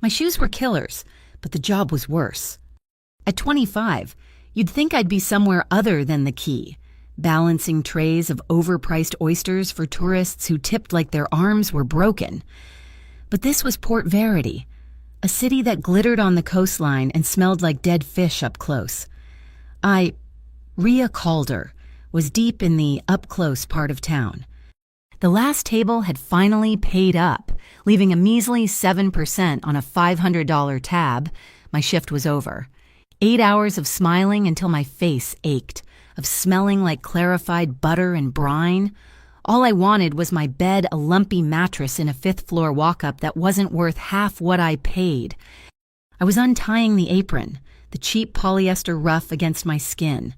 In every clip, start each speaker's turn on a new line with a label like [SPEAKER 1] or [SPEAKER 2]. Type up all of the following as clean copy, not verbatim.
[SPEAKER 1] My shoes were killers, but the job was worse. At 25, you'd think I'd be somewhere other than the Key, balancing trays of overpriced oysters for tourists who tipped like their arms were broken. But this was Port Verity, a city that glittered on the coastline and smelled like dead fish up close. Rhea Calder, was deep in the up-close part of town. The last table had finally paid up, leaving a measly 7% on a $500 tab. My shift was over. 8 hours of smiling until my face ached, of smelling like clarified butter and brine. All I wanted was my bed, a lumpy mattress in a fifth-floor walk-up that wasn't worth half what I paid. I was untying the apron, the cheap polyester ruff against my skin,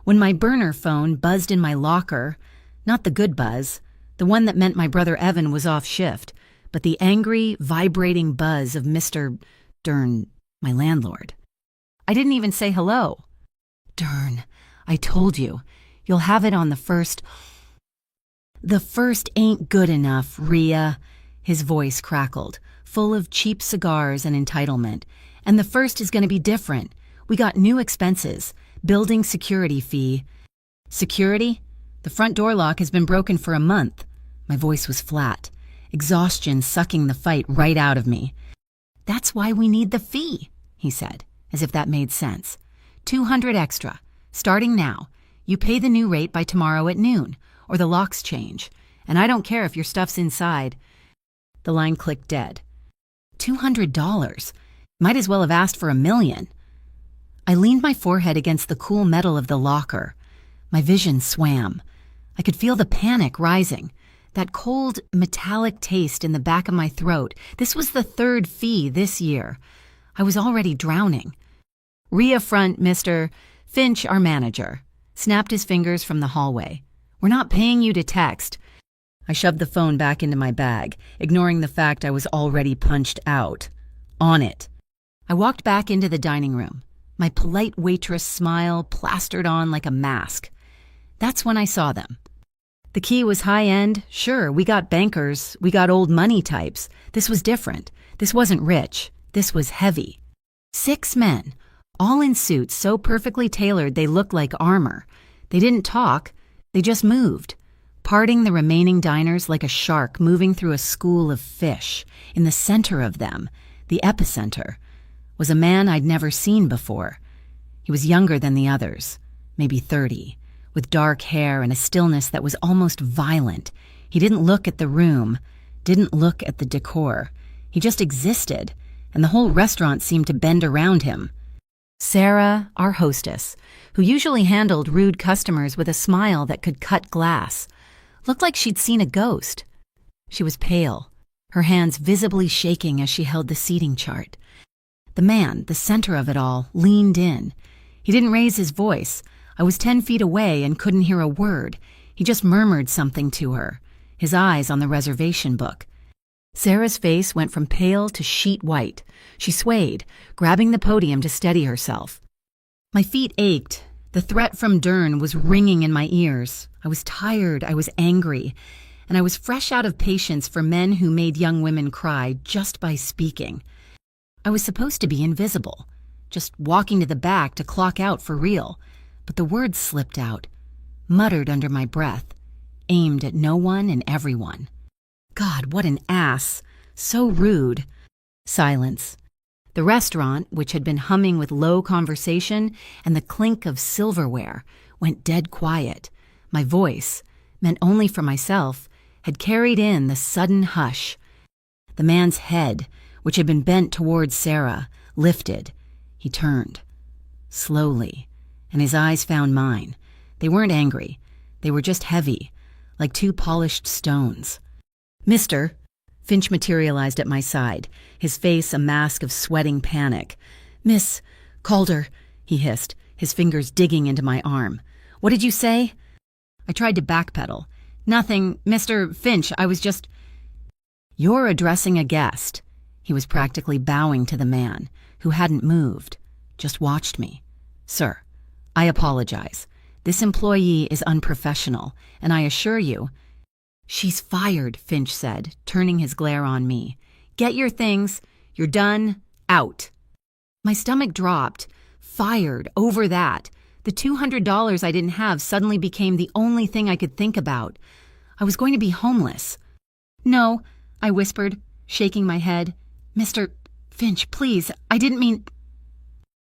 [SPEAKER 1] when my burner phone buzzed in my locker, not the good buzz, the one that meant my brother Evan was off shift, but the angry, vibrating buzz of Mr. Dern, my landlord. I didn't even say hello. Dern, I told you, you'll have it on the first. The first ain't good enough, Rhea. His voice crackled, full of cheap cigars and entitlement. And the first is going to be different. We got new expenses, building security fee. Security? The front door lock has been broken for a month. My voice was flat, exhaustion sucking the fight right out of me. That's why we need the fee, he said, as if that made sense. $200 extra, starting now. You pay the new rate by tomorrow at noon, or the locks change. And I don't care if your stuff's inside. The line clicked dead. $200? Might as well have asked for $1 million. I leaned my forehead against the cool metal of the locker. My vision swam. I could feel the panic rising, that cold, metallic taste in the back of my throat. This was the third fee this year. I was already drowning. Rhea front, Mr. Finch, our manager, snapped his fingers from the hallway. We're not paying you to text. I shoved the phone back into my bag, ignoring the fact I was already punched out. On it. I walked back into the dining room, my polite waitress smile plastered on like a mask. That's when I saw them. The Key was high-end. Sure, we got bankers, we got old money types. This was different. This wasn't rich. This was heavy. 6 men, all in suits so perfectly tailored they looked like armor. They didn't talk, they just moved, parting the remaining diners like a shark moving through a school of fish. In the center of them, the epicenter, was a man I'd never seen before. He was younger than the others, maybe 30, with dark hair and a stillness that was almost violent. He didn't look at the room, didn't look at the decor. He just existed, and the whole restaurant seemed to bend around him. Sarah, our hostess, who usually handled rude customers with a smile that could cut glass, looked like she'd seen a ghost. She was pale, her hands visibly shaking as she held the seating chart. The man, the center of it all, leaned in. He didn't raise his voice. I was 10 feet away and couldn't hear a word. He just murmured something to her, his eyes on the reservation book. Sarah's face went from pale to sheet white. She swayed, grabbing the podium to steady herself. My feet ached. The threat from Dern was ringing in my ears. I was tired, I was angry, and I was fresh out of patience for men who made young women cry just by speaking. I was supposed to be invisible, just walking to the back to clock out for real, but the words slipped out, muttered under my breath, aimed at no one and everyone. God, what an ass. So rude. Silence. The restaurant, which had been humming with low conversation and the clink of silverware, went dead quiet. My voice, meant only for myself, had carried in the sudden hush. The man's head, which had been bent towards Sarah, lifted. He turned. Slowly, and his eyes found mine. They weren't angry. They were just heavy, like 2 polished stones. Mr. Finch materialized at my side, his face a mask of sweating panic. Miss Calder, he hissed, his fingers digging into my arm. What did you say? I tried to backpedal. Nothing, Mr. Finch, I was just... You're addressing a guest. He was practically bowing to the man, who hadn't moved, just watched me. Sir, I apologize. This employee is unprofessional, and I assure you... She's fired, Finch said, turning his glare on me. Get your things. You're done. Out." My stomach dropped, fired over that. The $200 I didn't have suddenly became the only thing I could think about. I was going to be homeless. "No," I whispered, shaking my head. "Mr. Finch, please, I didn't mean—"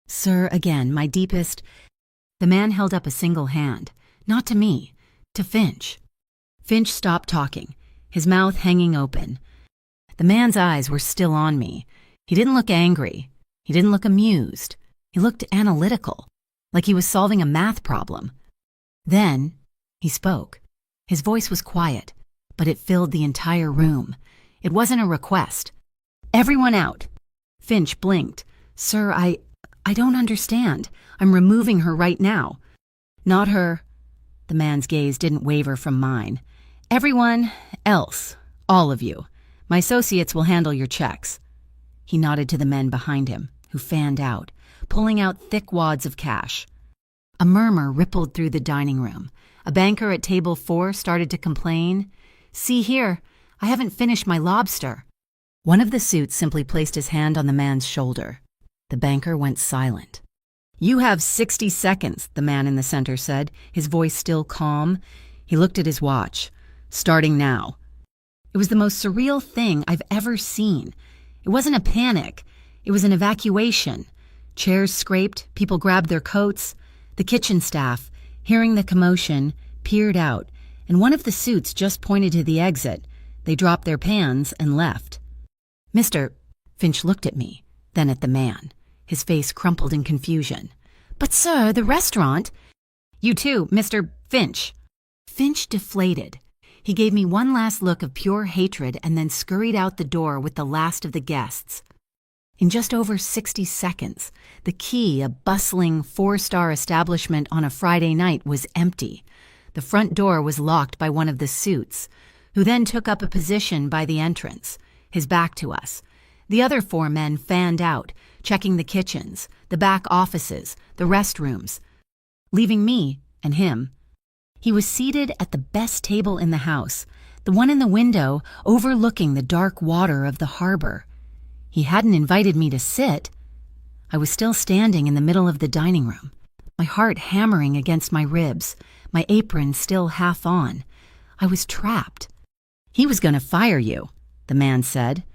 [SPEAKER 1] "Sir," again, my deepest. The man held up a single hand, not to me, to Finch. Finch stopped talking, his mouth hanging open. The man's eyes were still on me. He didn't look angry. He didn't look amused. He looked analytical, like he was solving a math problem. Then he spoke. His voice was quiet, but it filled the entire room. It wasn't a request. "Everyone out." Finch blinked. "Sir, I don't understand. I'm removing her right now." "Not her." The man's gaze didn't waver from mine. "Everyone else. All of you. My associates will handle your checks." He nodded to the men behind him, who fanned out, pulling out thick wads of cash. A murmur rippled through the dining room. A banker at table 4 started to complain. "See here, I haven't finished my lobster." One of the suits simply placed his hand on the man's shoulder. The banker went silent. "You have 60 seconds, the man in the center said, his voice still calm. He looked at his watch. "Starting now." It was the most surreal thing I've ever seen. It wasn't a panic. It was an evacuation. Chairs scraped, people grabbed their coats. The kitchen staff, hearing the commotion, peered out, and one of the suits just pointed to the exit. They dropped their pans and left. "Mr. Finch looked at me, then at the man. His face crumpled in confusion. "But sir, the restaurant—" "You too, Mr. Finch." Finch deflated. He gave me one last look of pure hatred and then scurried out the door with the last of the guests. In just over 60 seconds, the Key, a bustling 4-star establishment on a Friday night, was empty. The front door was locked by one of the suits, who then took up a position by the entrance, his back to us. The other 4 men fanned out, checking the kitchens, the back offices, the restrooms, leaving me and him. He was seated at the best table in the house, the one in the window overlooking the dark water of the harbor. He hadn't invited me to sit. I was still standing in the middle of the dining room, my heart hammering against my ribs, my apron still half on. I was trapped. "He was going to fire you," the man said.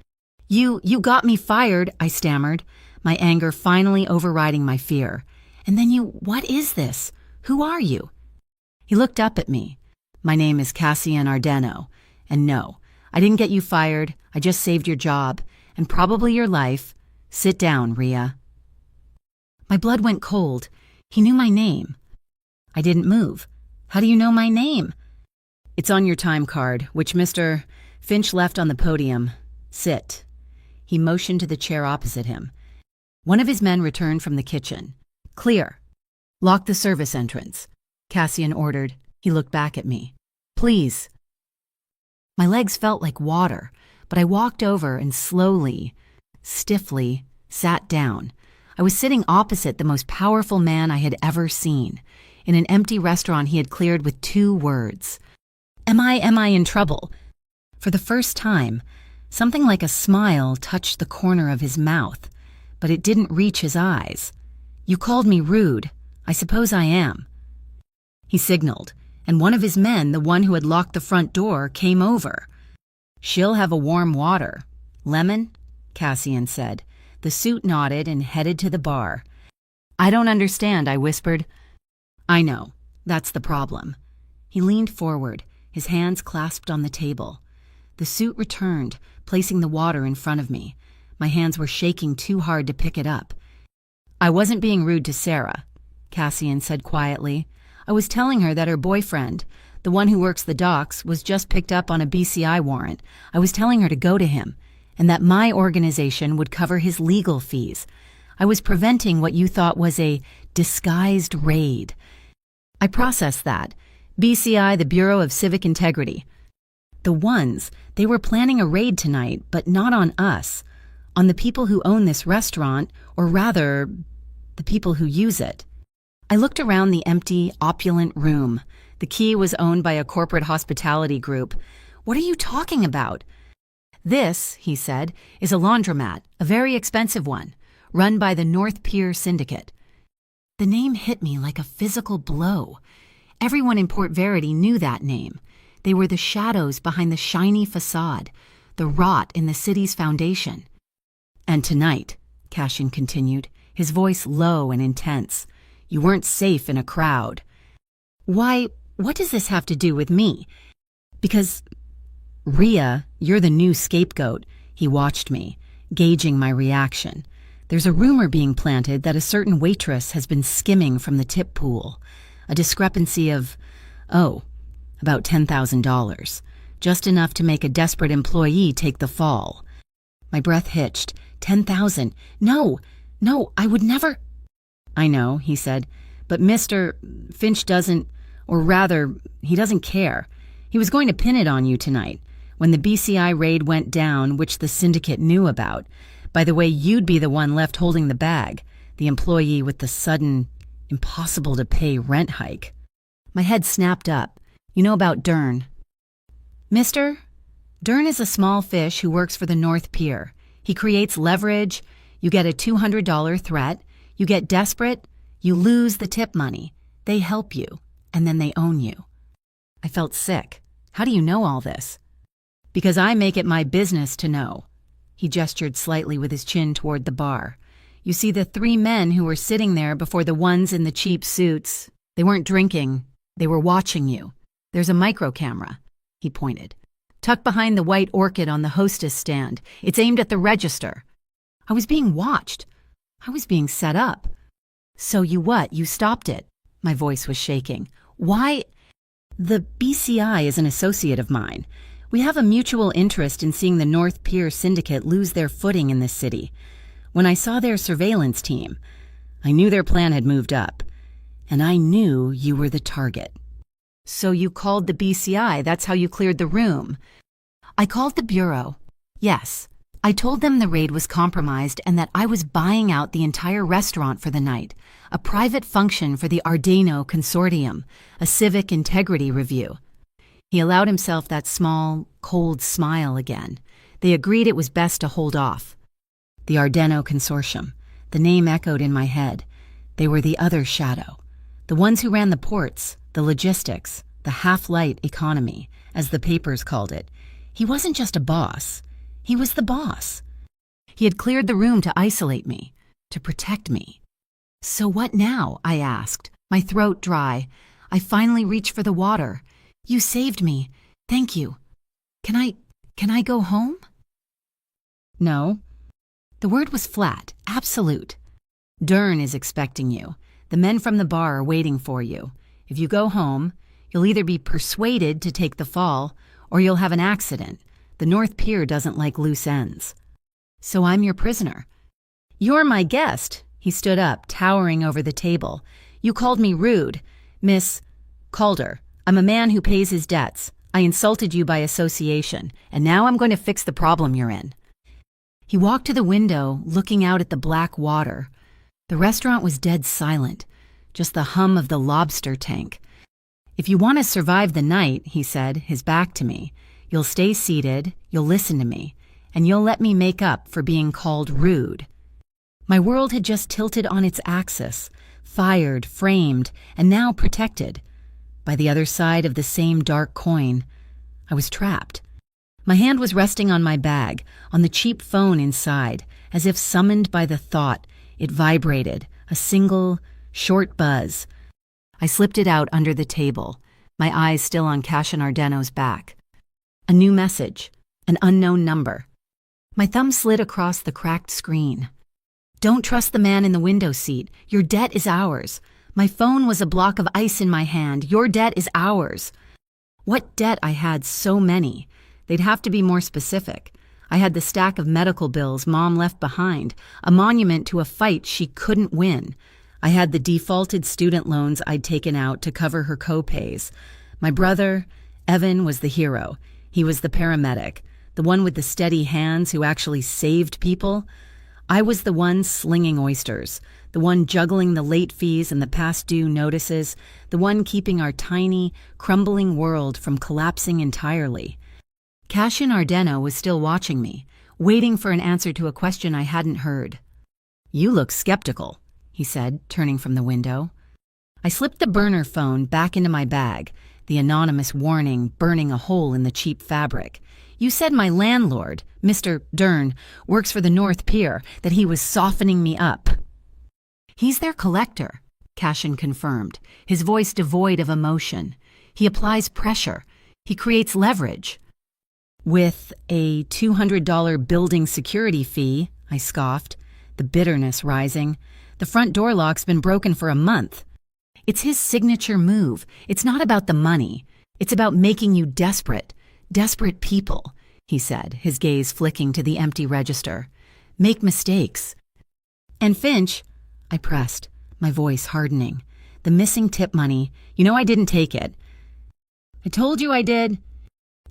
[SPEAKER 1] You got me fired," I stammered, my anger finally overriding my fear. "And then what is this? Who are you?" He looked up at me. "My name is Cassian Ardeno, and no, I didn't get you fired. I just saved your job, and probably your life. Sit down, Rhea." My blood went cold. He knew my name. I didn't move. "How do you know my name?" "It's on your time card, which Mr. Finch left on the podium. Sit." He motioned to the chair opposite him. One of his men returned from the kitchen. "Clear. Lock the service entrance," Cassian ordered. He looked back at me. "Please." My legs felt like water, but I walked over and slowly, stiffly, sat down. I was sitting opposite the most powerful man I had ever seen. In an empty restaurant he had cleared with 2 words. Am I in trouble?" For the first time, something like a smile touched the corner of his mouth, but it didn't reach his eyes. "You called me rude. I suppose I am." He signaled, and one of his men, the one who had locked the front door, came over. "She'll have a warm water. Lemon?" Cassian said. The suit nodded and headed to the bar. "I don't understand," I whispered. "I know. That's the problem." He leaned forward, his hands clasped on the table. The suit returned, placing the water in front of me. My hands were shaking too hard to pick it up. "I wasn't being rude to Sarah," Cassian said quietly. "I was telling her that her boyfriend, the one who works the docks, was just picked up on a BCI warrant. I was telling her to go to him, and that my organization would cover his legal fees. I was preventing what you thought was a disguised raid. I processed that. BCI, the Bureau of Civic Integrity. The ones, they were planning a raid tonight, but not on us. On the people who own this restaurant, or rather, the people who use it." I looked around the empty, opulent room. The Key was owned by a corporate hospitality group. "What are you talking about?" "This," he said, "is a laundromat, a very expensive one, run by the North Pier Syndicate." The name hit me like a physical blow. Everyone in Port Verity knew that name. They were the shadows behind the shiny facade, the rot in the city's foundation. "And tonight," Cashin continued, his voice low and intense, "you weren't safe in a crowd." "Why, what does this have to do with me?" "Because, Rhea, you're the new scapegoat." He watched me, gauging my reaction. "There's a rumor being planted that a certain waitress has been skimming from the tip pool. A discrepancy of, about $10,000. Just enough to make a desperate employee take the fall." My breath hitched. 10,000. No, I would never. "I know," he said, "but Mr. Finch doesn't, or rather, he doesn't care. He was going to pin it on you tonight, when the BCI raid went down, which the syndicate knew about. By the way, you'd be the one left holding the bag, the employee with the sudden, impossible-to-pay rent hike." My head snapped up. "You know about Dern?" "Mister? Dern is a small fish who works for the North Pier. He creates leverage. You get a $200 threat. You get desperate. You lose the tip money. They help you, and then they own you." I felt sick. "How do you know all this?" "Because I make it my business to know." He gestured slightly with his chin toward the bar. "You see the three men who were sitting there before the ones in the cheap suits? They weren't drinking. They were watching you. There's a micro camera," he pointed, "tucked behind the white orchid on the hostess stand. It's aimed at the register." I was being watched. I was being set up. "So you stopped it?" My voice was shaking. "Why?" "The BCI is an associate of mine. We have a mutual interest in seeing the North Pier Syndicate lose their footing in this city. When I saw their surveillance team, I knew their plan had moved up. And I knew you were the target." "So you called the BCI, that's how you cleared the room?" "I called the Bureau. Yes. I told them the raid was compromised and that I was buying out the entire restaurant for the night, a private function for the Ardeno Consortium, a civic integrity review." He allowed himself that small, cold smile again. They agreed it was best to hold off. The Ardeno Consortium. The name echoed in my head. They were the other shadow. The ones who ran the ports, the logistics, the half-light economy, as the papers called it. He wasn't just a boss. He was the boss. He had cleared the room to isolate me, to protect me. "So what now?" I asked, my throat dry. I finally reached for the water. "You saved me. Thank you. Can I go home?" "No." The word was flat, absolute. "Dern is expecting you. The men from the bar are waiting for you. If you go home, you'll either be persuaded to take the fall, or you'll have an accident. The North Pier doesn't like loose ends." "So I'm your prisoner." "You're my guest." He stood up, towering over the table. "You called me rude. Miss Calder. I'm a man who pays his debts. I insulted you by association, and now I'm going to fix the problem you're in." He walked to the window, looking out at the black water. The restaurant was dead silent, just the hum of the lobster tank. "If you want to survive the night," he said, his back to me, "you'll stay seated, you'll listen to me, and you'll let me make up for being called rude." My world had just tilted on its axis, fired, framed, and now protected. By the other side of the same dark coin, I was trapped. My hand was resting on my bag, on the cheap phone inside, as if summoned by the thought. It vibrated, a single, short buzz. I slipped it out under the table, my eyes still on Cashin Ardeno's back. A new message, an unknown number. My thumb slid across the cracked screen. "Don't trust the man in the window seat. Your debt is ours." My phone was a block of ice in my hand. "Your debt is ours." What debt I had, so many. They'd have to be more specific. I had the stack of medical bills Mom left behind, a monument to a fight she couldn't win. I had the defaulted student loans I'd taken out to cover her co-pays. My brother, Evan, was the hero. He was the paramedic, the one with the steady hands who actually saved people. I was the one slinging oysters, the one juggling the late fees and the past due notices, the one keeping our tiny, crumbling world from collapsing entirely. Cassian Ardeno was still watching me, waiting for an answer to a question I hadn't heard. "You look skeptical," he said, turning from the window. I slipped the burner phone back into my bag, the anonymous warning burning a hole in the cheap fabric. "You said my landlord, Mr. Dern, works for the North Pier, that he was softening me up." "He's their collector," Cassian confirmed, his voice devoid of emotion. "He applies pressure. He creates leverage." "With a $200 building security fee," I scoffed, the bitterness rising. "The front door lock's been broken for a month. It's his signature move. It's not about the money. It's about making you desperate. Desperate people," he said, his gaze flicking to the empty register. "Make mistakes." "And Finch," I pressed, my voice hardening. "The missing tip money. You know I didn't take it." "I told you I did."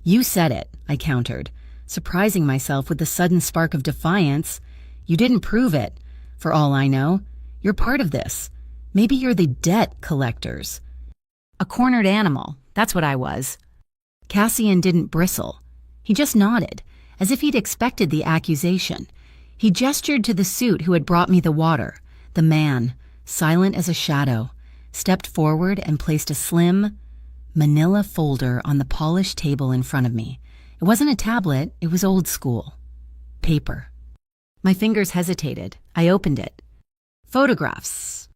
[SPEAKER 1] "You said it," I countered, surprising myself with the sudden spark of defiance. "You didn't prove it. For all I know, you're part of this. Maybe you're the debt collectors." "A cornered animal, that's what I was." Cassian didn't bristle. He just nodded, as if he'd expected the accusation. He gestured to the suit who had brought me the water. The man, silent as a shadow, stepped forward and placed a slim, manila folder on the polished table in front of me. It wasn't a tablet, it was old school. Paper. My fingers hesitated. I opened it. Photographs.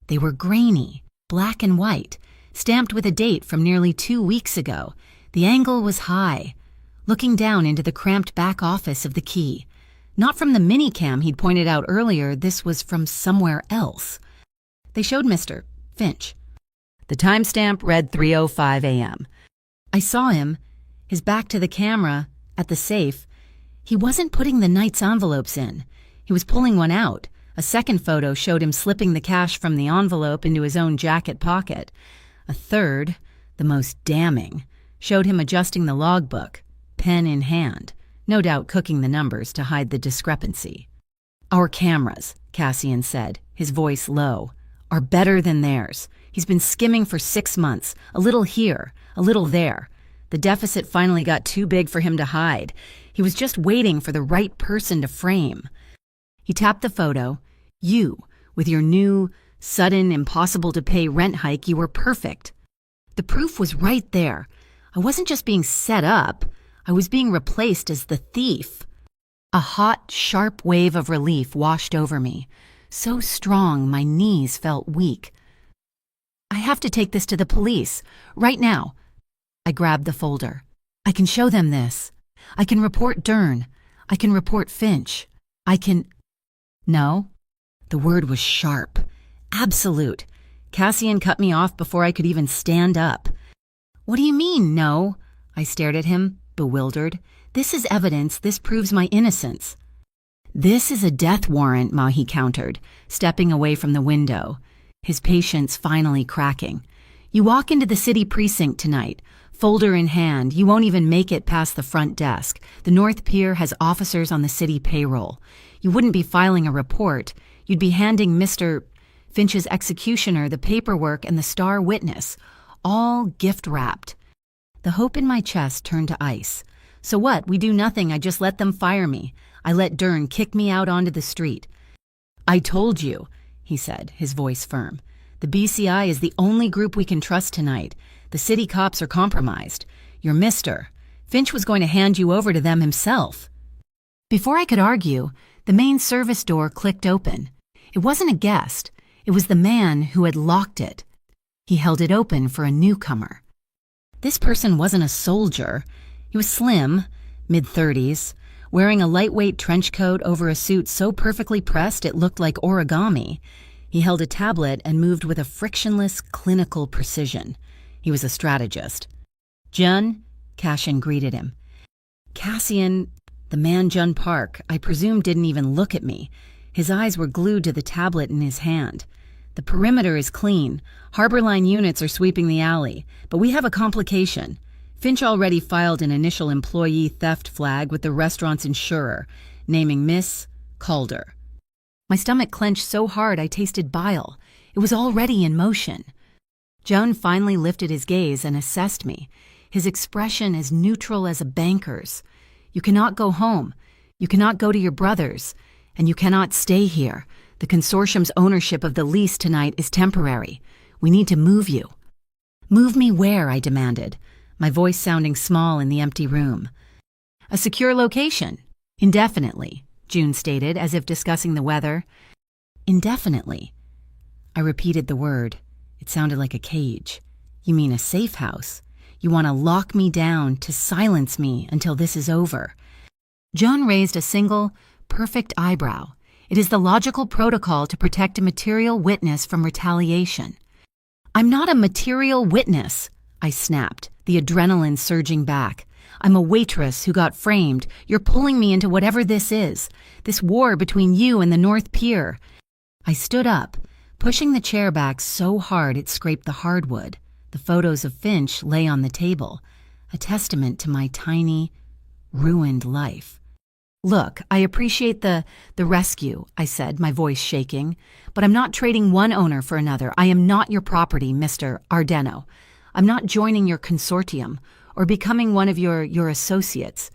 [SPEAKER 1] They were grainy, black and white, stamped with a date from nearly 2 weeks ago. The angle was high, looking down into the cramped back office of the Key. Not from the minicam he'd pointed out earlier, this was from somewhere else. They showed Mr. Finch. The timestamp read 3:05 a.m. I saw him, his back to the camera, at the safe. He wasn't putting the night's envelopes in. He was pulling one out. A second photo showed him slipping the cash from the envelope into his own jacket pocket. A third, the most damning, showed him adjusting the logbook, pen in hand, no doubt cooking the numbers to hide the discrepancy. "Our cameras," Cassian said, his voice low, "are better than theirs. He's been skimming for 6 months, a little here, a little there. The deficit finally got too big for him to hide. He was just waiting for the right person to frame." He tapped the photo. "You, with your new, sudden, impossible-to-pay rent hike, you were perfect." The proof was right there. I wasn't just being set up. I was being replaced as the thief. A hot, sharp wave of relief washed over me, so strong my knees felt weak. "I have to take this to the police, right now." I grabbed the folder. "I can show them this. I can report Dern. I can report Finch. I can—" "No." The word was sharp, absolute. Cassian cut me off before I could even stand up. "What do you mean, no?" I stared at him, bewildered. "This is evidence. This proves my innocence." "This is a death warrant," Mahi countered, stepping away from the window, his patience finally cracking. "You walk into the city precinct tonight, folder in hand. You won't even make it past the front desk. The North Pier has officers on the city payroll. You wouldn't be filing a report. You'd be handing Mr. Finch's executioner the paperwork and the star witness, all gift-wrapped." The hope in my chest turned to ice. "So what? We do nothing. I just let them fire me. I let Dern kick me out onto the street." "I told you," he said, his voice firm. "The BCI is the only group we can trust tonight. The city cops are compromised. Your Mr. Finch was going to hand you over to them himself." Before I could argue, the main service door clicked open. It wasn't a guest. It was the man who had locked it. He held it open for a newcomer. This person wasn't a soldier. He was slim, mid-30s, wearing a lightweight trench coat over a suit so perfectly pressed it looked like origami. He held a tablet and moved with a frictionless, clinical precision. He was a strategist. "Jun," Cassian greeted him. Cassian, the man Jun Park, I presume didn't even look at me. His eyes were glued to the tablet in his hand. "The perimeter is clean. Harbor Line units are sweeping the alley. But we have a complication. Finch already filed an initial employee theft flag with the restaurant's insurer, naming Miss Calder." My stomach clenched so hard I tasted bile. It was already in motion. Joan finally lifted his gaze and assessed me. his expression as neutral as a banker's. You cannot go home. You cannot go to your brother's. And you cannot stay here. The consortium's ownership of the lease tonight is temporary. We need to move you. Move me where? I demanded, my voice sounding small in the empty room. A secure location. Indefinitely, June stated, as if discussing the weather. Indefinitely. I repeated the word. It sounded like a cage. You mean a safe house? You want to lock me down, to silence me until this is over. June raised a single, perfect eyebrow. It is the logical protocol to protect a material witness from retaliation. I'm not a material witness, I snapped, the adrenaline surging back. I'm a waitress who got framed. You're pulling me into whatever this is, this war between you and the North Pier. I stood up, pushing the chair back so hard it scraped the hardwood. The photos of Finch lay on the table, a testament to my tiny, ruined life. Look, I appreciate the rescue, I said, my voice shaking, but I'm not trading one owner for another. I am not your property, Mr. Ardeno. I'm not joining your consortium or becoming one of your associates.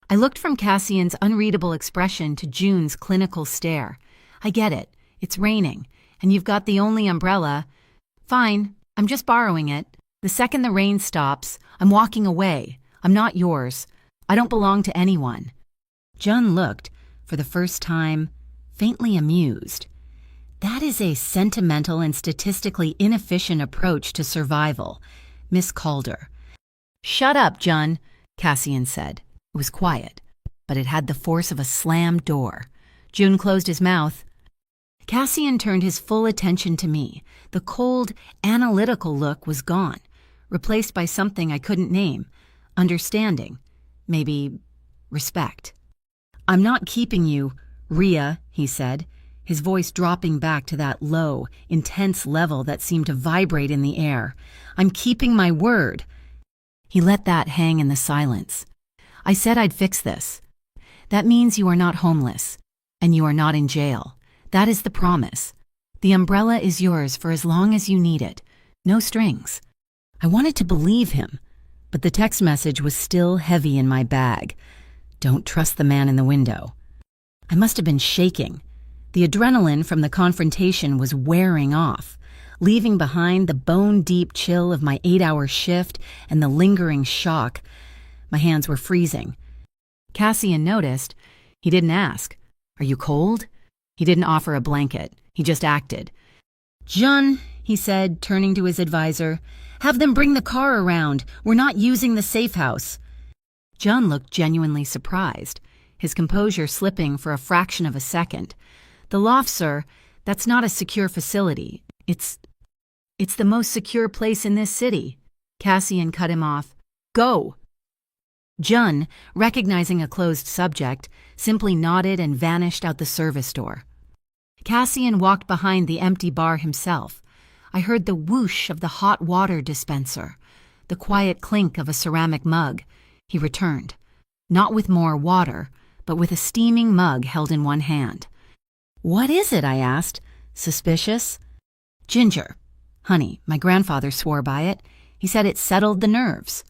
[SPEAKER 1] I looked from Cassian's unreadable expression to June's clinical stare. I get it. It's raining, and you've got the only umbrella. Fine, I'm just borrowing it. The second the rain stops, I'm walking away. I'm not yours. I don't belong to anyone. Jun looked, for the first time, faintly amused. That is a sentimental and statistically inefficient approach to survival, Miss Calder. Shut up, Jun, Cassian said. It was quiet, but it had the force of a slammed door. Jun closed his mouth. Cassian turned his full attention to me. The cold, analytical look was gone, replaced by something I couldn't name. Understanding. Maybe respect. I'm not keeping you, Rhea, he said, his voice dropping back to that low, intense level that seemed to vibrate in the air. I'm keeping my word. He let that hang in the silence. I said I'd fix this. That means you are not homeless, and you are not in jail. That is the promise. The umbrella is yours for as long as you need it. No strings. I wanted to believe him, but the text message was still heavy in my bag. Don't trust the man in the window. I must have been shaking. The adrenaline from the confrontation was wearing off, leaving behind the bone-deep chill of my 8-hour shift and the lingering shock. My hands were freezing. Cassian noticed. He didn't ask, "Are you cold?" He didn't offer a blanket. He just acted. "Jun," he said, turning to his advisor, "have them bring the car around. We're not using the safe house." Jun looked genuinely surprised, his composure slipping for a fraction of a second. "The loft, sir, that's not a secure facility. It's the most secure place in this city." Cassian cut him off. "Go!" Jun, recognizing a closed subject, simply nodded and vanished out the service door. Cassian walked behind the empty bar himself. I heard the whoosh of the hot water dispenser, the quiet clink of a ceramic mug. He returned, not with more water, but with a steaming mug held in one hand. "What is it?" I asked. "Suspicious?" "Ginger. Honey, my grandfather swore by it. He said it settled the nerves."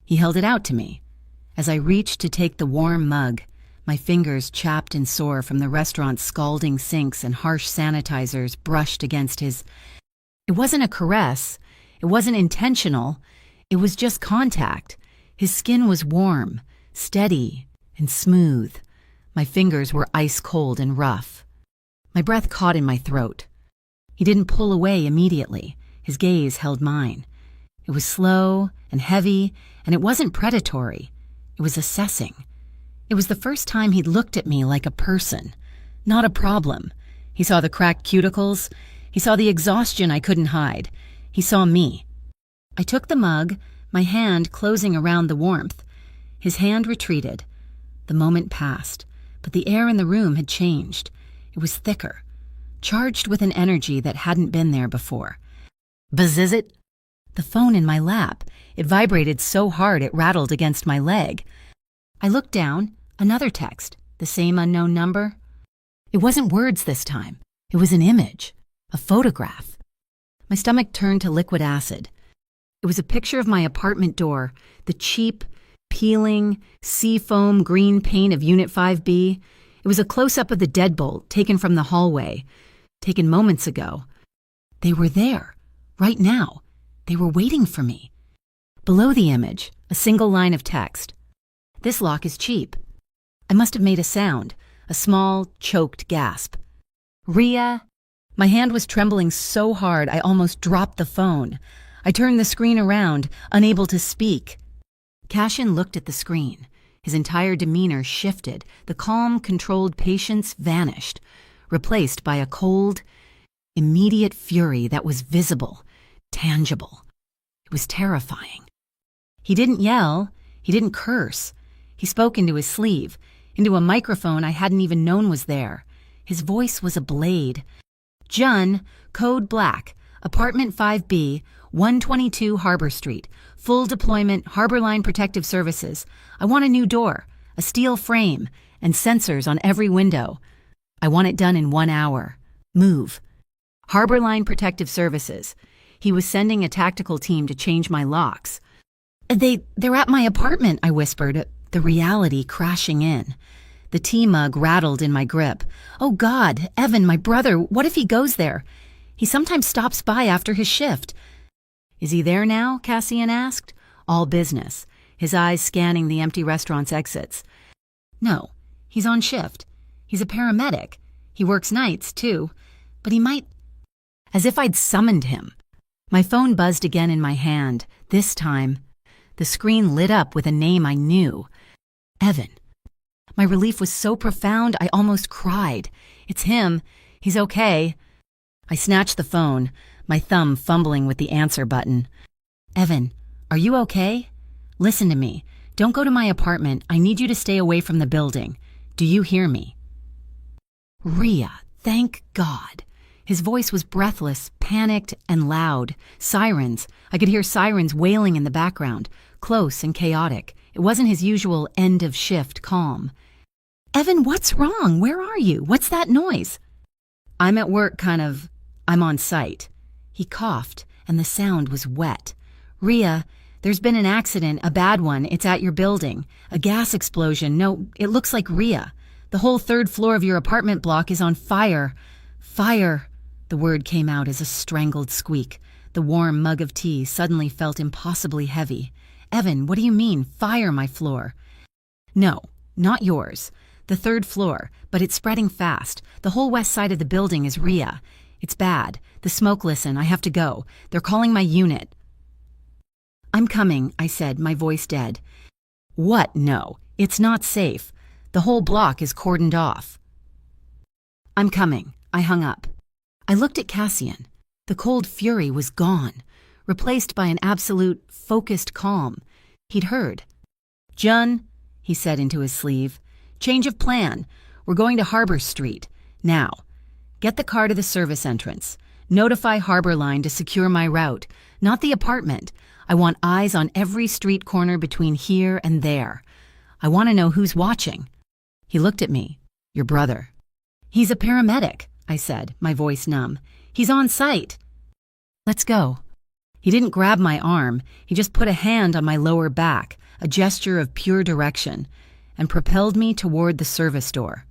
[SPEAKER 1] He held it out to me. As I reached to take the warm mug, my fingers chapped and sore from the restaurant's scalding sinks and harsh sanitizers brushed against his. It wasn't a caress. It wasn't intentional. It was just contact. His skin was warm, steady, and smooth. My fingers were ice cold and rough. My breath caught in my throat. He didn't pull away immediately. His gaze held mine. It was slow and heavy, and it wasn't predatory. It was assessing. It was the first time he'd looked at me like a person, not a problem. He saw the cracked cuticles. He saw the exhaustion I couldn't hide. He saw me. I took the mug, my hand closing around the warmth. His hand retreated. The moment passed, but the air in the room had changed. It was thicker, charged with an energy that hadn't been there before. "Buzz, is it?" The phone in my lap. It vibrated so hard it rattled against my leg. I looked down. Another text. The same unknown number. It wasn't words this time. It was an image. A photograph. My stomach turned to liquid acid. It was a picture of my apartment door, the cheap, peeling, seafoam green paint of Unit 5B. It was a close-up of the deadbolt taken from the hallway, taken moments ago. They were there, right now. They were waiting for me. Below the image, a single line of text. This lock is cheap. I must have made a sound, a small, choked gasp. Ria. My hand was trembling so hard I almost dropped the phone. I turned the screen around, unable to speak. Cashin looked at the screen. His entire demeanor shifted. The calm, controlled patience vanished, replaced by a cold, immediate fury that was visible, tangible. It was terrifying. He didn't yell. He didn't curse. He spoke into his sleeve, into a microphone I hadn't even known was there. His voice was a blade. Jun, code black, apartment 5B, 122 Harbor Street, full deployment, Harbor Line Protective Services. I want a new door, a steel frame, and sensors on every window. I want it done in 1 hour. Move. Harbor Line Protective Services. He was sending a tactical team to change my locks. They're at my apartment, I whispered, the reality crashing in. The tea mug rattled in my grip. Oh God, Evan, my brother, what if he goes there? He sometimes stops by after his shift. Is he there now? Cassian asked. All business, his eyes scanning the empty restaurant's exits. No, he's on shift. He's a paramedic. He works nights, too. But he might... As if I'd summoned him. My phone buzzed again in my hand. This time, the screen lit up with a name I knew. Evan. My relief was so profound I almost cried. It's him. He's okay. I snatched the phone, my thumb fumbling with the answer button. Evan, are you okay? Listen to me. Don't go to my apartment. I need you to stay away from the building. Do you hear me? Ria, thank God. His voice was breathless, panicked, and loud. Sirens. I could hear sirens wailing in the background, close and chaotic. It wasn't his usual end-of-shift calm. Evan, what's wrong? Where are you? What's that noise? I'm at work, I'm on site. He coughed, and the sound was wet. Ria, there's been an accident, a bad one. It's at your building. A gas explosion. No, it looks like Ria. The whole 3rd floor of your apartment block is on fire. Fire. The word came out as a strangled squeak. The warm mug of tea suddenly felt impossibly heavy. Evan, what do you mean, fire my floor? No, not yours. The 3rd floor, but it's spreading fast. The whole west side of the building is Ria. It's bad. The smoke, listen, I have to go. They're calling my unit. I'm coming, I said, my voice dead. What? No, it's not safe. The whole block is cordoned off. I'm coming. I hung up. I looked at Cassian. The cold fury was gone, replaced by an absolute, focused calm. He'd heard. Jun, he said into his sleeve, change of plan. We're going to Harbor Street. Now, get the car to the service entrance. Notify Harbor Line to secure my route, not the apartment. I want eyes on every street corner between here and there. I want to know who's watching. He looked at me. Your brother. He's a paramedic, I said, my voice numb. He's on site. Let's go. He didn't grab my arm. He just put a hand on my lower back, a gesture of pure direction, and propelled me toward the service door.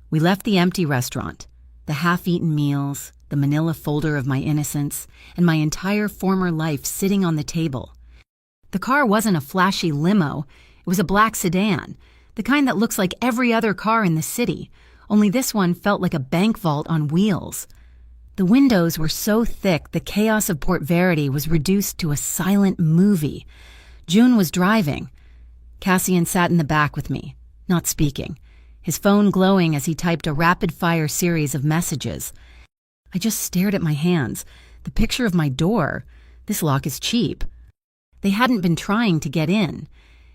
[SPEAKER 1] We left the empty restaurant, the half-eaten meals, the manila folder of my innocence, and my entire former life sitting on the table. The car wasn't a flashy limo. It was a black sedan, the kind that looks like every other car in the city, only this one felt like a bank vault on wheels. The windows were so thick the chaos of Port Verity was reduced to a silent movie. June was driving. Cassian sat in the back with me, not speaking, his phone glowing as he typed a rapid-fire series of messages. I just stared at my hands. The picture of my door. This lock is cheap. They hadn't been trying to get in.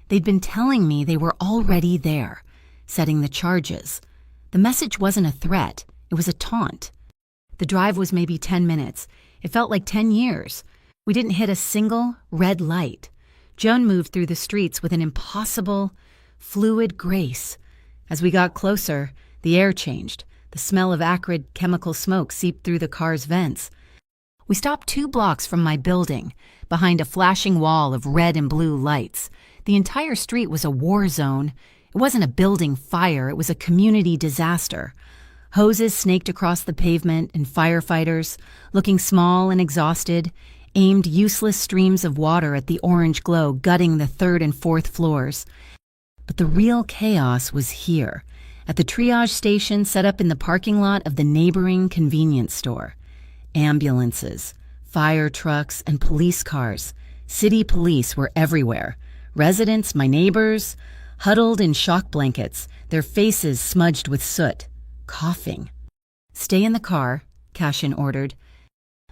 [SPEAKER 1] They'd been telling me they were already there, setting the charges. The message wasn't a threat. It was a taunt. The drive was maybe 10 minutes. It felt like 10 years. We didn't hit a single red light. Joan moved through the streets with an impossible, fluid grace. As we got closer, the air changed. The smell of acrid chemical smoke seeped through the car's vents. We stopped 2 blocks from my building, behind a flashing wall of red and blue lights. The entire street was a war zone. It wasn't a building fire, it was a community disaster. Hoses snaked across the pavement, and firefighters, looking small and exhausted, aimed useless streams of water at the orange glow gutting the 3rd and 4th floors. But the real chaos was here, at the triage station set up in the parking lot of the neighboring convenience store. Ambulances, fire trucks, and police cars. City police were everywhere. Residents, my neighbors, huddled in shock blankets, their faces smudged with soot, coughing. "Stay in the car," Cashin ordered.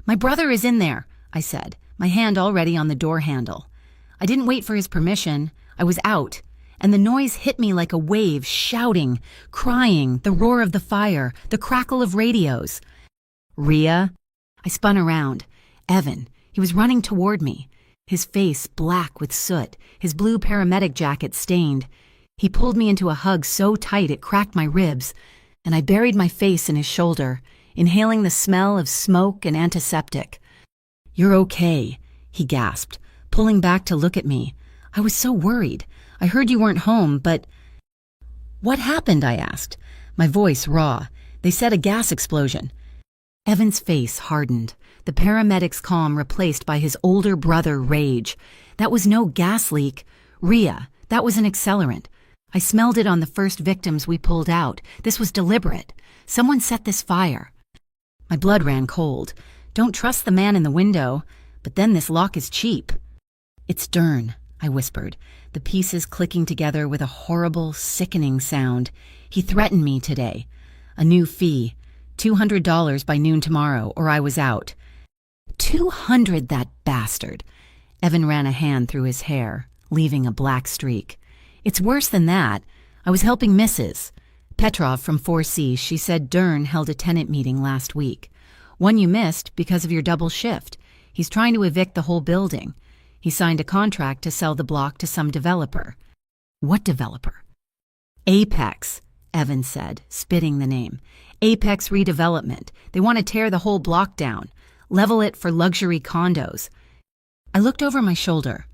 [SPEAKER 1] "My brother is in there," I said, my hand already on the door handle. I didn't wait for his permission. I was out, and the noise hit me like a wave, shouting, crying, the roar of the fire, the crackle of radios. "Rhea?" I spun around. Evan. He was running toward me, his face black with soot, his blue paramedic jacket stained. He pulled me into a hug so tight it cracked my ribs, and I buried my face in his shoulder, inhaling the smell of smoke and antiseptic. "You're okay," he gasped, pulling back to look at me. I was so worried. "I heard you weren't home, but—" "What happened?" I asked, my voice raw. "They said a gas explosion." Evan's face hardened, the paramedic's calm replaced by his older brother rage. "That was no gas leak. Rhea, that was an accelerant. I smelled it on the first victims we pulled out. This was deliberate. Someone set this fire." My blood ran cold. Don't trust the man in the window, but then this lock is cheap. "It's Dern," I whispered, the pieces clicking together with a horrible, sickening sound. "He threatened me today. A new fee. $200 by noon tomorrow, or I was out." $200, that bastard. Evan ran a hand through his hair, leaving a black streak. "It's worse than that. I was helping Mrs. Petrov from 4C. She said Dern held a tenant meeting last week. One you missed because of your double shift. He's trying to evict the whole building. He signed a contract to sell the block to some developer." "What developer?" "Apex," Evan said, spitting the name. "Apex Redevelopment. They want to tear the whole block down, level it for luxury condos." I looked over my shoulder.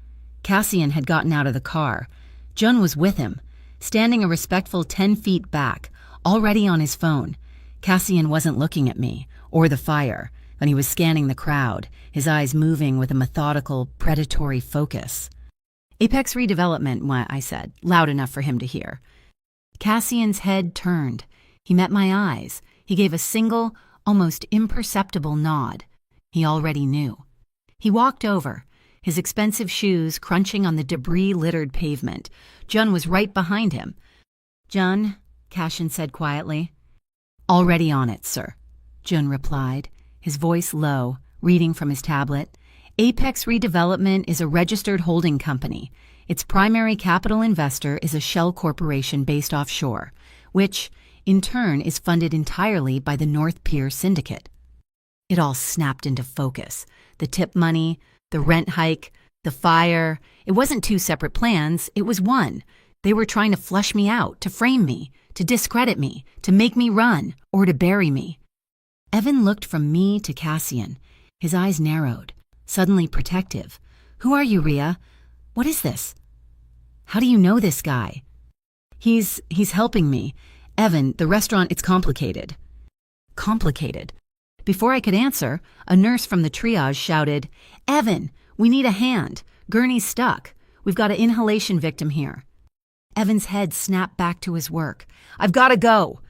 [SPEAKER 1] Cassian had gotten out of the car. Jun was with him, standing a respectful 10 feet back, already on his phone. Cassian wasn't looking at me, or the fire, and he was scanning the crowd, his eyes moving with a methodical, predatory focus. "Apex Redevelopment," I said, loud enough for him to hear. Cassian's head turned. He met my eyes. He gave a single, almost imperceptible nod. He already knew. He walked over, his expensive shoes crunching on the debris-littered pavement. Jun was right behind him. "Jun," Cassian said quietly. "Already on it, sir," Jun replied, his voice low, reading from his tablet. "Apex Redevelopment is a registered holding company. Its primary capital investor is a shell corporation based offshore, which, in turn, is funded entirely by the North Pier Syndicate." It all snapped into focus. The tip money, the rent hike, the fire. It wasn't 2 separate plans, it was one. They were trying to flush me out, to frame me, to discredit me, to make me run, or to bury me. Evan looked from me to Cassian. His eyes narrowed, suddenly protective. "Who are you, Rhea? What is this? How do you know this guy?" He's helping me. Evan, the restaurant, it's complicated." "Complicated?" Before I could answer, a nurse from the triage shouted, "Evan, we need a hand. Gurney's stuck. We've got an inhalation victim here." Evan's head snapped back to his work. "I've got to go."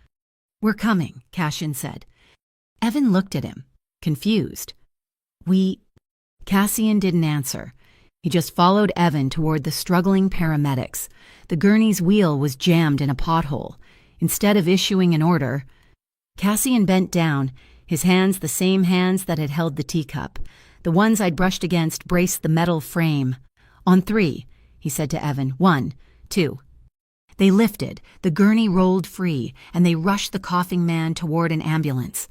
[SPEAKER 1] "We're coming," Cassian said. Evan looked at him, confused. Cassian didn't answer. He just followed Evan toward the struggling paramedics. The gurney's wheel was jammed in a pothole. Instead of issuing an order, Cassian bent down, his hands the same hands that had held the teacup. The ones I'd brushed against braced the metal frame. "On 3, he said to Evan. 1, 2. They lifted, the gurney rolled free, and they rushed the coughing man toward an ambulance.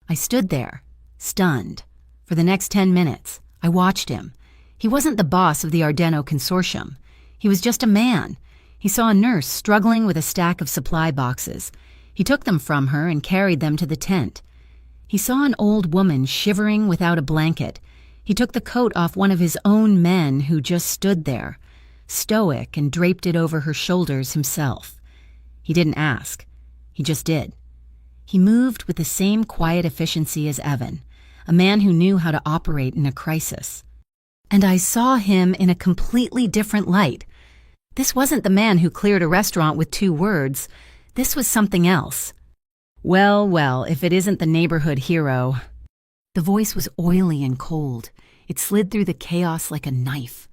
[SPEAKER 1] I stood there, stunned. For the next 10 minutes, I watched him. He wasn't the boss of the Ardeno Consortium. He was just a man. He saw a nurse struggling with a stack of supply boxes. He took them from her and carried them to the tent. He saw an old woman shivering without a blanket. He took the coat off one of his own men who just stood there, stoic, and draped it over her shoulders himself. He didn't ask. He just did. He moved with the same quiet efficiency as Evan, a man who knew how to operate in a crisis. And I saw him in a completely different light. This wasn't the man who cleared a restaurant with 2 words. This was something else. Well, well, if it isn't the neighborhood hero. The voice was oily and cold. It slid through the chaos like a knife.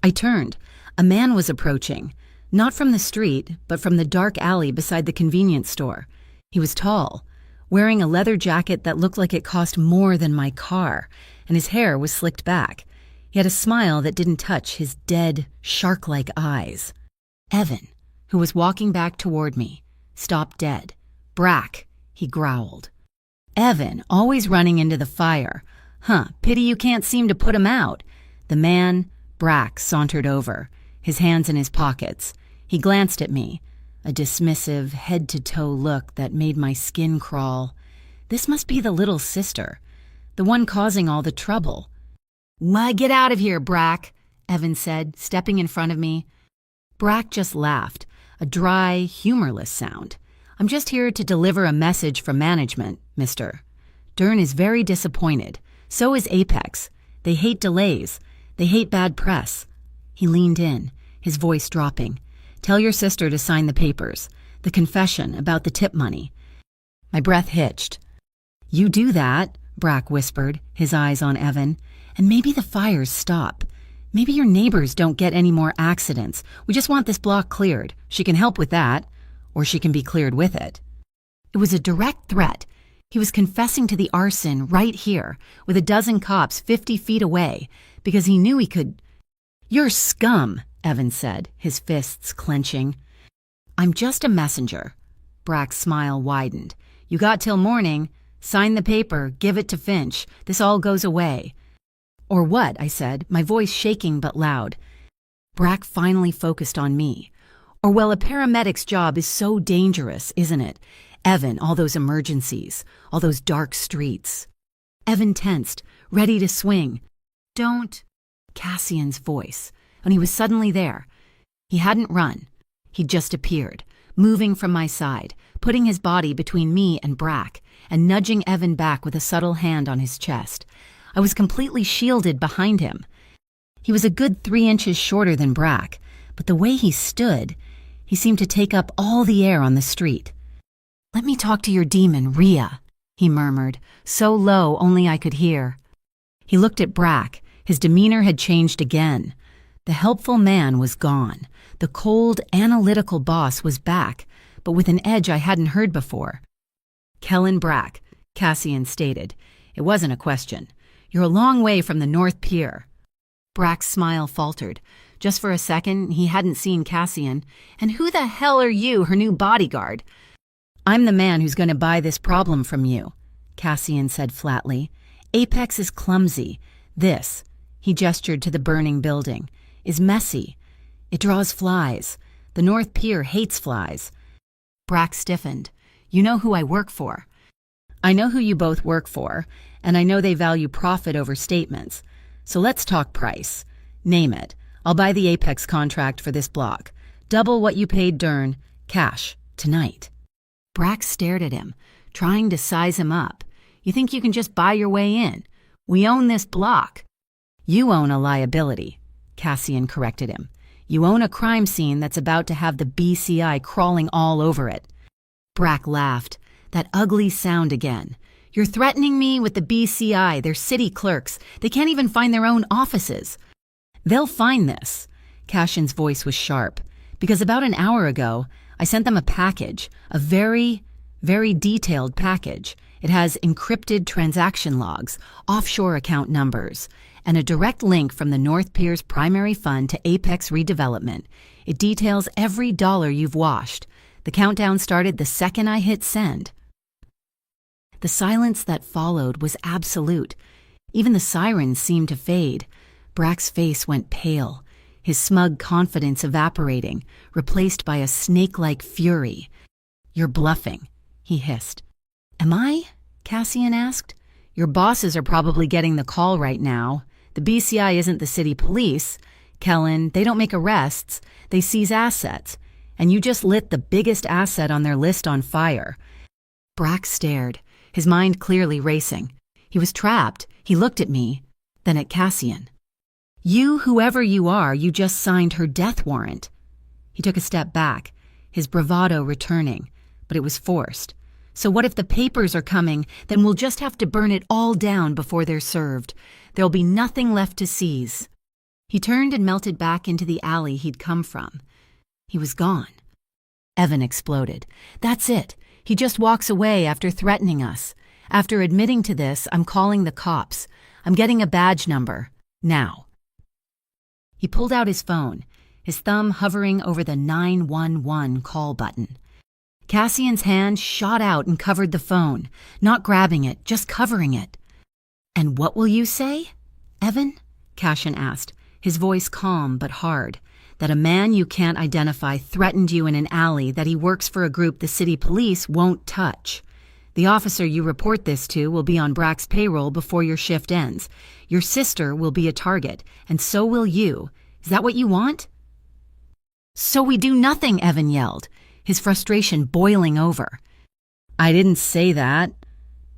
[SPEAKER 1] I turned. A man was approaching, not from the street, but from the dark alley beside the convenience store. He was tall, wearing a leather jacket that looked like it cost more than my car, and his hair was slicked back. He had a smile that didn't touch his dead, shark-like eyes. Evan, who was walking back toward me, stopped dead. "Brack," he growled. Evan, always running into the fire. Pity you can't seem to put him out. The man, Brack, sauntered over, his hands in his pockets. He glanced at me, a dismissive, head-to-toe look that made my skin crawl. This must be the little sister, the one causing all the trouble. "Get out of here, Brack," Evan said, stepping in front of me. Brack just laughed, a dry, humorless sound. "I'm just here to deliver a message from management, mister. Dern is very disappointed. So is Apex. They hate delays. They hate bad press." He leaned in, his voice dropping. "Tell your sister to sign the papers. The confession about the tip money." My breath hitched. "You do that," Brack whispered, his eyes on Evan, "and maybe the fires stop. Maybe your neighbors don't get any more accidents. We just want this block cleared. She can help with that. Or she can be cleared with it." It was a direct threat. He was confessing to the arson right here, with a dozen cops 50 feet away, because he knew he could. "You're scum," Evan said, his fists clenching. "I'm just a messenger." Brack's smile widened. "You got till morning. Sign the paper, give it to Finch. This all goes away." "Or what?" I said, my voice shaking but loud. Brack finally focused on me. "Or well, a paramedic's job is so dangerous, isn't it? Evan, all those emergencies, all those dark streets." Evan tensed, ready to swing. "Don't." Cassian's voice, and he was suddenly there. He hadn't run. He'd just appeared, moving from my side, putting his body between me and Brack, and nudging Evan back with a subtle hand on his chest. I was completely shielded behind him. He was a good 3 inches shorter than Brack, but the way he stood, he seemed to take up all the air on the street. "Let me talk to your demon, Rhea," he murmured, so low only I could hear. He looked at Brack. His demeanor had changed again. The helpful man was gone. The cold, analytical boss was back, but with an edge I hadn't heard before. "Kellen Brack," Cassian stated. It wasn't a question. "You're a long way from the North Pier." Brack's smile faltered. Just for a second, he hadn't seen Cassian. "And who the hell are you, her new bodyguard?" "I'm the man who's going to buy this problem from you," Cassian said flatly. "Apex is clumsy. This," he gestured to the burning building, "is messy. It draws flies. The North Pier hates flies." Brack stiffened. "You know who I work for." "I know who you both work for, and I know they value profit over statements. So let's talk price. Name it. I'll buy the Apex contract for this block. Double what you paid Dern. Cash. Tonight." Brack stared at him, trying to size him up. "You think you can just buy your way in? We own this block." "You own a liability," Cassian corrected him. "You own a crime scene that's about to have the BCI crawling all over it." Brack laughed. That ugly sound again. "You're threatening me with the BCI, they're city clerks. They can't even find their own offices." "They'll find this." Cassian's voice was sharp. "Because about an hour ago, I sent them a package, a very, very detailed package. It has encrypted transaction logs, offshore account numbers, and a direct link from the North Pier's primary fund to Apex redevelopment. It details every dollar you've washed. The countdown started the second I hit send." The silence that followed was absolute. Even the sirens seemed to fade. Brack's face went pale, his smug confidence evaporating, replaced by a snake-like fury. "You're bluffing," he hissed. "Am I?" Cassian asked. Your bosses are probably getting the call right now. The BCI isn't the city police. Kellen, they don't make arrests. They seize assets. And you just lit the biggest asset on their list on fire. Brack stared, his mind clearly racing. He was trapped. He looked at me, then at Cassian. You, whoever you are, you just signed her death warrant. He took a step back, his bravado returning, but it was forced. So what if the papers are coming? Then we'll just have to burn it all down before they're served. There'll be nothing left to seize. He turned and melted back into the alley he'd come from. He was gone. Evan exploded. That's it. He just walks away after threatening us. After admitting to this, I'm calling the cops. I'm getting a badge number. Now. He pulled out his phone, his thumb hovering over the 911 call button. Cassian's hand shot out and covered the phone, not grabbing it, just covering it. And what will you say, Evan? Cassian asked, his voice calm but hard. That a man you can't identify threatened you in an alley that he works for a group the city police won't touch. The officer you report this to will be on Brack's payroll before your shift ends. Your sister will be a target, and so will you. Is that what you want? So we do nothing, Evan yelled, his frustration boiling over. I didn't say that.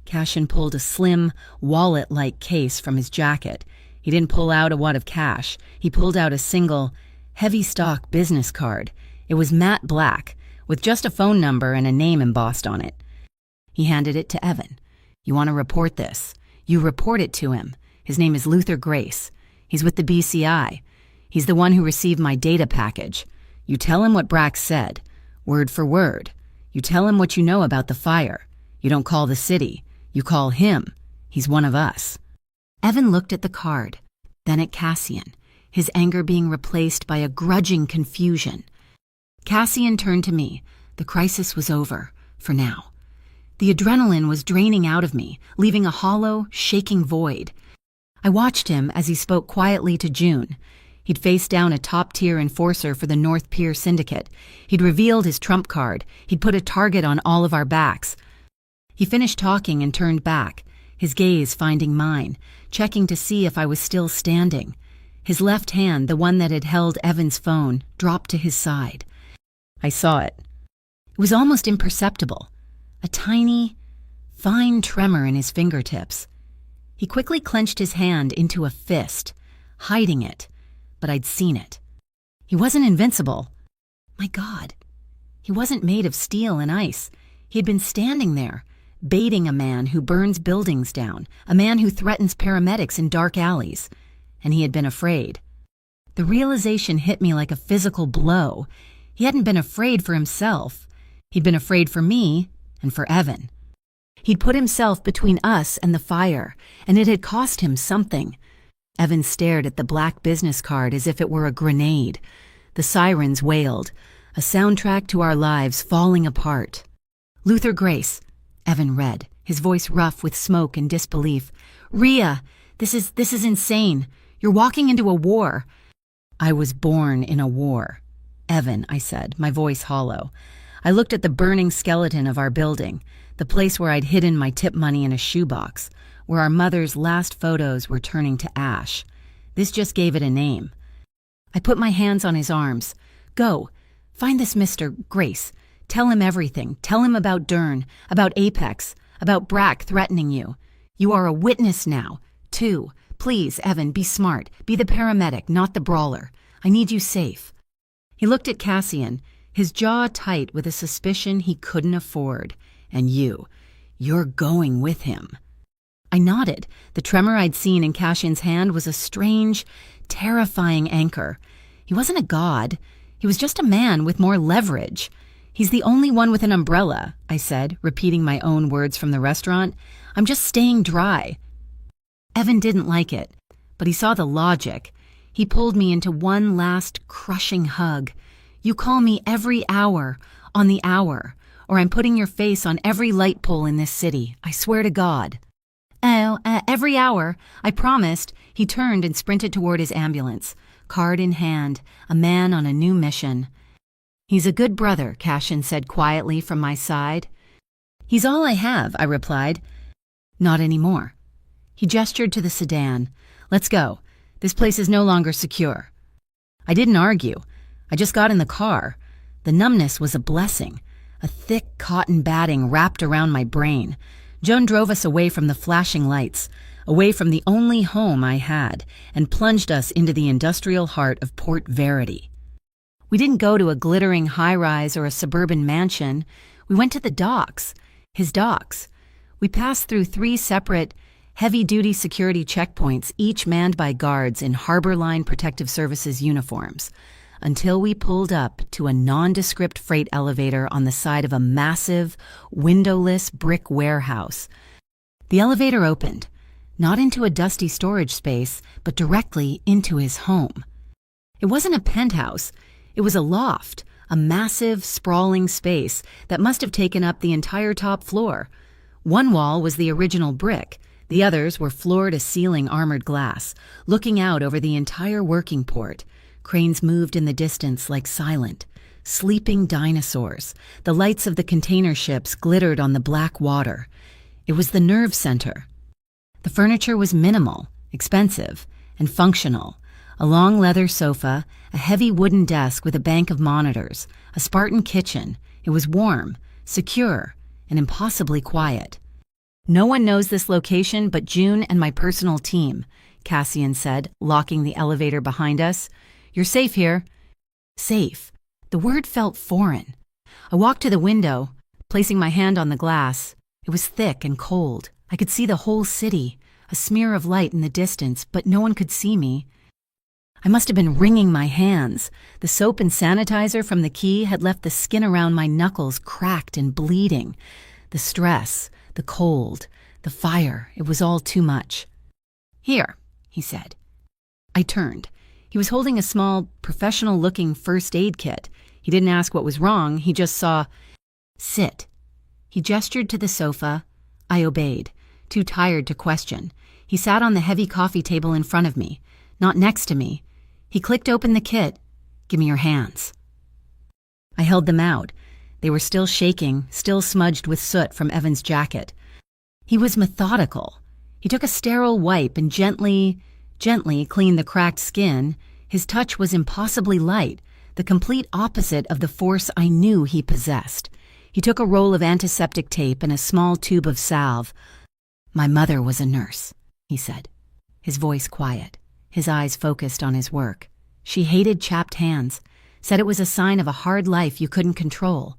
[SPEAKER 1] Cassian pulled a slim, wallet-like case from his jacket. He didn't pull out a wad of cash. He pulled out a single, heavy-stock business card. It was matte black, with just a phone number and a name embossed on it. He handed it to Evan. You want to report this? You report it to him. His name is Luther Grace. He's with the BCI. He's the one who received my data package. You tell him what Brack said, word for word. You tell him what you know about the fire. You don't call the city. You call him. He's one of us. Evan looked at the card, then at Cassian, his anger being replaced by a grudging confusion. Cassian turned to me. The crisis was over, for now. The adrenaline was draining out of me, leaving a hollow, shaking void. I watched him as he spoke quietly to June. He'd faced down a top-tier enforcer for the North Pier Syndicate. He'd revealed his trump card. He'd put a target on all of our backs. He finished talking and turned back, his gaze finding mine, checking to see if I was still standing. His left hand, the one that had held Evan's phone, dropped to his side. I saw it. It was almost imperceptible. A tiny, fine tremor in his fingertips. He quickly clenched his hand into a fist, hiding it, but I'd seen it. He wasn't invincible. My God, he wasn't made of steel and ice. He had been standing there, baiting a man who burns buildings down, a man who threatens paramedics in dark alleys, and he had been afraid. The realization hit me like a physical blow. He hadn't been afraid for himself. He'd been afraid for me and for Evan. He'd put himself between us and the fire, and it had cost him something. Evan stared at the black business card as if it were a grenade. The sirens wailed, a soundtrack to our lives falling apart. Luther Grace, Evan read, his voice rough with smoke and disbelief. Rhea, this is insane. You're walking into a war. I was born in a war. Evan, I said, my voice hollow. I looked at the burning skeleton of our building, the place where I'd hidden my tip money in a shoebox, where our mother's last photos were turning to ash. This just gave it a name. I put my hands on his arms. Go, find this Mr. Grace. Tell him everything. Tell him about Dern, about Apex, about Brack threatening you. You are a witness now, too. Please, Evan, be smart. Be the paramedic, not the brawler. I need you safe. He looked at Cassian, his jaw tight with a suspicion he couldn't afford. And you're going with him. I nodded. The tremor I'd seen in Cassian's hand was a strange, terrifying anchor. He wasn't a god. He was just a man with more leverage. He's the only one with an umbrella, I said, repeating my own words from the restaurant. I'm just staying dry. Evan didn't like it, but he saw the logic. He pulled me into one last crushing hug. You call me every hour, on the hour, or I'm putting your face on every light pole in this city. I swear to God. Oh, every hour. I promised. He turned and sprinted toward his ambulance, card in hand, a man on a new mission. He's a good brother, Cassian said quietly from my side. He's all I have, I replied. Not anymore. He gestured to the sedan. Let's go. This place is no longer secure. I didn't argue. I just got in the car. The numbness was a blessing. A thick cotton batting wrapped around my brain. Joan drove us away from the flashing lights, away from the only home I had, and plunged us into the industrial heart of Port Verity. We didn't go to a glittering high-rise or a suburban mansion. We went to the docks, his docks. We passed through 3 separate, heavy-duty security checkpoints, each manned by guards in Harbor Line Protective Services uniforms, until we pulled up to a nondescript freight elevator on the side of a massive, windowless brick warehouse. The elevator opened, not into a dusty storage space, but directly into his home. It wasn't a penthouse. It was a loft, a massive, sprawling space that must have taken up the entire top floor. One wall was the original brick. The others were floor-to-ceiling armored glass, looking out over the entire working port. Cranes moved in the distance like silent, sleeping dinosaurs. The lights of the container ships glittered on the black water. It was the nerve center. The furniture was minimal, expensive, and functional. A long leather sofa, a heavy wooden desk with a bank of monitors, a Spartan kitchen. It was warm, secure, and impossibly quiet. No one knows this location but June and my personal team, Cassian said, locking the elevator behind us. You're safe here. Safe. The word felt foreign. I walked to the window, placing my hand on the glass. It was thick and cold. I could see the whole city, a smear of light in the distance, but no one could see me. I must have been wringing my hands. The soap and sanitizer from the key had left the skin around my knuckles cracked and bleeding. The stress, the cold, the fire, it was all too much. Here, he said. I turned. He was holding a small, professional-looking first aid kit. He didn't ask what was wrong, he just saw, sit. He gestured to the sofa. I obeyed, too tired to question. He sat on the heavy coffee table in front of me, not next to me. He clicked open the kit. Give me your hands. I held them out. They were still shaking, still smudged with soot from Evan's jacket. He was methodical. He took a sterile wipe and gently cleaned the cracked skin. His touch was impossibly light, the complete opposite of the force I knew he possessed. He took a roll of antiseptic tape and a small tube of salve. My mother was a nurse, he said, his voice quiet, his eyes focused on his work. She hated chapped hands, said it was a sign of a hard life you couldn't control.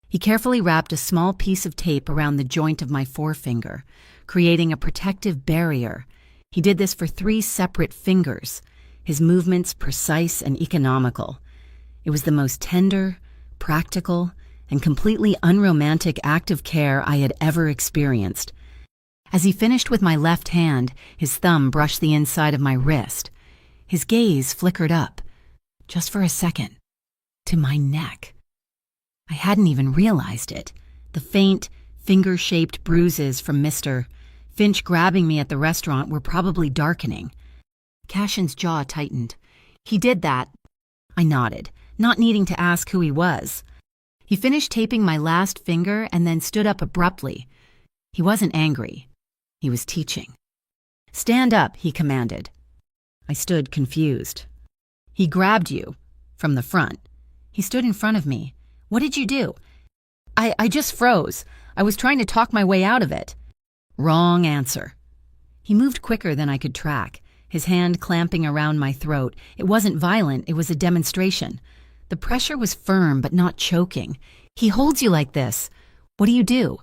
[SPEAKER 1] He carefully wrapped a small piece of tape around the joint of my forefinger, creating a protective barrier. He did this for 3 separate fingers, his movements precise and economical. It was the most tender, practical, and completely unromantic act of care I had ever experienced. As he finished with my left hand, his thumb brushed the inside of my wrist. His gaze flickered up, just for a second, to my neck. I hadn't even realized it. The faint, finger-shaped bruises from Mr. Finch grabbing me at the restaurant were probably darkening. Cashin's jaw tightened. He did that. I nodded, not needing to ask who he was. He finished taping my last finger and then stood up abruptly. He wasn't angry. He was teaching. Stand up, he commanded. I stood confused. He grabbed you from the front. He stood in front of me. What did you do? I just froze. I was trying to talk my way out of it. Wrong answer. He moved quicker than I could track, his hand clamping around my throat. It wasn't violent, it was a demonstration. The pressure was firm but not choking. He holds you like this. What do you do?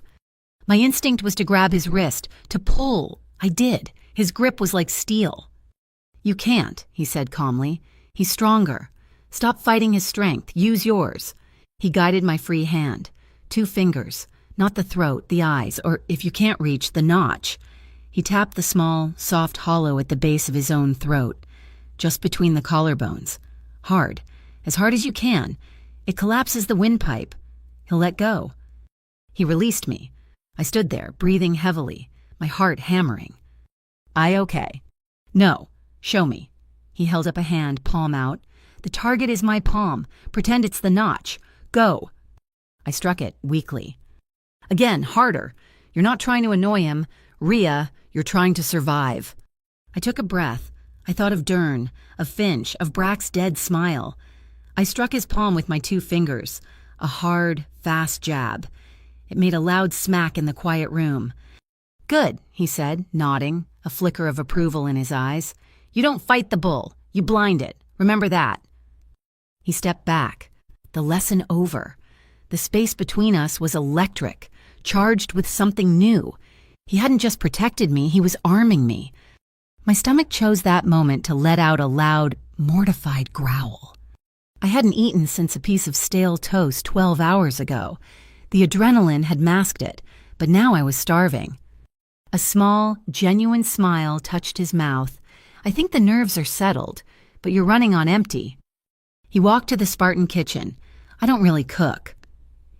[SPEAKER 1] My instinct was to grab his wrist, to pull. I did. His grip was like steel. You can't, he said calmly. He's stronger. Stop fighting his strength. Use yours. He guided my free hand. 2 fingers. Not the throat, the eyes, or if you can't reach, the notch. He tapped the small, soft hollow at the base of his own throat, just between the collarbones. Hard. As hard as you can. It collapses the windpipe. He'll let go. He released me. I stood there, breathing heavily, my heart hammering. I okay? No. Show me. He held up a hand, palm out. The target is my palm. Pretend it's the notch. Go. I struck it, weakly. Again, harder. You're not trying to annoy him. "Rhea, you're trying to survive." I took a breath. I thought of Dern, of Finch, of Brack's dead smile. I struck his palm with my 2 fingers, a hard, fast jab. It made a loud smack in the quiet room. "Good," he said, nodding, a flicker of approval in his eyes. "You don't fight the bull, you blind it. Remember that." He stepped back. The lesson over. The space between us was electric, charged with something new. He hadn't just protected me, he was arming me. My stomach chose that moment to let out a loud, mortified growl. I hadn't eaten since a piece of stale toast 12 hours ago. The adrenaline had masked it, but now I was starving. A small, genuine smile touched his mouth. "I think the nerves are settled, but you're running on empty." He walked to the Spartan kitchen. I don't really cook.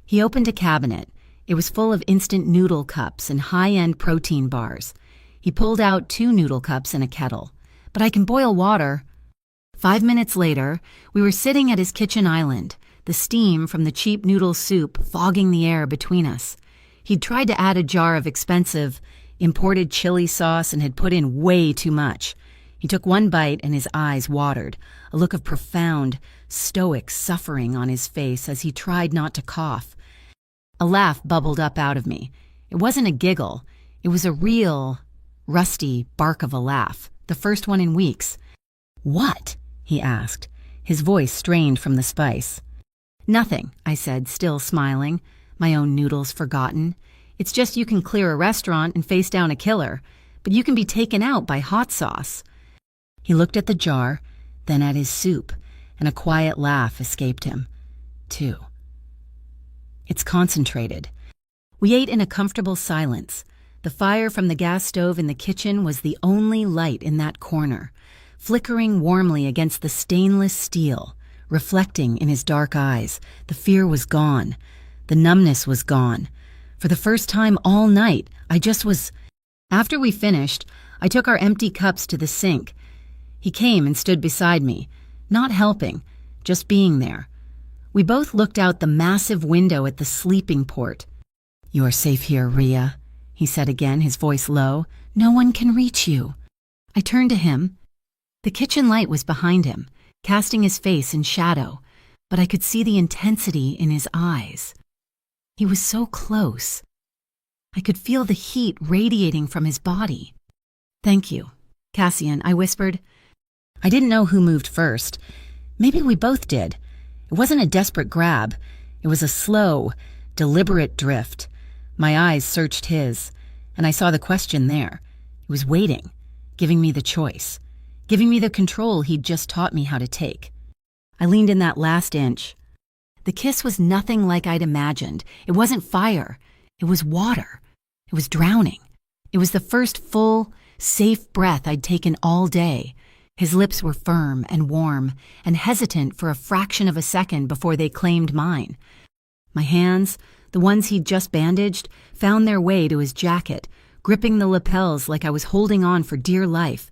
[SPEAKER 1] He opened a cabinet. It was full of instant noodle cups and high-end protein bars. He pulled out 2 noodle cups and a kettle. "But I can boil water." 5 minutes later, we were sitting at his kitchen island, the steam from the cheap noodle soup fogging the air between us. He'd tried to add a jar of expensive, imported chili sauce and had put in way too much. He took one bite and his eyes watered, a look of profound, stoic suffering on his face as he tried not to cough. A laugh bubbled up out of me. It wasn't a giggle. It was a real, rusty bark of a laugh, the first one in weeks. "What?" he asked, his voice strained from the spice. "Nothing," I said, still smiling, my own noodles forgotten. "It's just you can clear a restaurant and face down a killer, but you can be taken out by hot sauce." He looked at the jar, then at his soup, and a quiet laugh escaped him, too. "It's concentrated." We ate in a comfortable silence. The fire from the gas stove in the kitchen was the only light in that corner, flickering warmly against the stainless steel, reflecting in his dark eyes. The fear was gone. The numbness was gone. For the first time all night, I just was... After we finished, I took our empty cups to the sink. He came and stood beside me, not helping, just being there. We both looked out the massive window at the sleeping port. "You are safe here, Rhea," he said again, his voice low. "No one can reach you." I turned to him. The kitchen light was behind him, casting his face in shadow, but I could see the intensity in his eyes. He was so close. I could feel the heat radiating from his body. "Thank you, Cassian," I whispered. I didn't know who moved first. Maybe we both did. It wasn't a desperate grab. It was a slow, deliberate drift. My eyes searched his, and I saw the question there. It was waiting, giving me the choice, giving me the control he'd just taught me how to take. I leaned in that last inch. The kiss was nothing like I'd imagined. It wasn't fire. It was water. It was drowning. It was the first full, safe breath I'd taken all day. His lips were firm and warm and hesitant for a fraction of a second before they claimed mine. My hands, the ones he'd just bandaged, found their way to his jacket, gripping the lapels like I was holding on for dear life.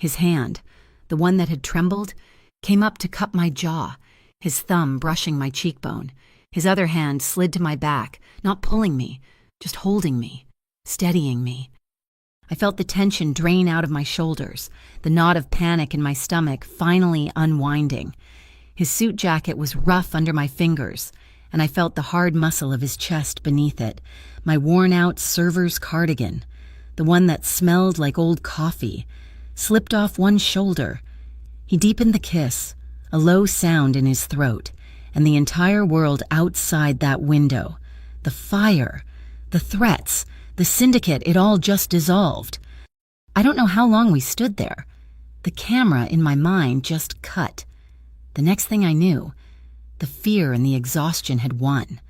[SPEAKER 1] His hand, the one that had trembled, came up to cup my jaw, his thumb brushing my cheekbone. His other hand slid to my back, not pulling me, just holding me, steadying me. I felt the tension drain out of my shoulders, the knot of panic in my stomach finally unwinding. His suit jacket was rough under my fingers, and I felt the hard muscle of his chest beneath it, my worn-out server's cardigan, the one that smelled like old coffee, slipped off one shoulder. He deepened the kiss, a low sound in his throat, and the entire world outside that window, the fire, the threats, the syndicate, it all just dissolved. I don't know how long we stood there. The camera in my mind just cut. The next thing I knew, the fear and the exhaustion had won.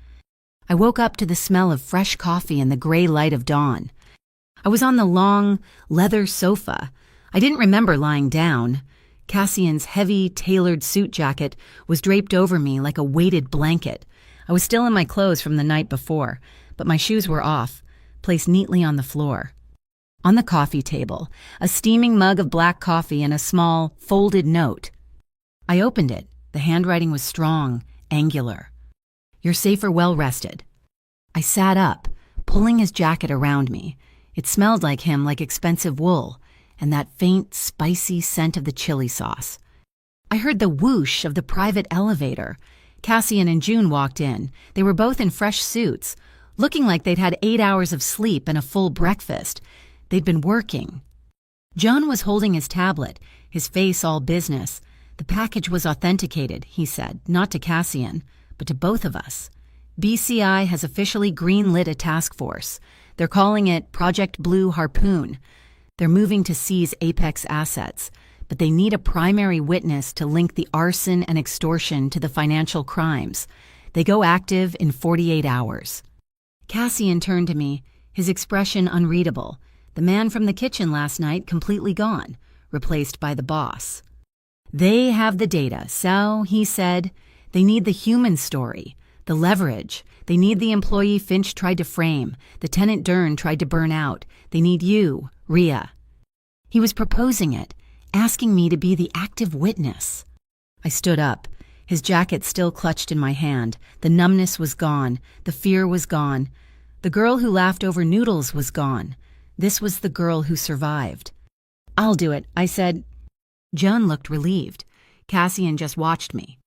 [SPEAKER 1] I woke up to the smell of fresh coffee and the gray light of dawn. I was on the long, leather sofa. I didn't remember lying down. Cassian's heavy, tailored suit jacket was draped over me like a weighted blanket. I was still in my clothes from the night before, but my shoes were off, placed neatly on the floor. On the coffee table, a steaming mug of black coffee and a small, folded note. I opened it. The handwriting was strong, angular. "You're safe or well rested." I sat up, pulling his jacket around me. It smelled like him, like expensive wool, and that faint, spicy scent of the chili sauce. I heard the whoosh of the private elevator. Cassian and June walked in. They were both in fresh suits, looking like they'd had 8 hours of sleep and a full breakfast. They'd been working. John was holding his tablet, his face all business. The package was authenticated, he said, not to Cassian, but to both of us. BCI has officially greenlit a task force. They're calling it Project Blue Harpoon. They're moving to seize Apex assets, but they need a primary witness to link the arson and extortion to the financial crimes. They go active in 48 hours. Cassian turned to me, his expression unreadable. The man from the kitchen last night completely gone, replaced by the boss. They have the data, so, he said, they need the human story, the leverage. They need the employee Finch tried to frame, the tenant Dern tried to burn out. They need you, Rhea. He was proposing it, asking me to be the active witness. I stood up, his jacket still clutched in my hand. The numbness was gone, the fear was gone. The girl who laughed over noodles was gone. This was the girl who survived. I'll do it, I said. John looked relieved. Cassian just watched me.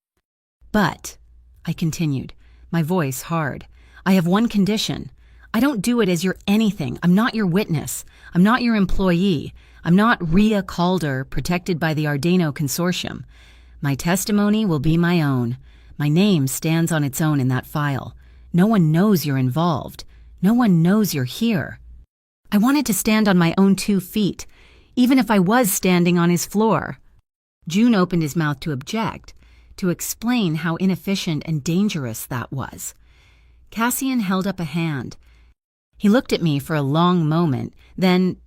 [SPEAKER 1] But, I continued, my voice hard, I have one condition. I don't do it as your anything. I'm not your witness. I'm not your employee. I'm not Rhea Calder, protected by the Ardeno Consortium. My testimony will be my own. My name stands on its own in that file. No one knows you're involved. No one knows you're here. I wanted to stand on my own 2 feet, even if I was standing on his floor. June opened his mouth to object, to explain how inefficient and dangerous that was. Cassian held up a hand. He looked at me for a long moment, then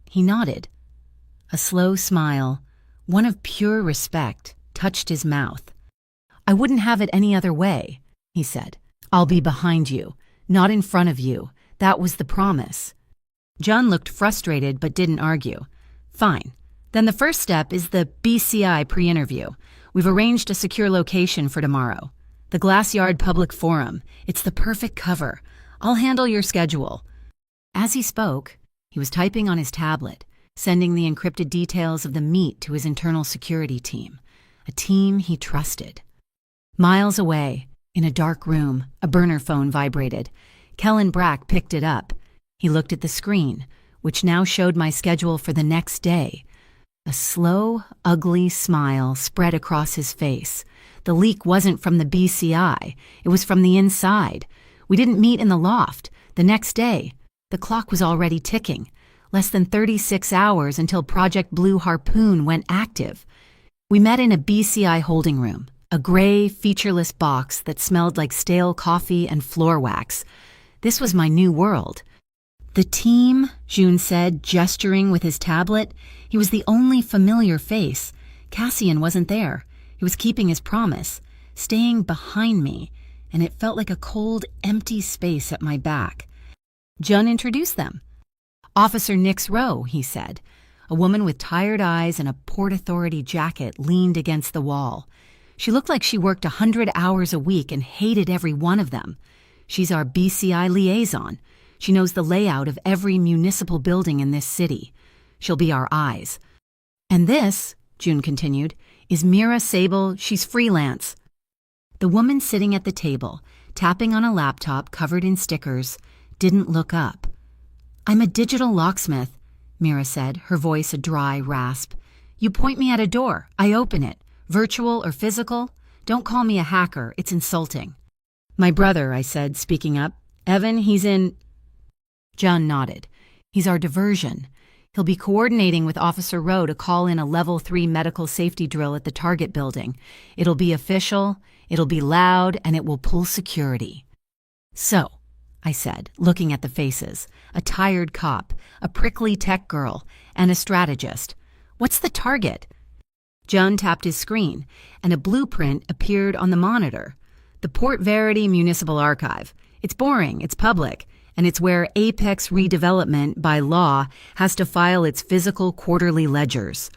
[SPEAKER 1] he nodded. A slow smile, one of pure respect, touched his mouth. I wouldn't have it any other way, he said. I'll be behind you, not in front of you. That was the promise. John looked frustrated but didn't argue. Fine. Then the first step is the BCI pre-interview. We've arranged a secure location for tomorrow. The Glasyard Public Forum. It's the perfect cover. I'll handle your schedule. As he spoke, he was typing on his tablet, sending the encrypted details of the meet to his internal security team, a team he trusted. Miles away, in a dark room, a burner phone vibrated. Kellen Brack picked it up. He looked at the screen, which now showed my schedule for the next day. A slow, ugly smile spread across his face. The leak wasn't from the BCI. It was from the inside. We didn't meet in the loft. The next day, the clock was already ticking. Less than 36 hours until Project Blue Harpoon went active. We met in a BCI holding room, a gray, featureless box that smelled like stale coffee and floor wax. This was my new world. The team, June said, gesturing with his tablet. He was the only familiar face. Cassian wasn't there. He was keeping his promise, staying behind me, and it felt like a cold, empty space at my back. Jun introduced them. Officer Nix Rowe, he said. A woman with tired eyes and a Port Authority jacket leaned against the wall. She looked like she worked 100 hours a week and hated every one of them. She's our BCI liaison. She knows the layout of every municipal building in this city. She'll be our eyes. And this, June continued, is Mira Sable. She's freelance. The woman sitting at the table, tapping on a laptop covered in stickers, didn't look up. I'm a digital locksmith, Mira said, her voice a dry rasp. You point me at a door. I open it. Virtual or physical? Don't call me a hacker. It's insulting. My brother, I said, speaking up. Evan, he's in... John nodded. He's our diversion. He'll be coordinating with Officer Rowe to call in a Level 3 medical safety drill at the target building. It'll be official, it'll be loud, and it will pull security. So, I said, looking at the faces, a tired cop, a prickly tech girl, and a strategist. What's the target? John tapped his screen, and a blueprint appeared on the monitor. The Port Verity Municipal Archive. It's boring, it's public, and it's where Apex Redevelopment, by law, has to file its physical quarterly ledgers.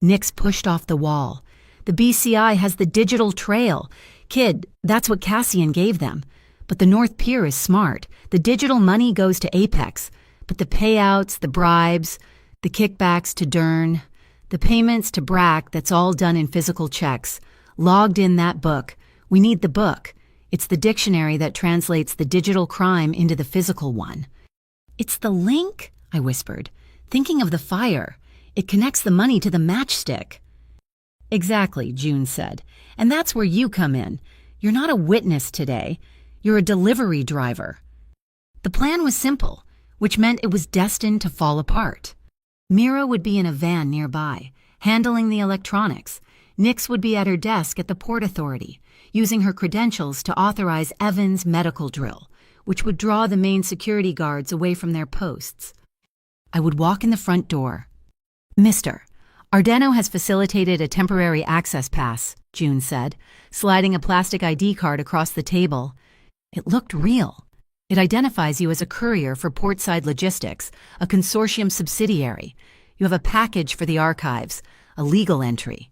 [SPEAKER 1] Nix pushed off the wall. The BCI has the digital trail. Kid, that's what Cassian gave them. But the North Pier is smart. The digital money goes to Apex, But the payouts, the bribes, the kickbacks to Dern, the payments to Brack, that's all done in physical checks. Logged in that book. We need the book. It's the dictionary that translates the digital crime into the physical one. It's the link, I whispered, thinking of the fire. It connects the money to the matchstick. Exactly, June said. And that's where you come in. You're not a witness today. You're a delivery driver. The plan was simple, which meant it was destined to fall apart. Mira would be in a van nearby, handling the electronics. Nix would be at her desk at the Port Authority, using her credentials to authorize Evan's medical drill, which would draw the main security guards away from their posts. I would walk in the front door. Mr. Ardeno has facilitated a temporary access pass, June said, sliding a plastic ID card across the table. It looked real. It identifies you as a courier for Portside Logistics, a consortium subsidiary. You have a package for the archives, a legal entry.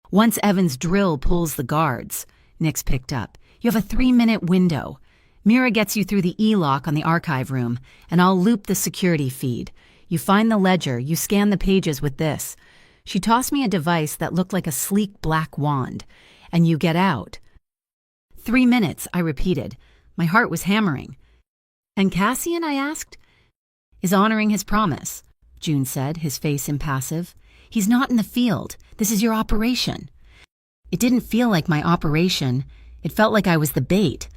[SPEAKER 1] Once Evan's drill pulls the guards, Nix picked up, you have a 3-minute window. Mira gets you through the e-lock on the archive room, and I'll loop the security feed. You find the ledger, you scan the pages with this. She tossed me a device that looked like a sleek black wand, and you get out. 3 minutes, I repeated. My heart was hammering. And Cassian, I asked? Is honoring his promise, June said, his face impassive. He's not in the field. This is your operation. It didn't feel like my operation. It felt like I was the bait.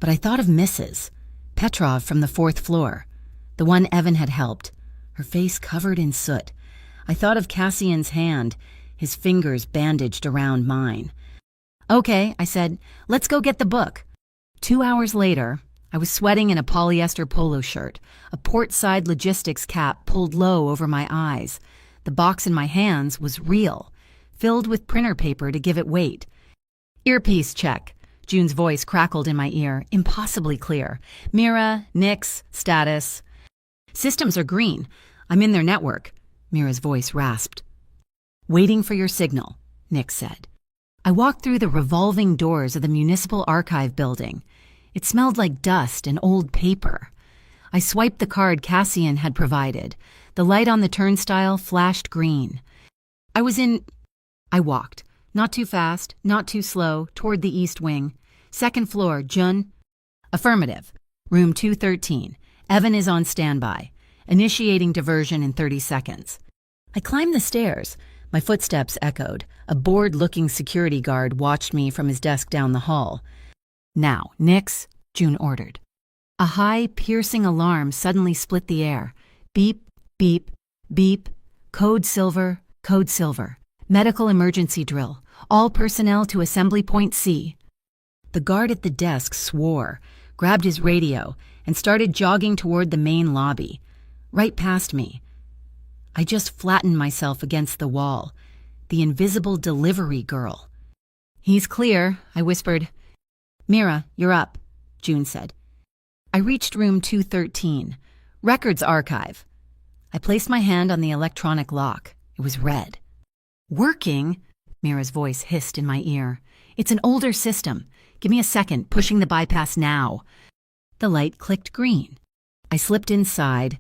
[SPEAKER 1] But I thought of Mrs. Petrov from the 4th floor, the one Evan had helped, her face covered in soot. I thought of Cassian's hand, his fingers bandaged around mine. Okay, I said, let's go get the book. 2 hours later, I was sweating in a polyester polo shirt, a Portside Logistics cap pulled low over my eyes. The box in my hands was real, filled with printer paper to give it weight. Earpiece check. June's voice crackled in my ear, impossibly clear. Mira, Nix, status. Systems are green. I'm in their network. Mira's voice rasped. Waiting for your signal, Nix said. I walked through the revolving doors of the Municipal Archive building. It smelled like dust and old paper. I swiped the card Cassian had provided. The light on the turnstile flashed green. I walked, not too fast, not too slow, toward the east wing. 2nd floor, Jun. Affirmative. Room 213. Evan is on standby. Initiating diversion in 30 seconds. I climbed the stairs. My footsteps echoed. A bored-looking security guard watched me from his desk down the hall. Now, Nix, June ordered. A high, piercing alarm suddenly split the air. Beep, beep, beep. Code silver, code silver. Medical emergency drill. All personnel to assembly point C. The guard at the desk swore, grabbed his radio, and started jogging toward the main lobby. Right past me. I just flattened myself against the wall. The invisible delivery girl. He's clear, I whispered. Mira, you're up, June said. I reached room 213, records archive. I placed my hand on the electronic lock. It was red. Working? Mira's voice hissed in my ear. It's an older system. Give me a second, pushing the bypass now. The light clicked green. I slipped inside.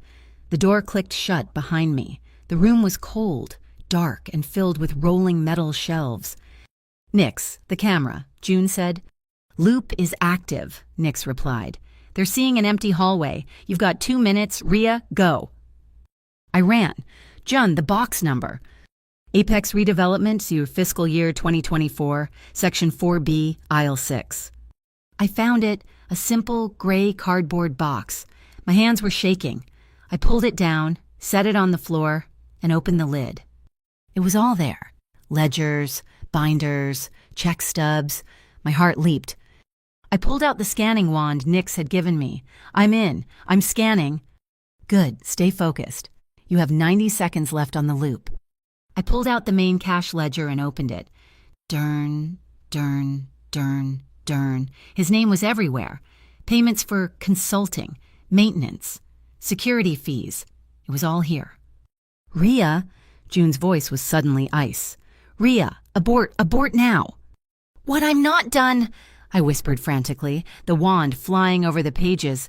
[SPEAKER 1] The door clicked shut behind me. The room was cold, dark, and filled with rolling metal shelves. Nix, the camera, June said. Loop is active, Nix replied. They're seeing an empty hallway. You've got 2 minutes. Rhea, go. I ran. Jun, the box number. Apex redevelopment to fiscal year 2024, Section 4B, Aisle 6. I found it, a simple gray cardboard box. My hands were shaking. I pulled it down, set it on the floor, and opened the lid. It was all there. Ledgers, binders, check stubs. My heart leaped. I pulled out the scanning wand Nix had given me. I'm in. I'm scanning. Good. Stay focused. You have 90 seconds left on the loop. I pulled out the main cash ledger and opened it. Dern, Dern, Dern, Dern. His name was everywhere. Payments for consulting, maintenance, security fees. It was all here. Rhea, June's voice was suddenly ice. Rhea, abort now. What? I'm not done, I whispered frantically, the wand flying over the pages.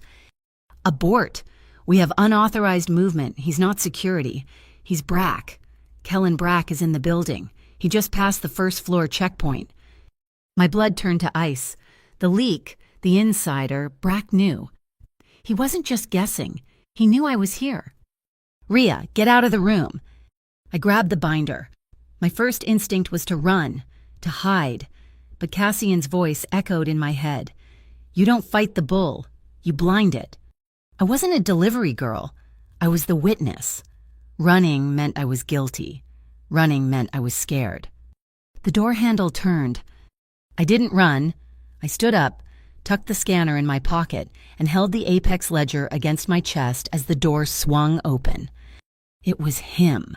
[SPEAKER 1] Abort. We have unauthorized movement. He's not security. He's Brack. Kellen Brack is in the building. He just passed the first-floor checkpoint. My blood turned to ice. The leak, the insider, Brack knew. He wasn't just guessing. He knew I was here. Rhea, get out of the room. I grabbed the binder. My first instinct was to run, to hide. But Cassian's voice echoed in my head. You don't fight the bull. You blind it. I wasn't a delivery girl. I was the witness. Running meant I was guilty. Running meant I was scared. The door handle turned. I didn't run. I stood up, tucked the scanner in my pocket, and held the Apex ledger against my chest as the door swung open. It was him,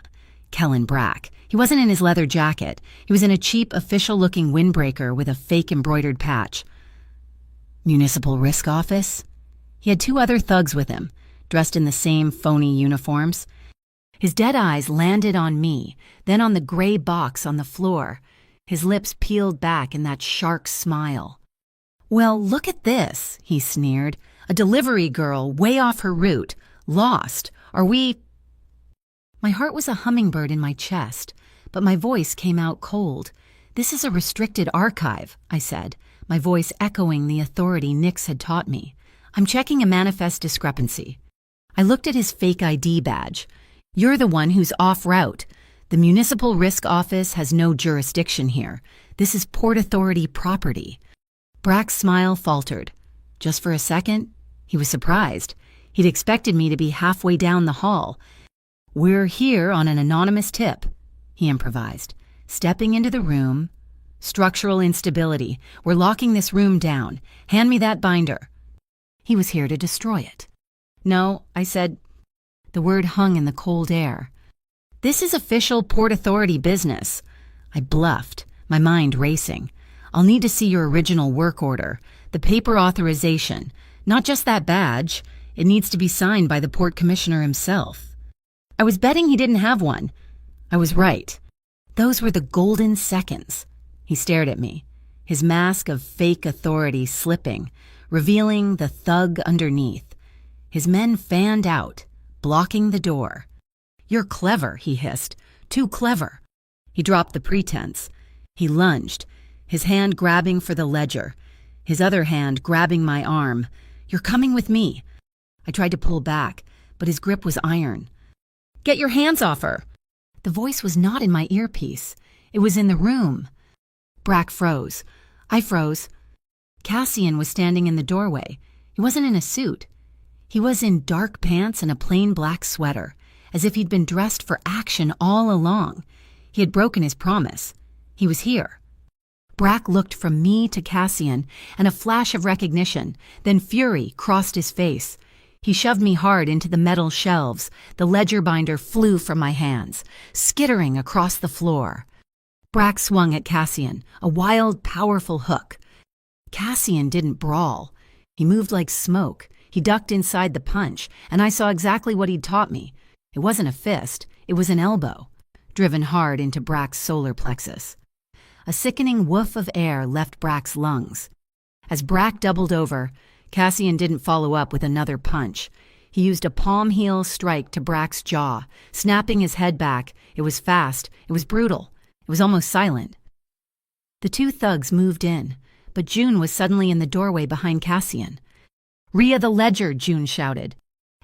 [SPEAKER 1] Kellen Brack. He wasn't in his leather jacket. He was in a cheap, official-looking windbreaker with a fake embroidered patch. Municipal Risk Office? He had 2 other thugs with him, dressed in the same phony uniforms. His dead eyes landed on me, then on the gray box on the floor. His lips peeled back in that shark smile. Well, look at this, he sneered. A delivery girl way off her route. Lost. Are we... My heart was a hummingbird in my chest, but my voice came out cold. This is a restricted archive, I said, my voice echoing the authority Nix had taught me. I'm checking a manifest discrepancy. I looked at his fake ID badge. You're the one who's off route. The Municipal Risk Office has no jurisdiction here. This is Port Authority property. Brack's smile faltered. Just for a second, he was surprised. He'd expected me to be halfway down the hall. We're here on an anonymous tip, he improvised, stepping into the room. Structural instability. We're locking this room down. Hand me that binder. He was here to destroy it. No, I said. The word hung in the cold air. This is official Port Authority business. I bluffed, my mind racing. I'll need to see your original work order, the paper authorization. Not just that badge. It needs to be signed by the Port Commissioner himself. I was betting he didn't have one. I was right. Those were the golden seconds. He stared at me, his mask of fake authority slipping, revealing the thug underneath. His men fanned out, blocking the door. You're clever, he hissed. Too clever. He dropped the pretense. He lunged, his hand grabbing for the ledger, his other hand grabbing my arm. You're coming with me. I tried to pull back, but his grip was iron. Get your hands off her. The voice was not in my earpiece. It was in the room. Brack froze. I froze. Cassian was standing in the doorway. He wasn't in a suit. He was in dark pants and a plain black sweater, as if he'd been dressed for action all along. He had broken his promise. He was here. Brack looked from me to Cassian, and a flash of recognition, then fury crossed his face. He shoved me hard into the metal shelves. The ledger binder flew from my hands, skittering across the floor. Brack swung at Cassian, a wild, powerful hook. Cassian didn't brawl. He moved like smoke. He ducked inside the punch, and I saw exactly what he'd taught me. It wasn't a fist, it was an elbow, driven hard into Brack's solar plexus. A sickening woof of air left Brack's lungs. As Brack doubled over, Cassian didn't follow up with another punch. He used a palm heel strike to Brack's jaw, snapping his head back. It was fast. It was brutal. It was almost silent. The 2 thugs moved in, but June was suddenly in the doorway behind Cassian. Rhea the ledger, June shouted.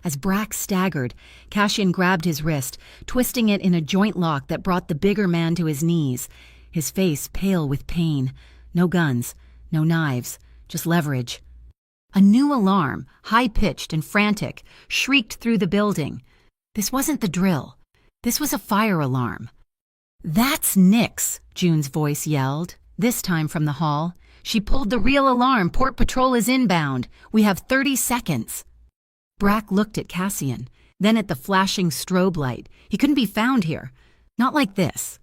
[SPEAKER 1] As Brack staggered, Cassian grabbed his wrist, twisting it in a joint lock that brought the bigger man to his knees, his face pale with pain. No guns, no knives, just leverage. A new alarm, high-pitched and frantic, shrieked through the building. This wasn't the drill. This was a fire alarm. That's Nix, June's voice yelled, this time from the hall. She pulled the real alarm. Port Patrol is inbound. We have 30 seconds. Brack looked at Cassian, then at the flashing strobe light. He couldn't be found here. Not like this.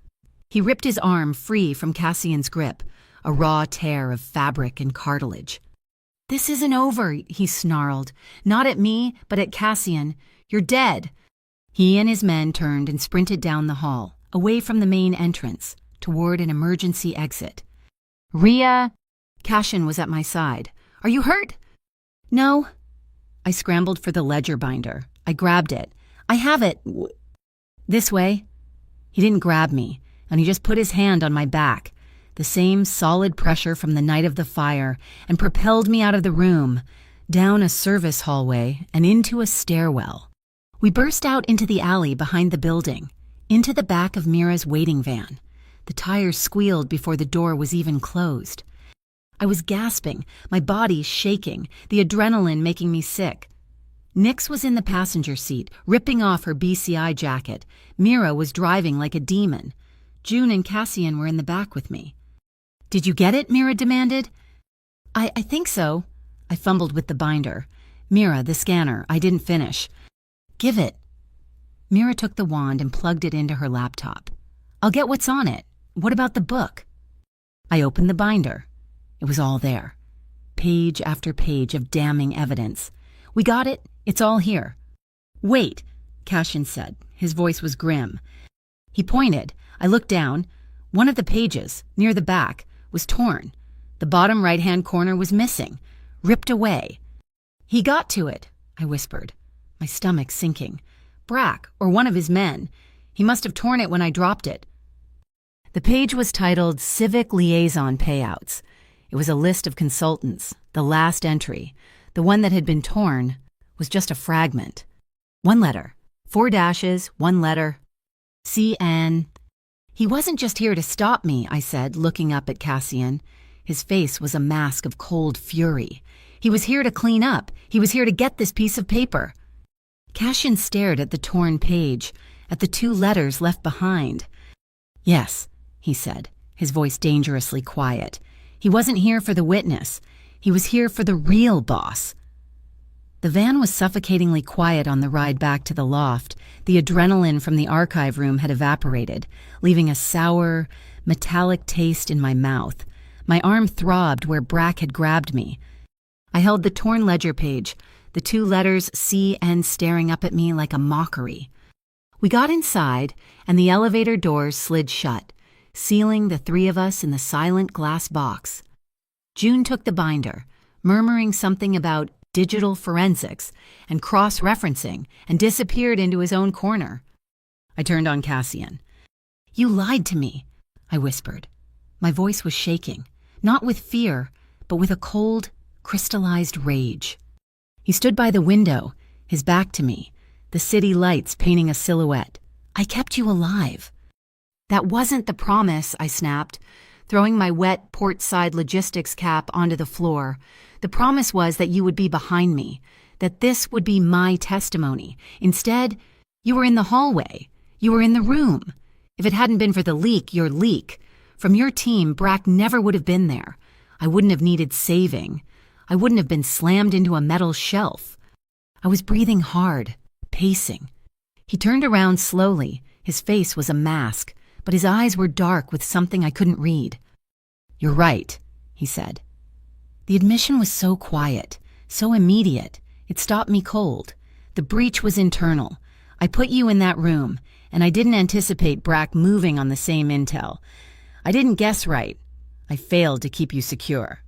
[SPEAKER 1] He ripped his arm free from Cassian's grip, a raw tear of fabric and cartilage. This isn't over, he snarled. Not at me, but at Cassian. You're dead. He and his men turned and sprinted down the hall, away from the main entrance, toward an emergency exit. Rhea! Cassian was at my side. Are you hurt? No. I scrambled for the ledger binder. I grabbed it. I have it. This way. He didn't grab me, and he just put his hand on my back, the same solid pressure from the night of the fire, and propelled me out of the room, down a service hallway, and into a stairwell. We burst out into the alley behind the building, into the back of Mira's waiting van. The tires squealed before the door was even closed. I was gasping, my body shaking, the adrenaline making me sick. Nix was in the passenger seat, ripping off her BCI jacket. Mira was driving like a demon. June and Cassian were in the back with me. "Did you get it?" Mira demanded. I think so." I fumbled with the binder. "Mira, the scanner. I didn't finish." "Give it." Mira took the wand and plugged it into her laptop. "I'll get what's on it. What about the book?" I opened the binder. It was all there. Page after page of damning evidence. "We got it. It's all here." "Wait," Cassian said. His voice was grim. He pointed. I looked down. One of the pages, near the back, was torn. The bottom right-hand corner was missing, ripped away. "He got to it," I whispered, my stomach sinking. "Brack, or one of his men. He must have torn it when I dropped it." The page was titled Civic Liaison Payouts. It was a list of consultants. The last entry, the one that had been torn, was just a fragment. One letter, 4 dashes, one letter. CN. "He wasn't just here to stop me," I said, looking up at Cassian. His face was a mask of cold fury. "He was here to clean up. He was here to get this piece of paper." Cassian stared at the torn page, at the 2 letters left behind. "Yes," he said, his voice dangerously quiet. "He wasn't here for the witness. He was here for the real boss." The van was suffocatingly quiet on the ride back to the loft. The adrenaline from the archive room had evaporated, leaving a sour, metallic taste in my mouth. My arm throbbed where Brack had grabbed me. I held the torn ledger page, the 2 letters CN staring up at me like a mockery. We got inside, and the elevator doors slid shut, sealing the 3 of us in the silent glass box. June took the binder, murmuring something about digital forensics and cross-referencing, and disappeared into his own corner. I turned on Cassian. "You lied to me," I whispered. My voice was shaking, not with fear, but with a cold, crystallized rage. He stood by the window, his back to me, the city lights painting a silhouette. "I kept you alive." "That wasn't the promise," I snapped, throwing my wet port-side logistics cap onto the floor. "The promise was that you would be behind me, that this would be my testimony. Instead, you were in the hallway. You were in the room. If it hadn't been for the leak, your leak, from your team, Brack never would have been there. I wouldn't have needed saving. I wouldn't have been slammed into a metal shelf." I was breathing hard, pacing. He turned around slowly. His face was a mask, but his eyes were dark with something I couldn't read. "You're right," he said. The admission was so quiet, so immediate, it stopped me cold. The breach was internal. I put you in that room, and I didn't anticipate Brack moving on the same intel. I didn't guess right. I failed to keep you secure.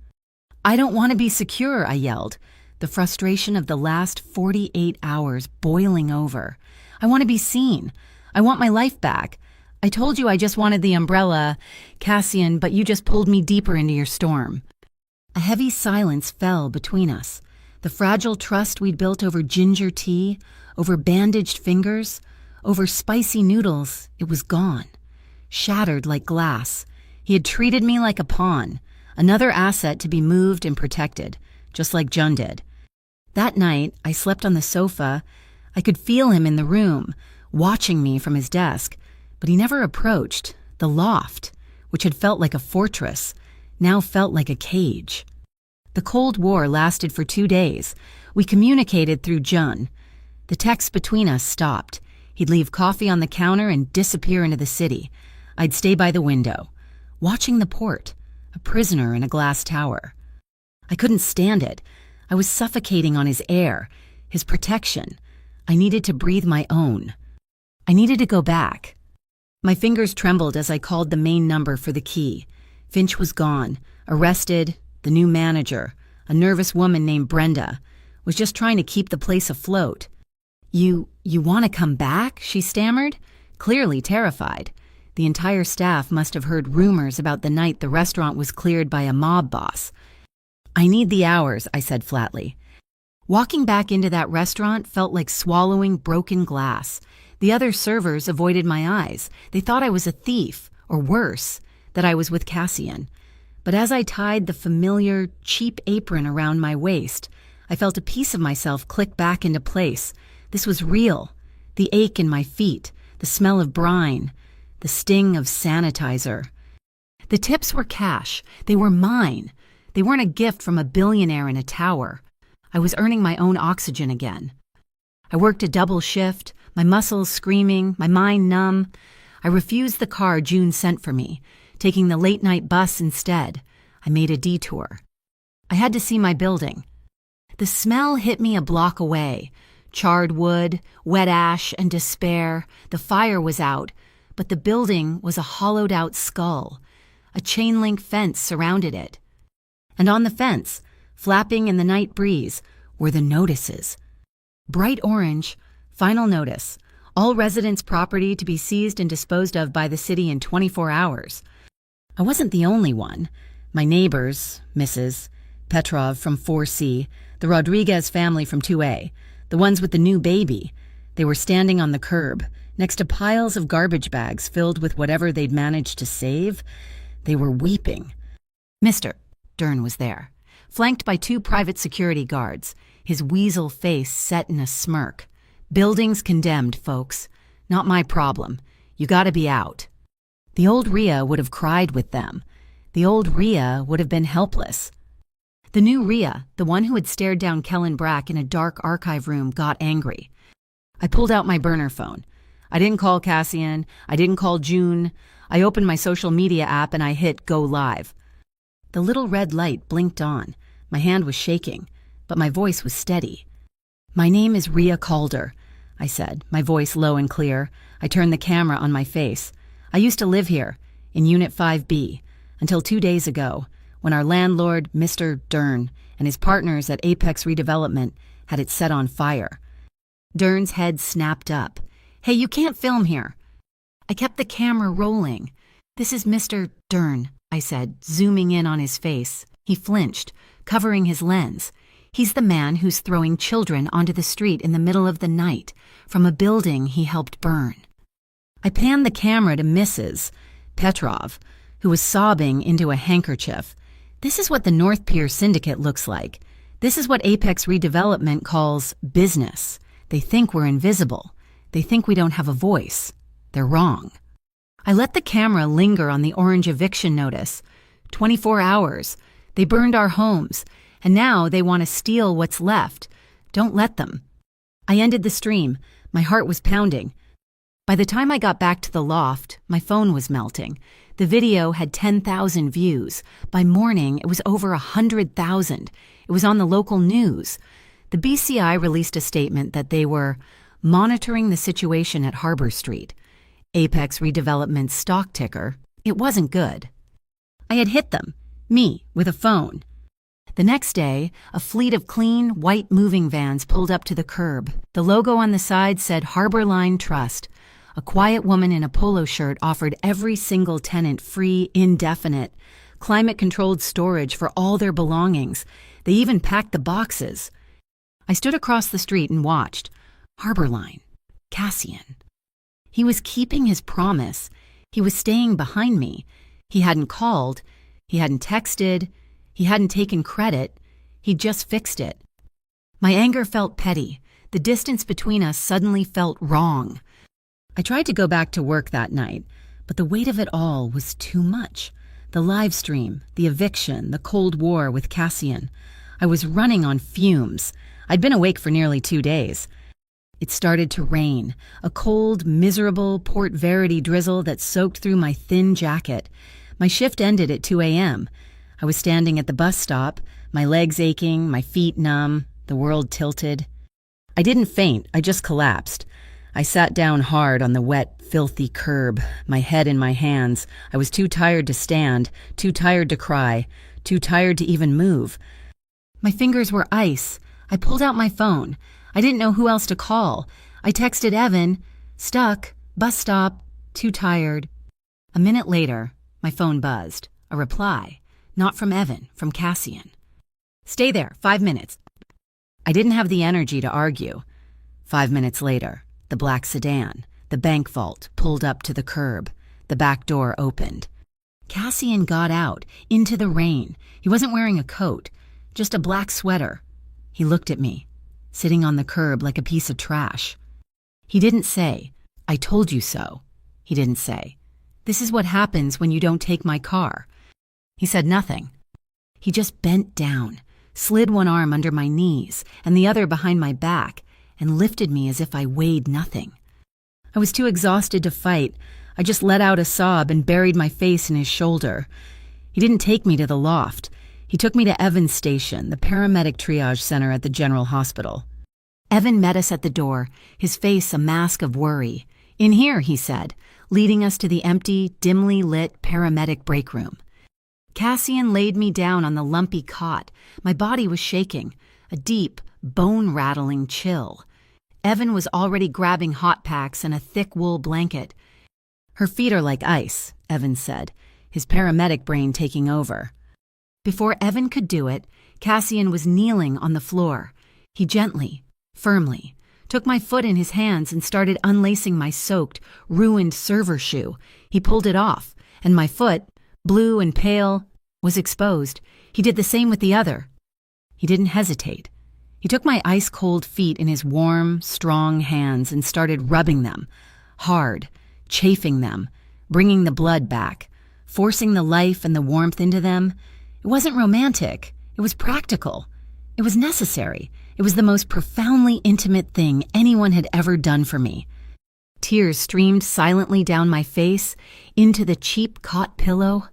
[SPEAKER 1] "I don't want to be secure," I yelled, the frustration of the last 48 hours boiling over. "I want to be seen. I want my life back. I told you I just wanted the umbrella, Cassian, but you just pulled me deeper into your storm." A heavy silence fell between us. The fragile trust we'd built over ginger tea, over bandaged fingers, over spicy noodles, it was gone. Shattered like glass. He had treated me like a pawn, another asset to be moved and protected, just like Jun did. That night, I slept on the sofa. I could feel him in the room, watching me from his desk, but he never approached. The loft, which had felt like a fortress, now felt like a cage. The Cold War lasted for 2 days. We communicated through Jun. The texts between us stopped. He'd leave coffee on the counter and disappear into the city. I'd stay by the window, watching the port, a prisoner in a glass tower. I couldn't stand it. I was suffocating on his air, his protection. I needed to breathe my own. I needed to go back. My fingers trembled as I called the main number for the key. Finch was gone, arrested. The new manager, a nervous woman named Brenda, was just trying to keep the place afloat. You want to come back?" she stammered, clearly terrified. The entire staff must have heard rumors about the night the restaurant was cleared by a mob boss. "I need the hours," I said flatly. Walking back into that restaurant felt like swallowing broken glass. The other servers avoided my eyes. They thought I was a thief, or worse, that I was with Cassian. But as I tied the familiar, cheap apron around my waist, I felt a piece of myself click back into place. This was real. The ache in my feet, the smell of brine, the sting of sanitizer. The tips were cash. They were mine. They weren't a gift from a billionaire in a tower. I was earning my own oxygen again. I worked a double shift, my muscles screaming, my mind numb. I refused the car June sent for me, taking the late-night bus instead. I made a detour. I had to see my building. The smell hit me a block away. Charred wood, wet ash, and despair. The fire was out, but the building was a hollowed-out skull. A chain-link fence surrounded it. And on the fence, flapping in the night breeze, were the notices. Bright orange, final notice. All residents' property to be seized and disposed of by the city in 24 hours. I wasn't the only one. My neighbors, Mrs. Petrov from 4C, the Rodriguez family from 2A, the ones with the new baby, they were standing on the curb, next to piles of garbage bags filled with whatever they'd managed to save. They were weeping. Mr. Dern was there, flanked by 2 private security guards, his weasel face set in a smirk. "Buildings condemned, folks. Not my problem. You gotta be out." The old Rhea would have cried with them. The old Rhea would have been helpless. The new Rhea, the one who had stared down Kellen Brack in a dark archive room, got angry. I pulled out my burner phone. I didn't call Cassian. I didn't call June. I opened my social media app and I hit Go Live. The little red light blinked on. My hand was shaking, but my voice was steady. "My name is Rhea Calder," I said, my voice low and clear. I turned the camera on my face. "I used to live here, in Unit 5B, until 2 days ago, when our landlord, Mr. Dern, and his partners at Apex Redevelopment had it set on fire." Dern's head snapped up. "Hey, you can't film here." I kept the camera rolling. "This is Mr. Dern," I said, zooming in on his face. He flinched, covering his lens. "He's the man who's throwing children onto the street in the middle of the night from a building he helped burn." I panned the camera to Mrs. Petrov, who was sobbing into a handkerchief. "This is what the North Pier Syndicate looks like. This is what Apex Redevelopment calls business. They think we're invisible. They think we don't have a voice. They're wrong." I let the camera linger on the orange eviction notice. 24 hours. They burned our homes, and now they want to steal what's left. Don't let them. I ended the stream. My heart was pounding. By the time I got back to the loft, my phone was melting. The video had 10,000 views. By morning, it was over 100,000. It was on the local news. The BCI released a statement that they were monitoring the situation at Harbor Street. Apex Redevelopment's stock ticker, it wasn't good. I had hit them, me, with a phone. The next day, a fleet of clean, white moving vans pulled up to the curb. The logo on the side said Harbor Line Trust. A quiet woman in a polo shirt offered every single tenant free, indefinite, climate-controlled storage for all their belongings. They even packed the boxes. I stood across the street and watched. Harbor Line. Cassian. He was keeping his promise. He was staying behind me. He hadn't called. He hadn't texted. He hadn't taken credit. He'd just fixed it. My anger felt petty. The distance between us suddenly felt wrong. I tried to go back to work that night, but the weight of it all was too much. The live stream, the eviction, the Cold War with Cassian. I was running on fumes. I'd been awake for nearly 2 days. It started to rain, a cold, miserable Port Verity drizzle that soaked through my thin jacket. My shift ended at 2 a.m. I was standing at the bus stop, my legs aching, my feet numb, the world tilted. I didn't faint, I just collapsed. I sat down hard on the wet, filthy curb, my head in my hands. I was too tired to stand, too tired to cry, too tired to even move. My fingers were ice. I pulled out my phone. I didn't know who else to call. I texted Evan, stuck, bus stop, too tired. A minute later, my phone buzzed. A reply, not from Evan, from Cassian. Stay there, 5 minutes. I didn't have the energy to argue. 5 minutes later, the black sedan, the bank vault, pulled up to the curb. The back door opened. Cassian got out, into the rain. He wasn't wearing a coat, just a black sweater. He looked at me, sitting on the curb like a piece of trash. He didn't say, "I told you so." He didn't say, "This is what happens when you don't take my car." He said nothing. He just bent down, slid one arm under my knees and the other behind my back, and lifted me as if I weighed nothing. I was too exhausted to fight. I just let out a sob and buried my face in his shoulder. He didn't take me to the loft. He took me to Evan's station, the paramedic triage center at the General Hospital. Evan met us at the door, his face a mask of worry. "In here," he said, leading us to the empty, dimly lit paramedic break room. Cassian laid me down on the lumpy cot. My body was shaking, a deep, bone-rattling chill. Evan was already grabbing hot packs and a thick wool blanket. "Her feet are like ice," Evan said, his paramedic brain taking over. Before Evan could do it, Cassian was kneeling on the floor. He gently, firmly, took my foot in his hands and started unlacing my soaked, ruined server shoe. He pulled it off, and my foot, blue and pale, was exposed. He did the same with the other. He didn't hesitate. He took my ice-cold feet in his warm, strong hands and started rubbing them, hard, chafing them, bringing the blood back, forcing the life and the warmth into them. It wasn't romantic. It was practical. It was necessary. It was the most profoundly intimate thing anyone had ever done for me. Tears streamed silently down my face, into the cheap cot pillow.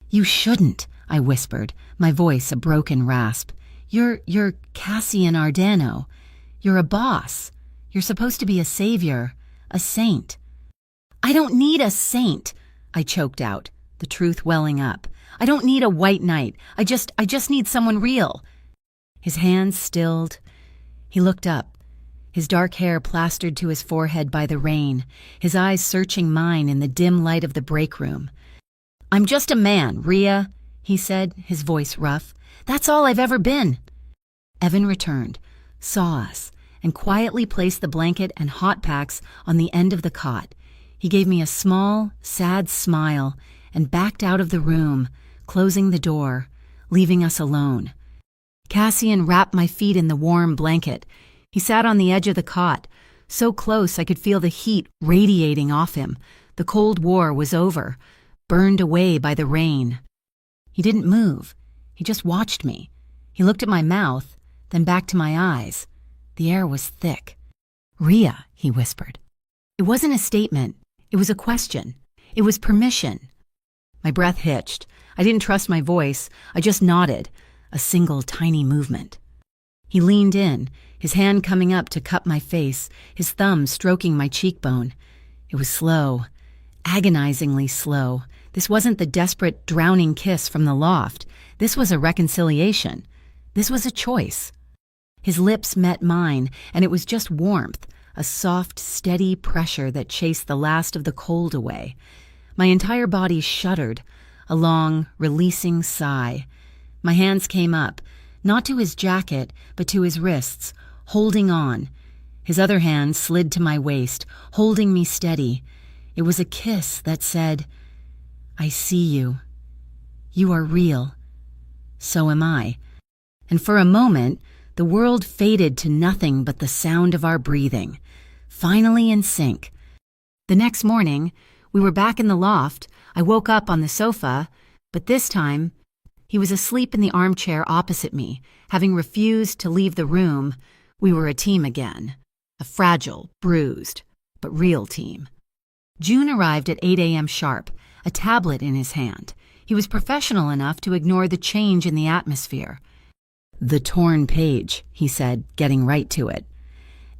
[SPEAKER 1] "You shouldn't," I whispered, my voice a broken rasp. You're Cassian Ardano. You're a boss. You're supposed to be a savior, a saint." "I don't need a saint," I choked out, the truth welling up. "I don't need a white knight. I just need someone real." His hands stilled. He looked up, his dark hair plastered to his forehead by the rain, his eyes searching mine in the dim light of the break room. "I'm just a man, Rhea," he said, his voice rough. "That's all I've ever been." Evan returned, saw us, and quietly placed the blanket and hot packs on the end of the cot. He gave me a small, sad smile and backed out of the room, closing the door, leaving us alone. Cassian wrapped my feet in the warm blanket. He sat on the edge of the cot, so close I could feel the heat radiating off him. The Cold War was over, burned away by the rain. He didn't move. He just watched me. He looked at my mouth, then back to my eyes. The air was thick. "Rhea," he whispered. It wasn't a statement. It was a question. It was permission. My breath hitched. I didn't trust my voice. I just nodded, a single tiny movement. He leaned in, his hand coming up to cup my face, his thumb stroking my cheekbone. It was slow, agonizingly slow. This wasn't the desperate, drowning kiss from the loft. This was a reconciliation. This was a choice. His lips met mine, and it was just warmth, a soft, steady pressure that chased the last of the cold away. My entire body shuddered, a long, releasing sigh. My hands came up, not to his jacket, but to his wrists, holding on. His other hand slid to my waist, holding me steady. It was a kiss that said, "I see you. You are real. So am I." And for a moment, the world faded to nothing but the sound of our breathing, finally in sync. The next morning, we were back in the loft. I woke up on the sofa, but this time, he was asleep in the armchair opposite me, having refused to leave the room. We were a team again, a fragile, bruised, but real team. June arrived at 8 a.m. sharp, a tablet in his hand. He was professional enough to ignore the change in the atmosphere. "The torn page," he said, getting right to it.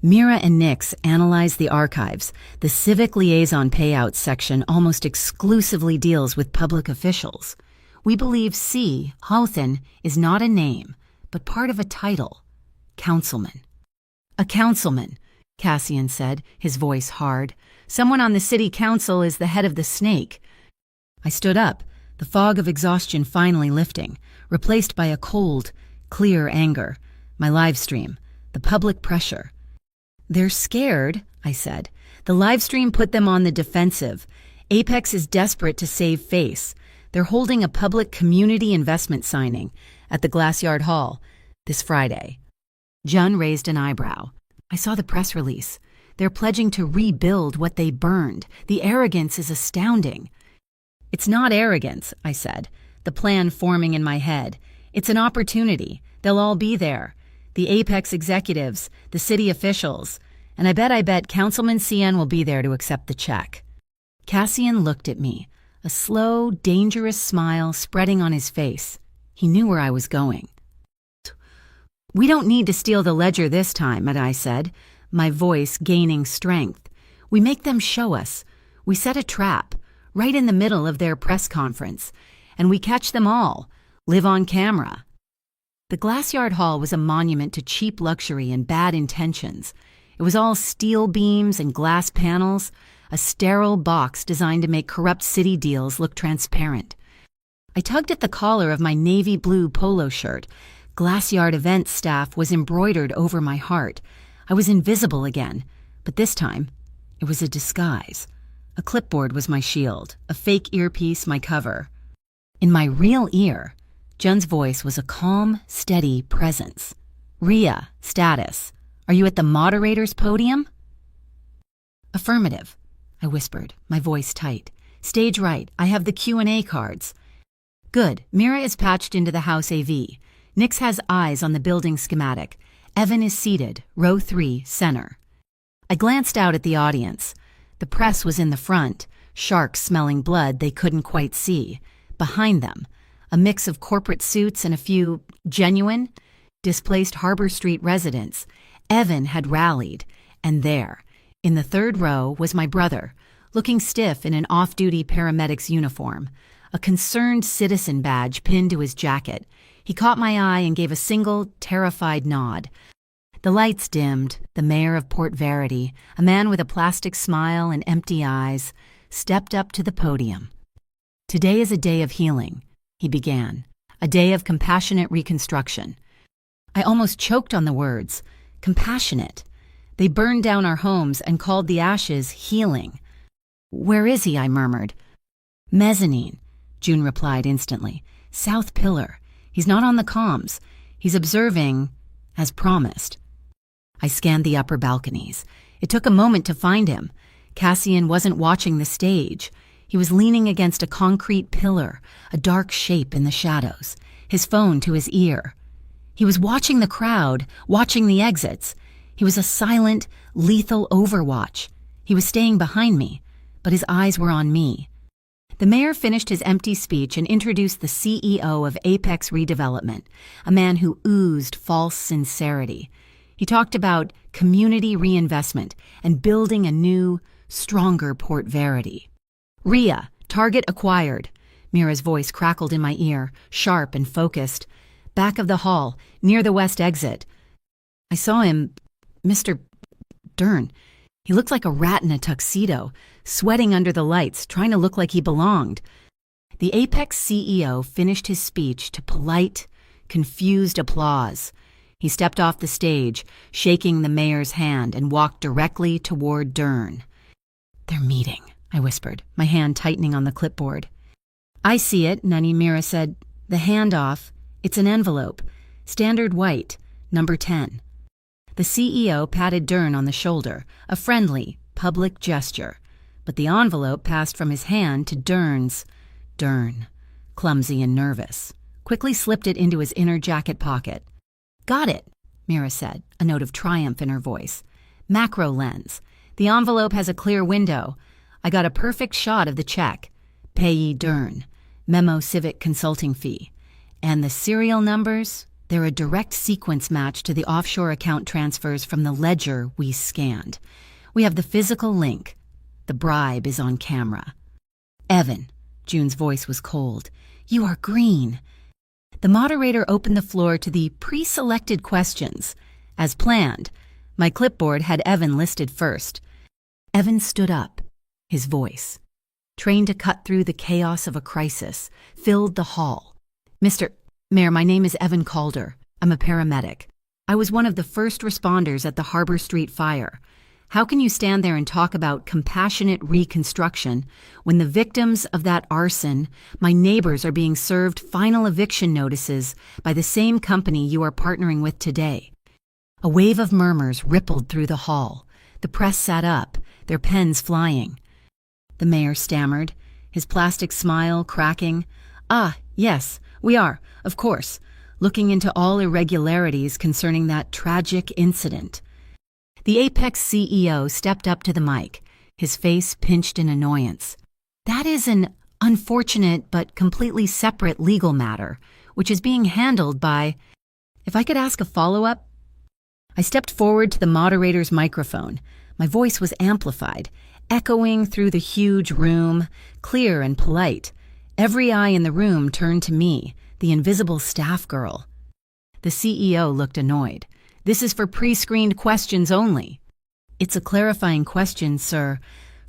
[SPEAKER 1] Mira and Nix analyzed the archives. The civic liaison payouts section almost exclusively deals with public officials. We believe C. Houghton is not a name, but part of a title, councilman. A councilman, Cassian said, his voice hard. Someone on the city council is the head of the snake. I stood up, the fog of exhaustion finally lifting, replaced by a cold, clear anger. My live stream, the public pressure. They're scared, I said. The live stream put them on the defensive. Apex is desperate to save face. They're holding a public community investment signing at the Glasyard Hall this Friday. Jun raised an eyebrow. I saw the press release. They're pledging to rebuild what they burned. The arrogance is astounding. It's not arrogance, I said, the plan forming in my head. It's an opportunity. They'll all be there. The Apex executives, the city officials, and I bet Councilman CN will be there to accept the check. Cassian looked at me, a slow, dangerous smile spreading on his face. He knew where I was going. We don't need to steal the ledger this time, I said, my voice gaining strength. We make them show us. We set a trap, right in the middle of their press conference, and we catch them all, live on camera. The Glasyard Hall was a monument to cheap luxury and bad intentions. It was all steel beams and glass panels, a sterile box designed to make corrupt city deals look transparent. I tugged at the collar of my navy blue polo shirt. Glasyard events staff was embroidered over my heart. I was invisible again, but this time it was a disguise. A clipboard was my shield, a fake earpiece my cover. In my real ear, Jun's voice was a calm, steady presence. Rhea, status. Are you at the moderator's podium? Affirmative, I whispered, my voice tight. Stage right, I have the Q&A cards. Good, Mira is patched into the house AV. Nix has eyes on the building schematic. Evan is seated, row 3, center. I glanced out at the audience. The press was in the front, sharks smelling blood they couldn't quite see. Behind them, a mix of corporate suits and a few genuine, displaced Harbor Street residents. Evan had rallied, and there, in the third row, was my brother, looking stiff in an off-duty paramedic's uniform, a concerned citizen badge pinned to his jacket. He caught my eye and gave a single, terrified nod. The lights dimmed. The mayor of Port Verity, a man with a plastic smile and empty eyes, stepped up to the podium. Today is a day of healing, he began, a day of compassionate reconstruction. I almost choked on the words, compassionate. They burned down our homes and called the ashes healing. Where is he? I murmured. Mezzanine, June replied instantly. South Pillar. He's not on the comms. He's observing, as promised. I scanned the upper balconies. It took a moment to find him. Cassian wasn't watching the stage. He was leaning against a concrete pillar, a dark shape in the shadows, his phone to his ear. He was watching the crowd, watching the exits. He was a silent, lethal overwatch. He was staying behind me, but his eyes were on me. The mayor finished his empty speech and introduced the CEO of Apex Redevelopment, a man who oozed false sincerity. He talked about community reinvestment and building a new, stronger Port Verity. Rhea, target acquired. Mira's voice crackled in my ear, sharp and focused. Back of the hall, near the west exit. I saw him, Mr. Dern. He looked like a rat in a tuxedo, sweating under the lights, trying to look like he belonged. The Apex CEO finished his speech to polite, confused applause. He stepped off the stage, shaking the mayor's hand, and walked directly toward Dern. They're meeting, I whispered, my hand tightening on the clipboard. I see it, Nani. Mira said. The handoff. It's an envelope. Standard white, number 10. The CEO patted Dern on the shoulder, a friendly, public gesture. But the envelope passed from his hand to Dern's. Dern, clumsy and nervous, quickly slipped it into his inner jacket pocket. Got it, Mira said, a note of triumph in her voice. Macro lens. The envelope has a clear window. I got a perfect shot of the check. Payee Dern. Memo Civic consulting fee. And the serial numbers? They're a direct sequence match to the offshore account transfers from the ledger we scanned. We have the physical link. The bribe is on camera. Evan, June's voice was cold. You are green. The moderator opened the floor to the pre-selected questions. As planned, My clipboard had Evan listed first. Evan stood up, his voice, trained to cut through the chaos of a crisis, filled the hall. Mr. Mayor, my name is Evan Calder. I'm a paramedic. I was one of the first responders at the Harbor Street fire. How can you stand there and talk about compassionate reconstruction when the victims of that arson, my neighbors, are being served final eviction notices by the same company you are partnering with today? A wave of murmurs rippled through the hall. The press sat up, their pens flying. The mayor stammered, his plastic smile cracking. Yes, we are, of course, looking into all irregularities concerning that tragic incident. The Apex CEO stepped up to the mic, his face pinched in annoyance. That is an unfortunate but completely separate legal matter, which is being handled by... If I could ask a follow-up? I stepped forward to the moderator's microphone. My voice was amplified, echoing through the huge room, clear and polite. Every eye in the room turned to me, the invisible staff girl. The CEO looked annoyed. This is for pre-screened questions only. It's a clarifying question, sir,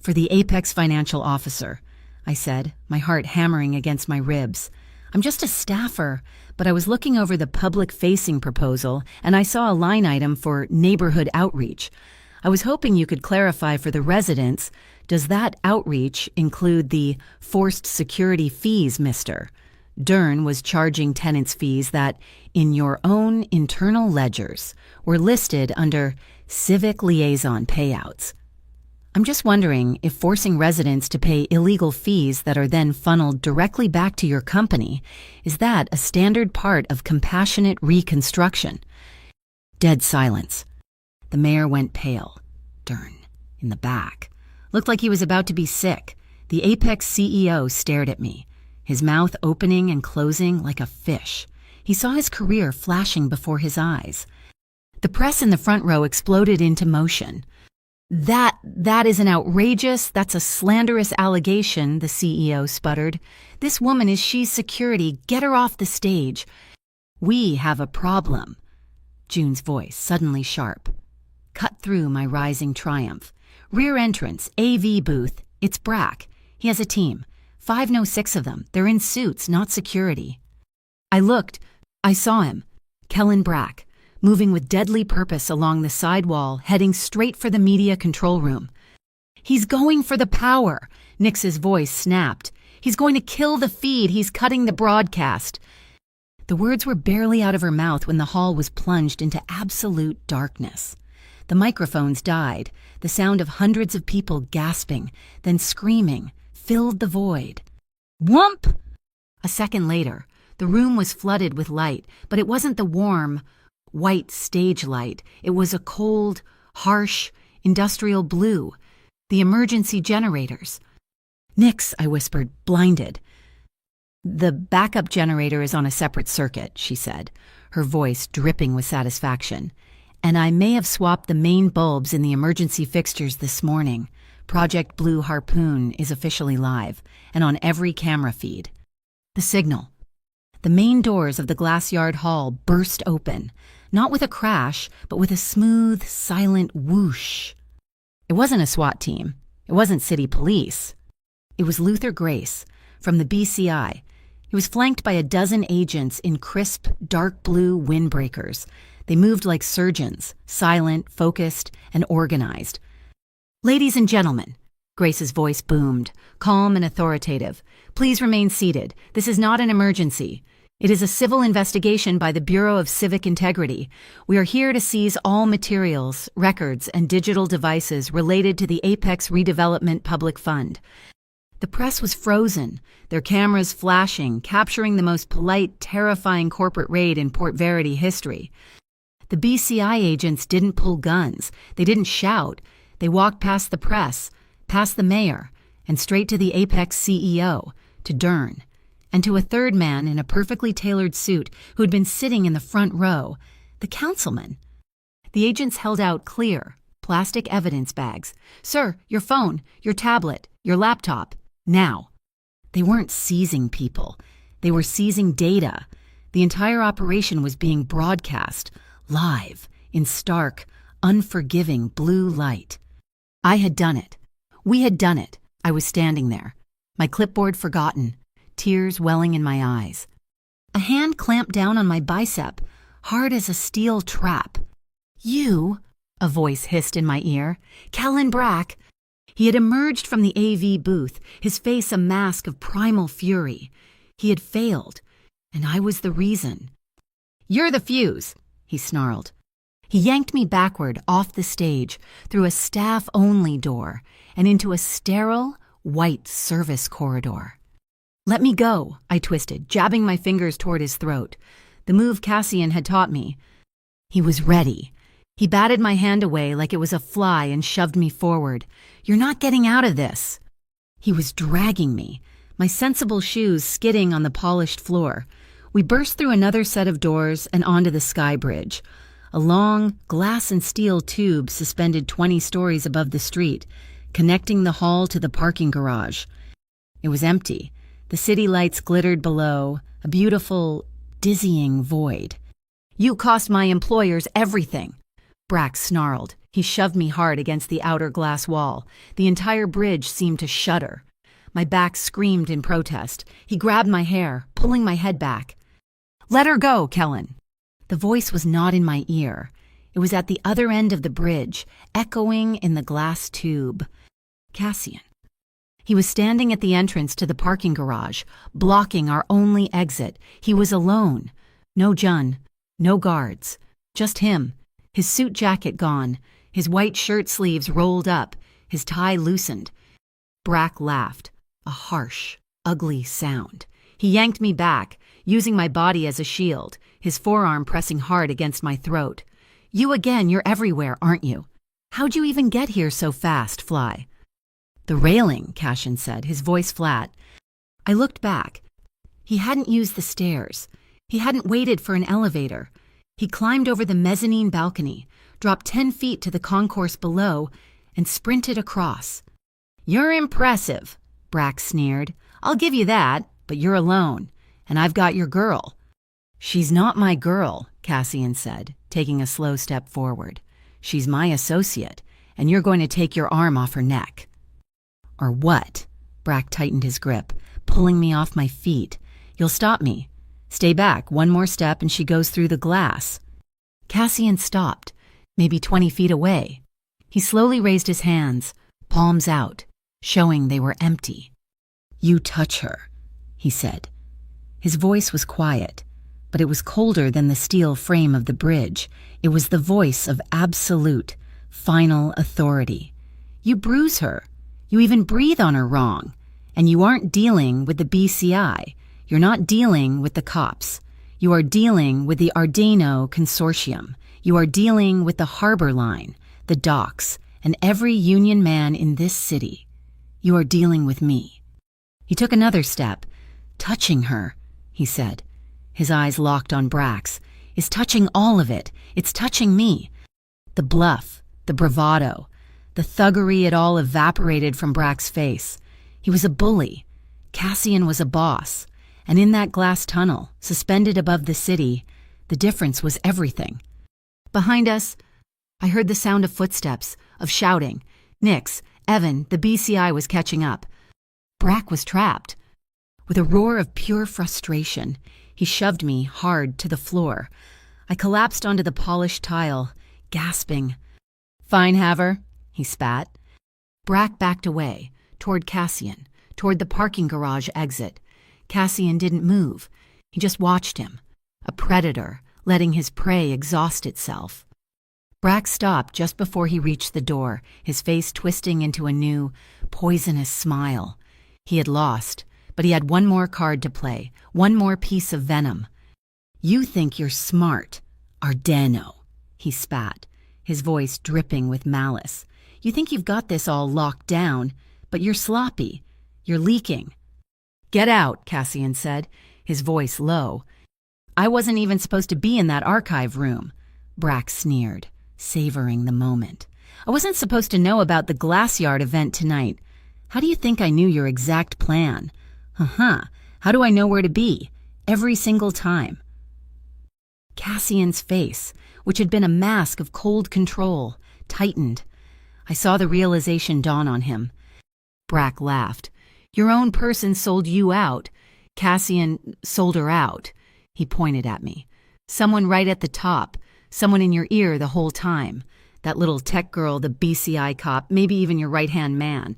[SPEAKER 1] for the Apex financial officer, I said, my heart hammering against my ribs. I'm just a staffer, but I was looking over the public-facing proposal and I saw a line item for neighborhood outreach. I was hoping you could clarify for the residents, does that outreach include the forced security fees, mister? Dern was charging tenants fees that, in your own internal ledgers, were listed under civic liaison payouts. I'm just wondering if forcing residents to pay illegal fees that are then funneled directly back to your company, is that a standard part of compassionate reconstruction? Dead silence. The mayor went pale. Dern, in the back, looked like he was about to be sick. The Apex CEO stared at me, his mouth opening and closing like a fish. He saw his career flashing before his eyes. The press in the front row exploded into motion. That is an that's a slanderous allegation, the CEO sputtered. This woman is She's security. Get her off the stage. We have a problem. June's voice, suddenly sharp, cut through my rising triumph. Rear entrance, AV booth. It's Brack. He has a team. 506 of them. They're in suits, not security. I looked. I saw him. Kellen Brack, moving with deadly purpose along the side wall, heading straight for the media control room. He's going for the power, Nix's voice snapped. He's going to kill the feed. He's cutting the broadcast. The words were barely out of her mouth when the hall was plunged into absolute darkness. The microphones died. The sound of hundreds of people gasping, then screaming, filled the void. Whump! A second later, the room was flooded with light, but it wasn't the warm, white stage light. It was a cold, harsh, industrial blue. The emergency generators. Nix, I whispered, blinded. The backup generator is on a separate circuit, she said, her voice dripping with satisfaction. And I may have swapped the main bulbs in the emergency fixtures this morning. Project Blue Harpoon is officially live and on every camera feed. The signal. The main doors of the Glasyard Hall burst open, not with a crash, but with a smooth, silent whoosh. It wasn't a SWAT team. It wasn't city police. It was Luther Grace from the BCI. He was flanked by a dozen agents in crisp, dark blue windbreakers. They moved like surgeons, silent, focused, and organized. Ladies and gentlemen, Grace's voice boomed, calm and authoritative. Please remain seated. This is not an emergency. It is a civil investigation by the Bureau of Civic Integrity. We are here to seize all materials, records, and digital devices related to the Apex Redevelopment Public Fund. The press was frozen, their cameras flashing, capturing the most polite, terrifying corporate raid in Port Verity history. The BCI agents didn't pull guns. They didn't shout. They walked past the press, past the mayor, and straight to the Apex CEO, to Dern, and to a third man in a perfectly tailored suit who had been sitting in the front row, the councilman. The agents held out clear, plastic evidence bags. Sir, your phone, your tablet, your laptop, now. They weren't seizing people. They were seizing data. The entire operation was being broadcast, live, in stark, unforgiving blue light. I had done it. We had done it. I was standing there, my clipboard forgotten, tears welling in my eyes. A hand clamped down on my bicep, hard as a steel trap. "You," a voice hissed in my ear. "Kellen Brack." He had emerged from the AV booth, his face a mask of primal fury. He had failed, and I was the reason. "You're the fuse," he snarled. He yanked me backward off the stage, through a staff-only door, and into a sterile, white service corridor. "Let me go," I twisted, jabbing my fingers toward his throat. The move Cassian had taught me. He was ready. He batted my hand away like it was a fly and shoved me forward. "You're not getting out of this." He was dragging me, my sensible shoes skidding on the polished floor. We burst through another set of doors and onto the sky bridge, a long glass and steel tube suspended 20 stories above the street, connecting the hall to the parking garage. It was empty. The city lights glittered below, a beautiful, dizzying void. "You cost my employers everything," Brack snarled. He shoved me hard against the outer glass wall. The entire bridge seemed to shudder. My back screamed in protest. He grabbed my hair, pulling my head back. "Let her go, Kellen." The voice was not in my ear. It was at the other end of the bridge, echoing in the glass tube. Cassian. He was standing at the entrance to the parking garage, blocking our only exit. He was alone. No Jun, no guards. Just him, his suit jacket gone, his white shirt sleeves rolled up, his tie loosened. Brack laughed, a harsh, ugly sound. He yanked me back, using my body as a shield, his forearm pressing hard against my throat. "You again, you're everywhere, aren't you? How'd you even get here so fast, Fly?" "The railing," Cassian said, his voice flat. I looked back. He hadn't used the stairs. He hadn't waited for an elevator. He climbed over the mezzanine balcony, dropped 10 feet to the concourse below, and sprinted across. "You're impressive," Brack sneered. "I'll give you that, but you're alone, and I've got your girl." "She's not my girl," Cassian said, taking a slow step forward. "She's my associate, and you're going to take your arm off her neck." "Or what?" Brack tightened his grip, pulling me off my feet. "You'll stop me. Stay back, one more step and she goes through the glass." Cassian stopped, maybe 20 feet away. He slowly raised his hands, palms out, showing they were empty. "You touch her," he said. His voice was quiet, but it was colder than the steel frame of the bridge. It was the voice of absolute, final authority. "You bruise her. You even breathe on her wrong. And you aren't dealing with the BCI. You're not dealing with the cops. You are dealing with the Ardeno Consortium. You are dealing with the Harbor Line, the docks, and every union man in this city. You are dealing with me." He took another step. "Touching her," he said. His eyes locked on Brack's. "Is touching all of it. It's touching me." The bluff, the bravado, the thuggery, it all evaporated from Brack's face. He was a bully. Cassian was a boss. And in that glass tunnel, suspended above the city, the difference was everything. Behind us, I heard the sound of footsteps, of shouting. Nix, Evan, the BCI was catching up. Brack was trapped. With a roar of pure frustration, he shoved me hard to the floor. I collapsed onto the polished tile, gasping. "Fine, Haver," he spat. Brack backed away, toward Cassian, toward the parking garage exit. Cassian didn't move. He just watched him, a predator, letting his prey exhaust itself. Brack stopped just before he reached the door, his face twisting into a new, poisonous smile. He had lost, but he had one more card to play, one more piece of venom. "You think you're smart, Ardeno," he spat, his voice dripping with malice. "You think you've got this all locked down, but you're sloppy. You're leaking." "Get out," Cassian said, his voice low. "I wasn't even supposed to be in that archive room," Brack sneered, savoring the moment. "I wasn't supposed to know about the Glasyard event tonight. How do you think I knew your exact plan? How do I know where to be? Every single time?" Cassian's face, which had been a mask of cold control, tightened. I saw the realization dawn on him. Brack laughed. Your own person sold you out. Cassian sold her out. He pointed at me. Someone right at the top. Someone in your ear the whole time. That little tech girl, the BCI cop, maybe even your right-hand man.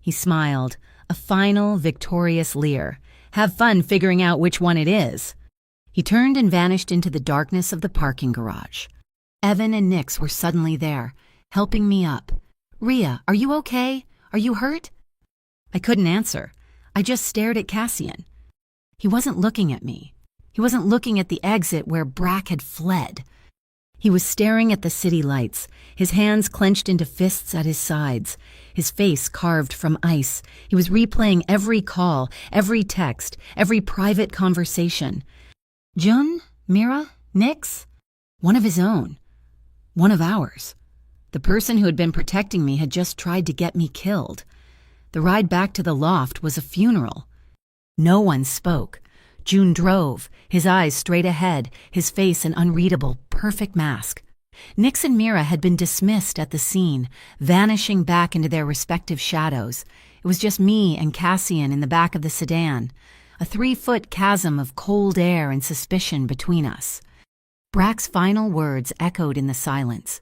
[SPEAKER 1] He smiled, a final, victorious leer. Have fun figuring out which one it is. He turned and vanished into the darkness of the parking garage. Evan and Nix were suddenly there, helping me up. Rhea, are you okay? Are you hurt? I couldn't answer. I just stared at Cassian. He wasn't looking at me. He wasn't looking at the exit where Brack had fled. He was staring at the city lights, his hands clenched into fists at his sides, his face carved from ice. He was replaying every call, every text, every private conversation. Jun? Mira? Nix? One of his own. One of ours. The person who had been protecting me had just tried to get me killed. The ride back to the loft was a funeral. No one spoke. June drove, his eyes straight ahead, his face an unreadable, perfect mask. Nix and Mira had been dismissed at the scene, vanishing back into their respective shadows. It was just me and Cassian in the back of the sedan, a 3-foot chasm of cold air and suspicion between us. Brack's final words echoed in the silence.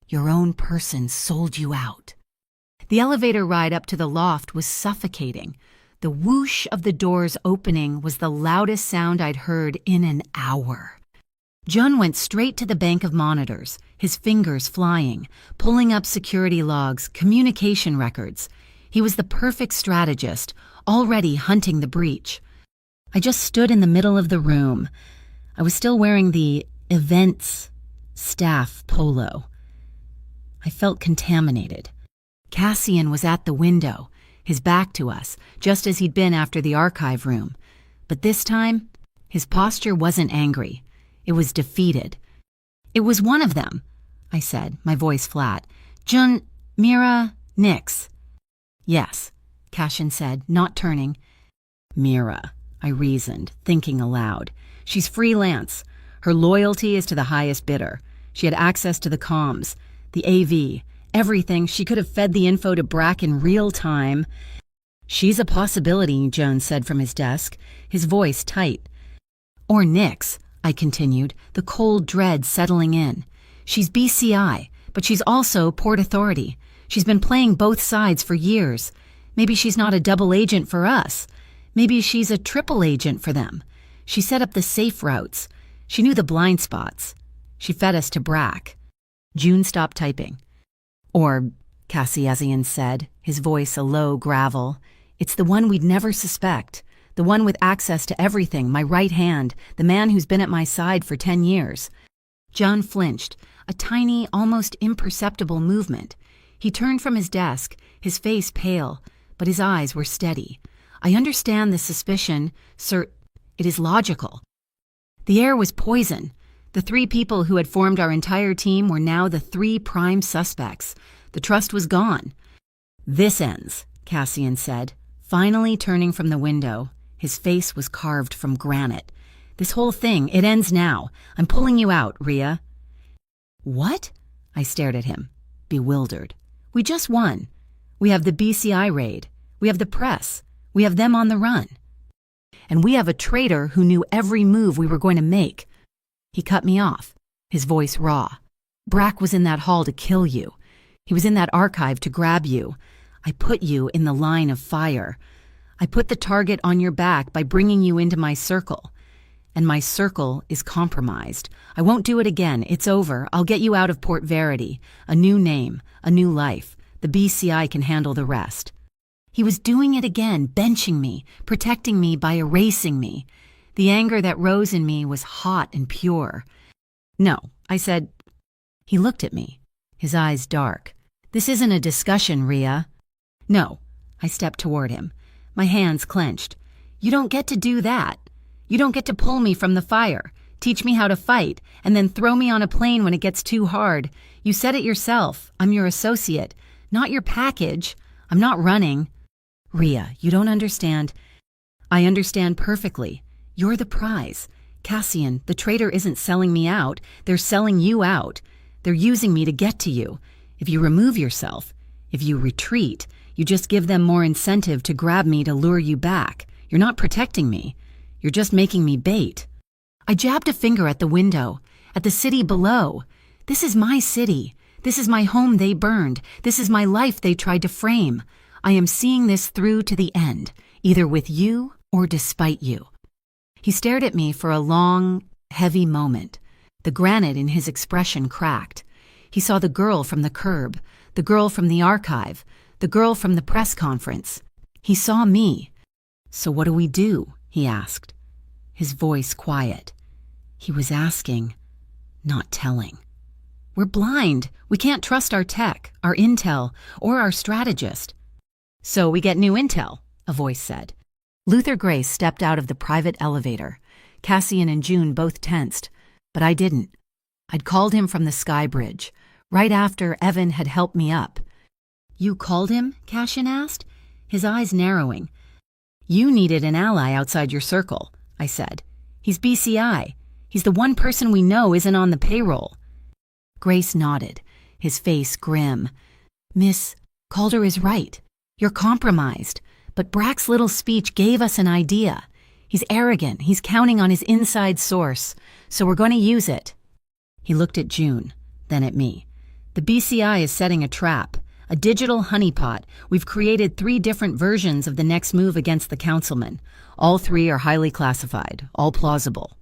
[SPEAKER 1] Your own person sold you out. The elevator ride up to the loft was suffocating. The whoosh of the doors opening was the loudest sound I'd heard in an hour. Jun went straight to the bank of monitors, his fingers flying, pulling up security logs, communication records. He was the perfect strategist, already hunting the breach. I just stood in the middle of the room. I was still wearing the events staff polo. I felt contaminated. Cassian was at the window, his back to us, just as he'd been after the archive room. But this time, his posture wasn't angry. It was defeated. It was one of them, I said, my voice flat. Jun, Mira, Nix. Yes, Cassian said, not turning. Mira, I reasoned, thinking aloud. She's freelance. Her loyalty is to the highest bidder. She had access to the comms, the AV, everything. She could have fed the info to Brack in real time. She's a possibility, Jones said from his desk, his voice tight. Or Nix, I continued, the cold dread settling in. She's BCI, but she's also Port Authority. She's been playing both sides for years. Maybe she's not a double agent for us. Maybe she's a triple agent for them. She set up the safe routes. She knew the blind spots. She fed us to Brack. June stopped typing. Or, Cassian said, his voice a low gravel, it's the one we'd never suspect, the one with access to everything, my right hand, the man who's been at my side for 10 years. John flinched, a tiny, almost imperceptible movement. He turned from his desk, his face pale, but his eyes were steady. I understand the suspicion, sir. It is logical. The air was poison. The 3 people who had formed our entire team were now the 3 prime suspects. The trust was gone. This ends, Cassian said, finally turning from the window. His face was carved from granite. This whole thing, it ends now. I'm pulling you out, Rhea. What? I stared at him, bewildered. We just won. We have the BCI raid. We have the press. We have them on the run. And we have a traitor who knew every move we were going to make. He cut me off, his voice raw. Brack was in that hall to kill you. He was in that archive to grab you. I put you in the line of fire. I put the target on your back by bringing you into my circle. And my circle is compromised. I won't do it again. It's over. I'll get you out of Port Verity. A new name, a new life. The BCI can handle the rest. He was doing it again, benching me, protecting me by erasing me. The anger that rose in me was hot and pure. No, I said. He looked at me, his eyes dark. This isn't a discussion, Rhea. No, I stepped toward him, my hands clenched. You don't get to do that. You don't get to pull me from the fire, teach me how to fight, and then throw me on a plane when it gets too hard. You said it yourself. I'm your associate, not your package. I'm not running. Rhea, you don't understand. I understand perfectly. You're the prize. Cassian, the traitor isn't selling me out. They're selling you out. They're using me to get to you. If you remove yourself, if you retreat, you just give them more incentive to grab me to lure you back. You're not protecting me. You're just making me bait. I jabbed a finger at the window, at the city below. This is my city. This is my home they burned. This is my life they tried to frame. I am seeing this through to the end, either with you or despite you. He stared at me for a long, heavy moment. The granite in his expression cracked. He saw the girl from the curb, the girl from the archive, the girl from the press conference. He saw me. "So what do we do?" he asked. His voice quiet. He was asking, not telling. "We're blind. We can't trust our tech, our intel, or our strategist." "So we get new intel," a voice said. Luther Grace stepped out of the private elevator. Cassian and June both tensed, but I didn't. I'd called him from the sky bridge, right after Evan had helped me up. "You called him?" Cassian asked, his eyes narrowing. "You needed an ally outside your circle," I said. "He's BCI. He's the one person we know isn't on the payroll." Grace nodded, his face grim. "Miss Calder is right. You're compromised. But Brack's little speech gave us an idea. He's arrogant. He's counting on his inside source. So we're going to use it." He looked at June, then at me. "The BCI is setting a trap, a digital honeypot. We've created 3 different versions of the next move against the councilman. All 3 are highly classified, all plausible.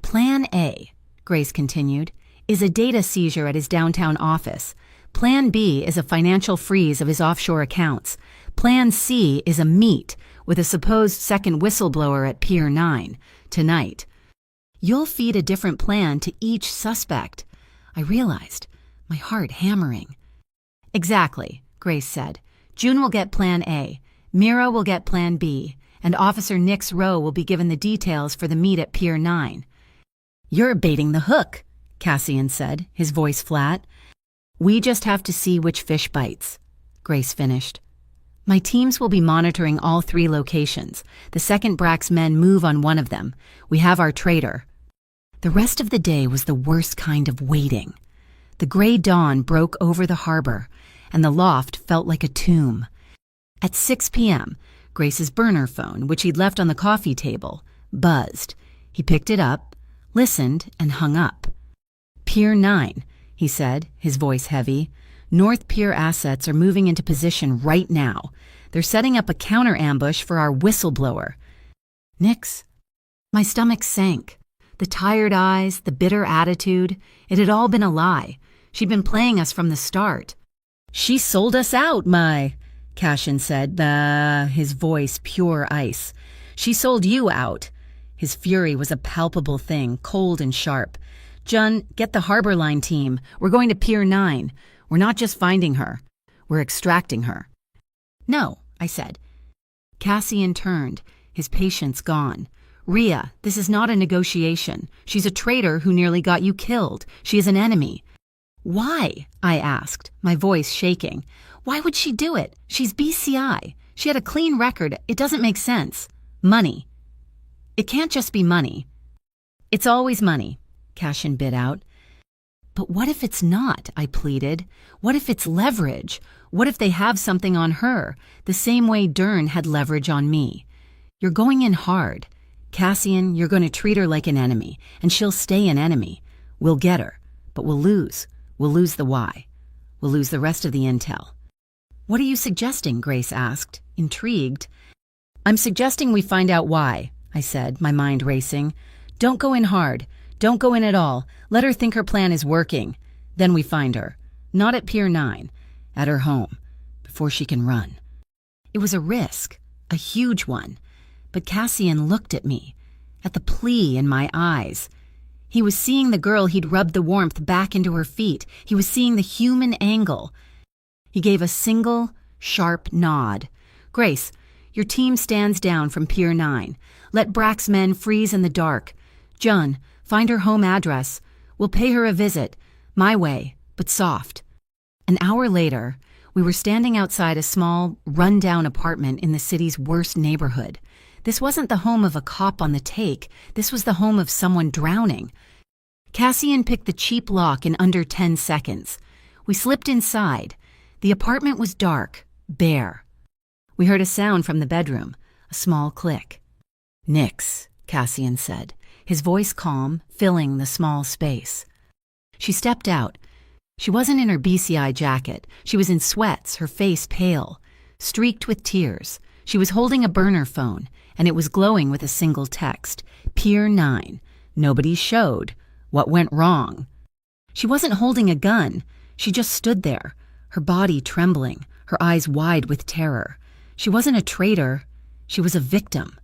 [SPEAKER 1] Plan A," Grace continued, "is a data seizure at his downtown office. Plan B is a financial freeze of his offshore accounts. Plan C is a meet with a supposed second whistleblower at Pier 9, tonight. You'll feed a different plan to each suspect." I realized, my heart hammering. "Exactly," Grace said. "June will get Plan A, Mira will get Plan B, and Officer Nix Rowe will be given the details for the meet at Pier 9. "You're baiting the hook," Cassian said, his voice flat. "We just have to see which fish bites," Grace finished. "My teams will be monitoring all 3 locations. The second Brack's men move on one of them. We have our traitor." The rest of the day was the worst kind of waiting. The gray dawn broke over the harbor, and the loft felt like a tomb. At 6 p.m., Grace's burner phone, which he'd left on the coffee table, buzzed. He picked it up, listened, and hung up. "Pier 9, he said, his voice heavy. "North Pier assets are moving into position right now. They're setting up a counter-ambush for our whistleblower." "Nix." My stomach sank. The tired eyes, the bitter attitude, it had all been a lie. She'd been playing us from the start. "She sold us out, Cassian said, his voice pure ice. "She sold you out." His fury was a palpable thing, cold and sharp. "Jun, get the Harbor Line team. We're going to Pier 9. We're not just finding her. We're extracting her." "No," I said. Cassian turned, his patience gone. "Rhea, this is not a negotiation. She's a traitor who nearly got you killed. She is an enemy." "Why?" I asked, my voice shaking. "Why would she do it? She's BCI. She had a clean record. It doesn't make sense. Money. It can't just be money." "It's always money," Cassian bit out. "But what if it's not?" I pleaded. "What if it's leverage? What if they have something on her, the same way Dern had leverage on me? You're going in hard. Cassian, you're going to treat her like an enemy, and she'll stay an enemy. We'll get her, but we'll lose. We'll lose the why. We'll lose the rest of the intel." "What are you suggesting?" Grace asked, intrigued. "I'm suggesting we find out why," I said, my mind racing. "Don't go in hard. Don't go in at all. Let her think her plan is working. Then we find her. Not at Pier 9. At her home. Before she can run." It was a risk. A huge one. But Cassian looked at me. At the plea in my eyes. He was seeing the girl he'd rubbed the warmth back into her feet. He was seeing the human angle. He gave a single, sharp nod. "Grace, your team stands down from Pier 9. Let Brack's men freeze in the dark. Jun, find her home address. We'll pay her a visit. My way, but soft." An hour later, we were standing outside a small, run-down apartment in the city's worst neighborhood. This wasn't the home of a cop on the take. This was the home of someone drowning. Cassian picked the cheap lock in under 10 seconds. We slipped inside. The apartment was dark, bare. We heard a sound from the bedroom, a small click. "Nix," Cassian said, his voice calm, filling the small space. She stepped out. She wasn't in her BCI jacket. She was in sweats, her face pale, streaked with tears. She was holding a burner phone, and it was glowing with a single text. Pier 9. Nobody showed. What went wrong? She wasn't holding a gun. She just stood there, her body trembling, her eyes wide with terror. She wasn't a traitor. She was a victim.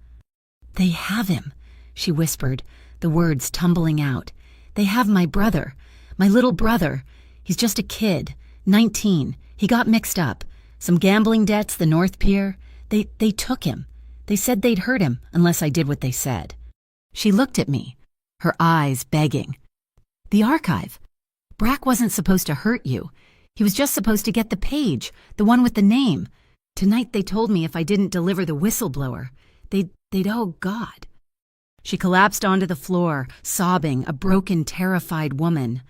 [SPEAKER 1] "They have him," she whispered, the words tumbling out. "They have my brother, my little brother. He's just a kid, 19. He got mixed up. Some gambling debts, the North Pier. They took him. They said they'd hurt him unless I did what they said." She looked at me, her eyes begging. "The archive. Brack wasn't supposed to hurt you. He was just supposed to get the page, the one with the name. Tonight they told me if I didn't deliver the whistleblower, they'd oh God." She collapsed onto the floor, sobbing, a broken, terrified woman.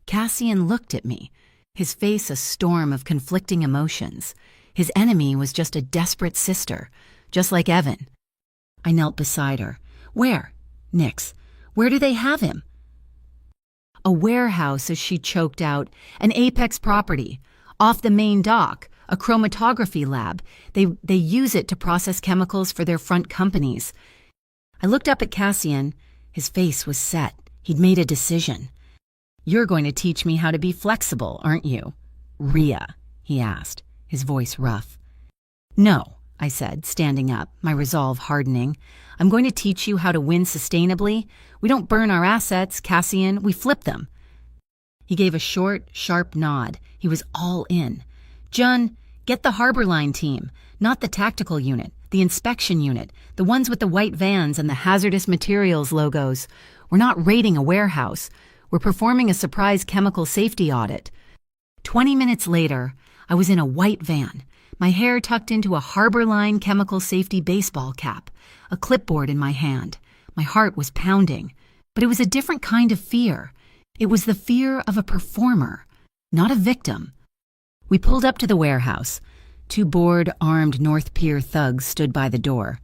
[SPEAKER 1] Cassian looked at me, his face a storm of conflicting emotions. His enemy was just a desperate sister, just like Evan. I knelt beside her. "Where? Nix. Where do they have him?" "A warehouse," as she choked out. "An Apex property. Off the main dock. A chromatography lab. They use it to process chemicals for their front companies." I looked up at Cassian. His face was set. He'd made a decision. "You're going to teach me how to be flexible, aren't you?" "Rhea," he asked, his voice rough. "No," I said, standing up, my resolve hardening. "I'm going to teach you how to win sustainably. We don't burn our assets, Cassian. We flip them." He gave a short, sharp nod. He was all in. "Jun, get the Harbor Line team, not the tactical unit, the inspection unit, the ones with the white vans and the hazardous materials logos. We're not raiding a warehouse. We're performing a surprise chemical safety audit." 20 minutes later, I was in a white van, my hair tucked into a Harbor Line chemical safety baseball cap, a clipboard in my hand. My heart was pounding, but it was a different kind of fear. It was the fear of a performer, not a victim. We pulled up to the warehouse. 2 bored, armed North Pier thugs stood by the door.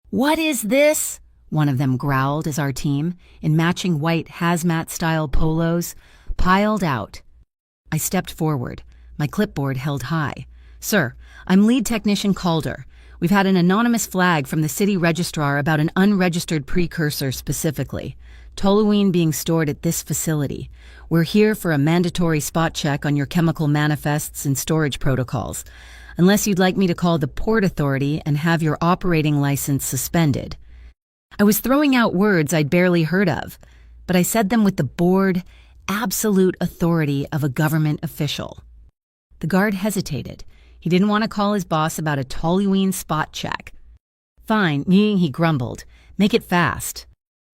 [SPEAKER 1] "What is this?" one of them growled as our team, in matching white hazmat-style polos, piled out. I stepped forward, my clipboard held high. "Sir, I'm lead technician Calder. We've had an anonymous flag from the city registrar about an unregistered precursor specifically. Toluene being stored at this facility. We're here for a mandatory spot check on your chemical manifests and storage protocols, unless you'd like me to call the Port Authority and have your operating license suspended." I was throwing out words I'd barely heard of, but I said them with the bored, absolute authority of a government official. The guard hesitated. He didn't want to call his boss about a Toluene spot check. "Fine," he grumbled. "Make it fast."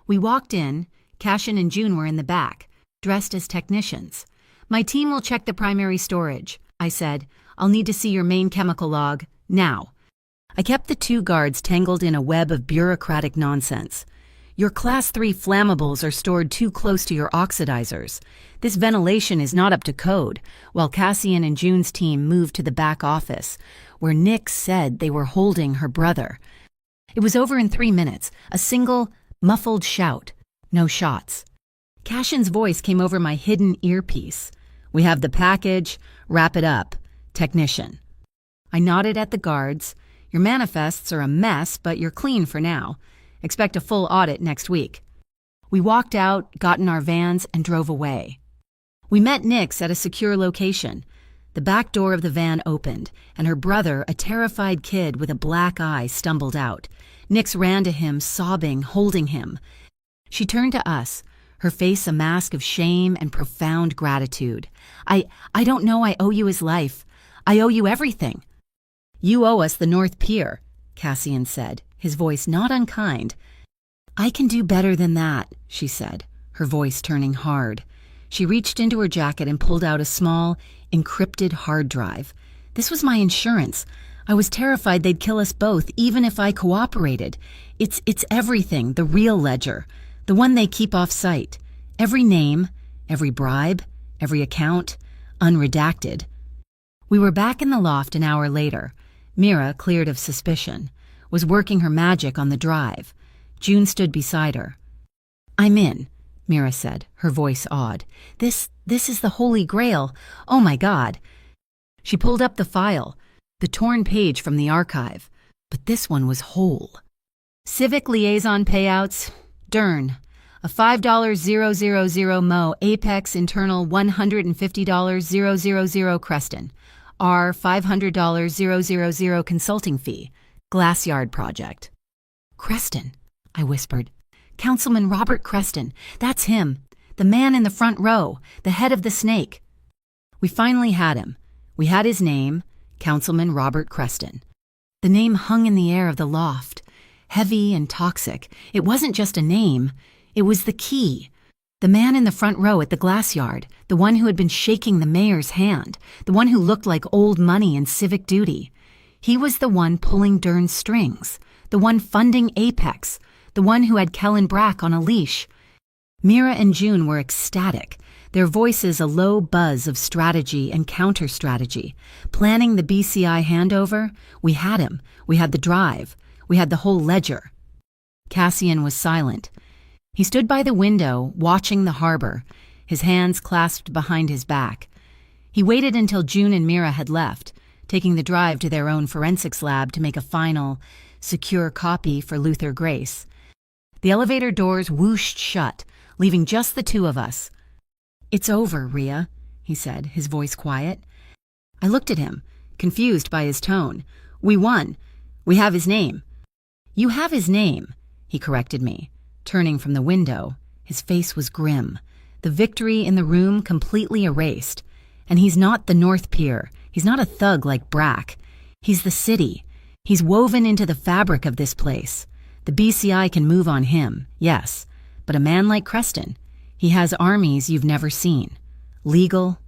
[SPEAKER 1] We walked in. Cassian and June were in the back, dressed as technicians. "My team will check the primary storage," I said. "I'll need to see your main chemical log, now." I kept the 2 guards tangled in a web of bureaucratic nonsense. "Your Class 3 flammables are stored too close to your oxidizers. This ventilation is not up to code," while Cassian and June's team moved to the back office, where Nick said they were holding her brother. It was over in 3 minutes, a single, muffled shout. No shots. Cassian's voice came over my hidden earpiece. "We have the package. Wrap it up. Technician." I nodded at the guards. "Your manifests are a mess, but you're clean for now. Expect a full audit next week." We walked out, got in our vans, and drove away. We met Nix at a secure location. The back door of the van opened, and her brother, a terrified kid with a black eye, stumbled out. Nix ran to him, sobbing, holding him. She turned to us, her face a mask of shame and profound gratitude. I don't know I owe you his life. I owe you everything." "You owe us the North Pier," Cassian said, his voice not unkind. "I can do better than that," she said, her voice turning hard. She reached into her jacket and pulled out a small, encrypted hard drive. "This was my insurance. I was terrified they'd kill us both, even if I cooperated. It's everything, the real ledger, the one they keep off site. Every name, every bribe, every account, unredacted. We were back in the loft an hour later. Mira, cleared of suspicion, was working her magic on the drive. June stood beside her. "I'm in," Mira said, her voice awed. This is the Holy Grail. Oh my God." She pulled up the file, the torn page from the archive, but this one was whole. Civic liaison payouts, Dern. A $5,000 Mo Apex internal $150,000 Creston. R $500,000 consulting fee. Glass-Yard project. "Creston," I whispered. "Councilman Robert Creston. That's him. The man in the front row, the head of the snake." We finally had him. We had his name, Councilman Robert Creston. The name hung in the air of the loft, heavy and toxic. It wasn't just a name. It was the key. The man in the front row at the Glass-Yard, the one who had been shaking the mayor's hand, the one who looked like old money and civic duty. He was the one pulling Dern's strings, the one funding Apex, the one who had Kellen Brack on a leash. Mira and June were ecstatic, their voices a low buzz of strategy and counter-strategy. Planning the BCI handover, we had him, we had the drive, we had the whole ledger. Cassian was silent. He stood by the window, watching the harbor, his hands clasped behind his back. He waited until June and Mira had left, taking the drive to their own forensics lab to make a final, secure copy for Luther Grace. The elevator doors whooshed shut, leaving just the two of us. "It's over, Rhea," he said, his voice quiet. I looked at him, confused by his tone. "We won. We have his name." "You have his name," he corrected me. Turning from the window, his face was grim, the victory in the room completely erased. And he's not the North Pier. He's not a thug like Brack. He's the city. He's woven into the fabric of this place. The BCI can move on him, yes, but a man like Creston, he has armies you've never seen. Legal,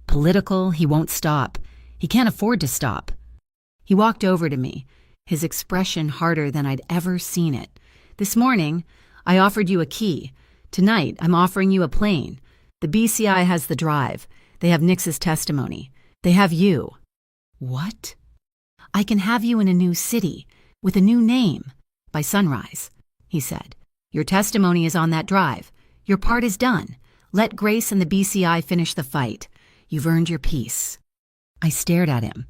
[SPEAKER 1] political, he won't stop. He can't afford to stop. He walked over to me, his expression harder than I'd ever seen it. "This morning, I offered you a key. Tonight, I'm offering you a plane. The BCI has the drive. They have Nix's testimony. They have you." "What?" "I can have you in a new city, with a new name, by sunrise," he said. "Your testimony is on that drive. Your part is done. Let Grace and the BCI finish the fight. You've earned your peace." I stared at him.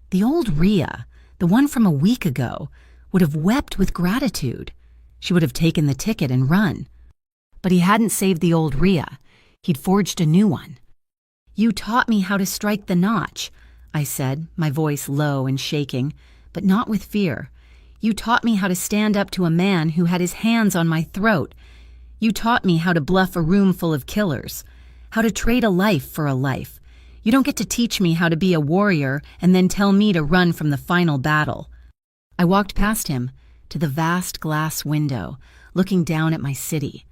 [SPEAKER 1] The old Rhea, the one from a week ago, would have wept with gratitude. She would have taken the ticket and run. But he hadn't saved the old Rhea. He'd forged a new one. "You taught me how to strike the notch," I said, my voice low and shaking, but not with fear. "You taught me how to stand up to a man who had his hands on my throat. You taught me how to bluff a room full of killers, how to trade a life for a life. You don't get to teach me how to be a warrior and then tell me to run from the final battle." I walked past him, to the vast glass window, looking down at my city.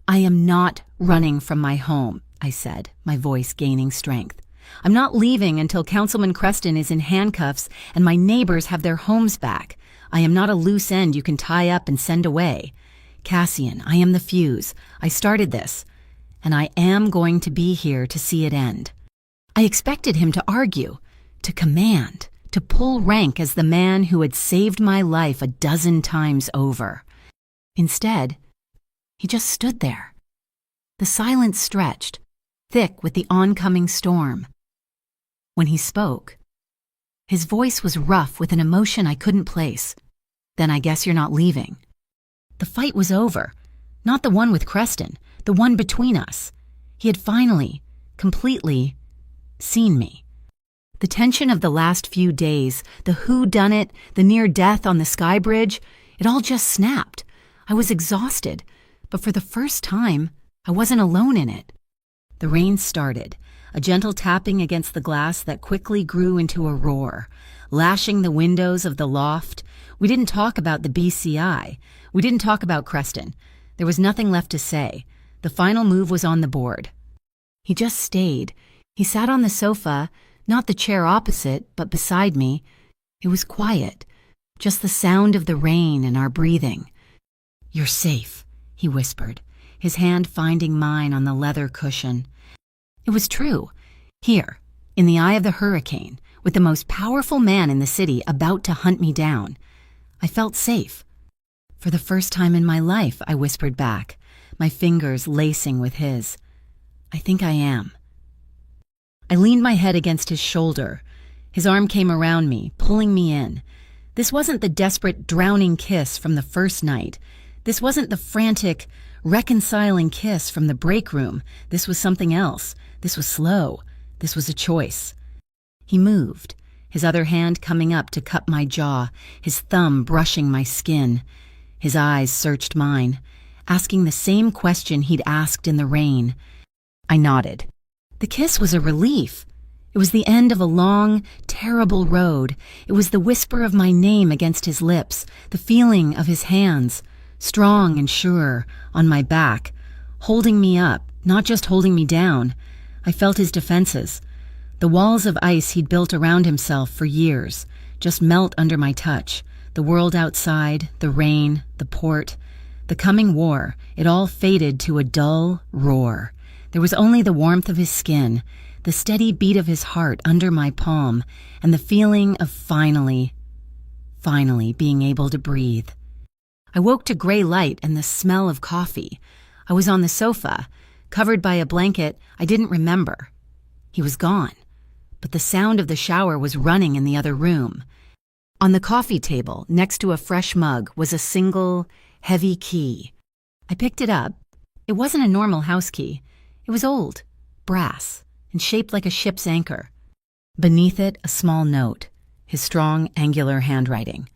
[SPEAKER 1] "I am not running from my home," I said, my voice gaining strength. "I'm not leaving until Councilman Creston is in handcuffs and my neighbors have their homes back. I am not a loose end you can tie up and send away. Cassian, I am the fuse. I started this, and I am going to be here to see it end." I expected him to argue, to command, to pull rank as the man who had saved my life a dozen times over. Instead, he just stood there. The silence stretched, thick with the oncoming storm. When he spoke, his voice was rough with an emotion I couldn't place. "Then I guess you're not leaving." The fight was over, not the one with Creston, the one between us. He had finally, completely, seen me. The tension of the last few days, the whodunit, the near death on the sky bridge, it all just snapped. I was exhausted, but for the first time, I wasn't alone in it. The rain started, a gentle tapping against the glass that quickly grew into a roar, lashing the windows of the loft. We didn't talk about the BCI. We didn't talk about Creston. There was nothing left to say. The final move was on the board. He just stayed. He sat on the sofa, not the chair opposite, but beside me, It was quiet, just the sound of the rain and our breathing. "You're safe," he whispered, his hand finding mine on the leather cushion. It was true. Here, in the eye of the hurricane, with the most powerful man in the city about to hunt me down, I felt safe. "For the first time in my life," I whispered back, my fingers lacing with his. "I think I am." I leaned my head against his shoulder. His arm came around me, pulling me in. This wasn't the desperate, drowning kiss from the first night. This wasn't the frantic, reconciling kiss from the break room. This was something else. This was slow. This was a choice. He moved, his other hand coming up to cup my jaw, his thumb brushing my skin. His eyes searched mine, asking the same question he'd asked in the rain. I nodded. The kiss was a relief. It was the end of a long, terrible road. It was the whisper of my name against his lips, the feeling of his hands, strong and sure, on my back, holding me up, not just holding me down. I felt his defenses. The walls of ice he'd built around himself for years just melt under my touch. The world outside, the rain, the port, the coming war, it all faded to a dull roar. There was only the warmth of his skin, the steady beat of his heart under my palm, and the feeling of finally being able to breathe. I woke to gray light and the smell of coffee. I was on the sofa, covered by a blanket I didn't remember. He was gone, but the sound of the shower was running in the other room. On the coffee table, next to a fresh mug, was a single, heavy key. I picked it up. It wasn't a normal house key. It was old, brass, and shaped like a ship's anchor. Beneath it, a small note, his strong, angular handwriting.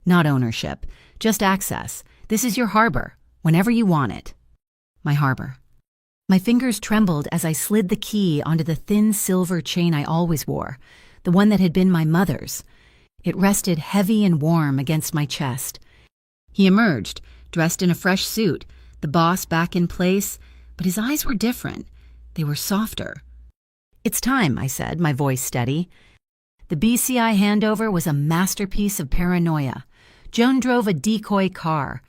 [SPEAKER 1] "Not ownership, just access. This is your harbor, whenever you want it." My harbor. My fingers trembled as I slid the key onto the thin silver chain I always wore, the one that had been my mother's. It rested heavy and warm against my chest. He emerged, dressed in a fresh suit, the boss back in place, but his eyes were different. They were softer. "It's time," I said, my voice steady. The BCI handover was a masterpiece of paranoia. Joan drove a decoy car.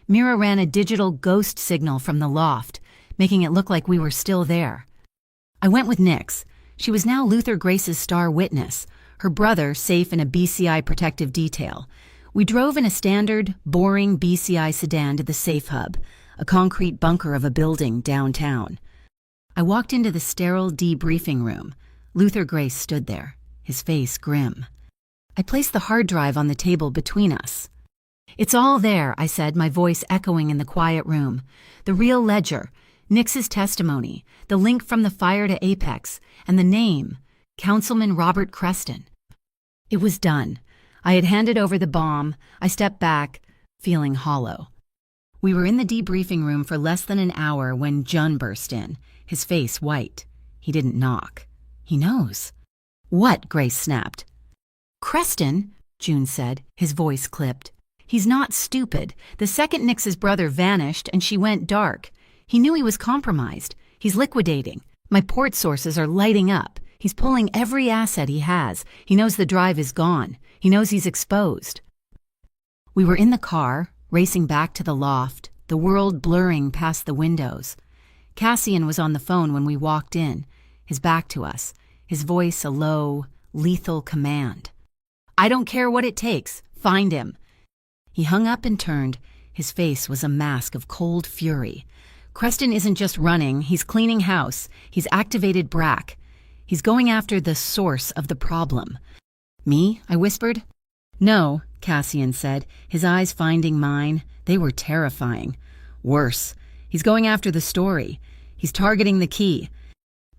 [SPEAKER 1] Mira ran a digital ghost signal from the loft, making it look like we were still there. I went with Nix. She was now Luther Grace's star witness, her brother safe in a BCI protective detail. We drove in a standard, boring BCI sedan to the safe hub, a concrete bunker of a building downtown. I walked into the sterile debriefing room. Luther Grace stood there, his face grim. I placed the hard drive on the table between us. "It's all there," I said, my voice echoing in the quiet room. "The real ledger, Nix's testimony, the link from the fire to Apex, and the name, Councilman Robert Creston." It was done. I had handed over the bomb. I stepped back, feeling hollow. We were in the debriefing room for less than an hour when Jun burst in, his face white. He didn't knock. "He knows." "What?" Grace snapped. "Creston," June said, his voice clipped. "He's not stupid. The second Nix's brother vanished and she went dark. He knew he was compromised. He's liquidating. My port sources are lighting up. He's pulling every asset he has. He knows the drive is gone. He knows he's exposed." We were in the car, racing back to the loft, the world blurring past the windows. Cassian was on the phone when we walked in, his back to us, his voice a low, lethal command. "I don't care what it takes. Find him." He hung up and turned. His face was a mask of cold fury. "Creston isn't just running. He's cleaning house. He's activated BRAC. He's going after the source of the problem." "Me?" I whispered. "No," Cassian said, his eyes finding mine. They were terrifying. "Worse. He's going after the story. He's targeting the key."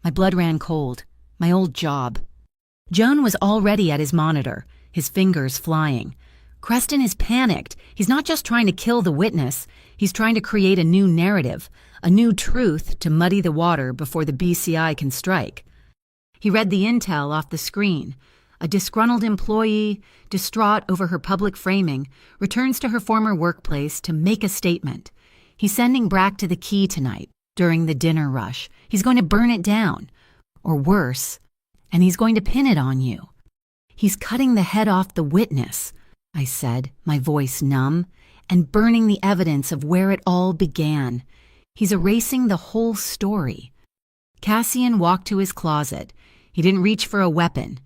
[SPEAKER 1] My blood ran cold. My old job. Joan was already at his monitor, his fingers flying. "Creston is panicked. He's not just trying to kill the witness. He's trying to create a new narrative, a new truth to muddy the water before the BCI can strike." He read the intel off the screen. A disgruntled employee, distraught over her public framing, returns to her former workplace to make a statement. He's sending BRAC to the key tonight, during the dinner rush. He's going to burn it down. Or worse, and he's going to pin it on you. He's cutting the head off the witness, I said, my voice numb, and burning the evidence of where it all began. He's erasing the whole story. Cassian walked to his closet. He didn't reach for a weapon.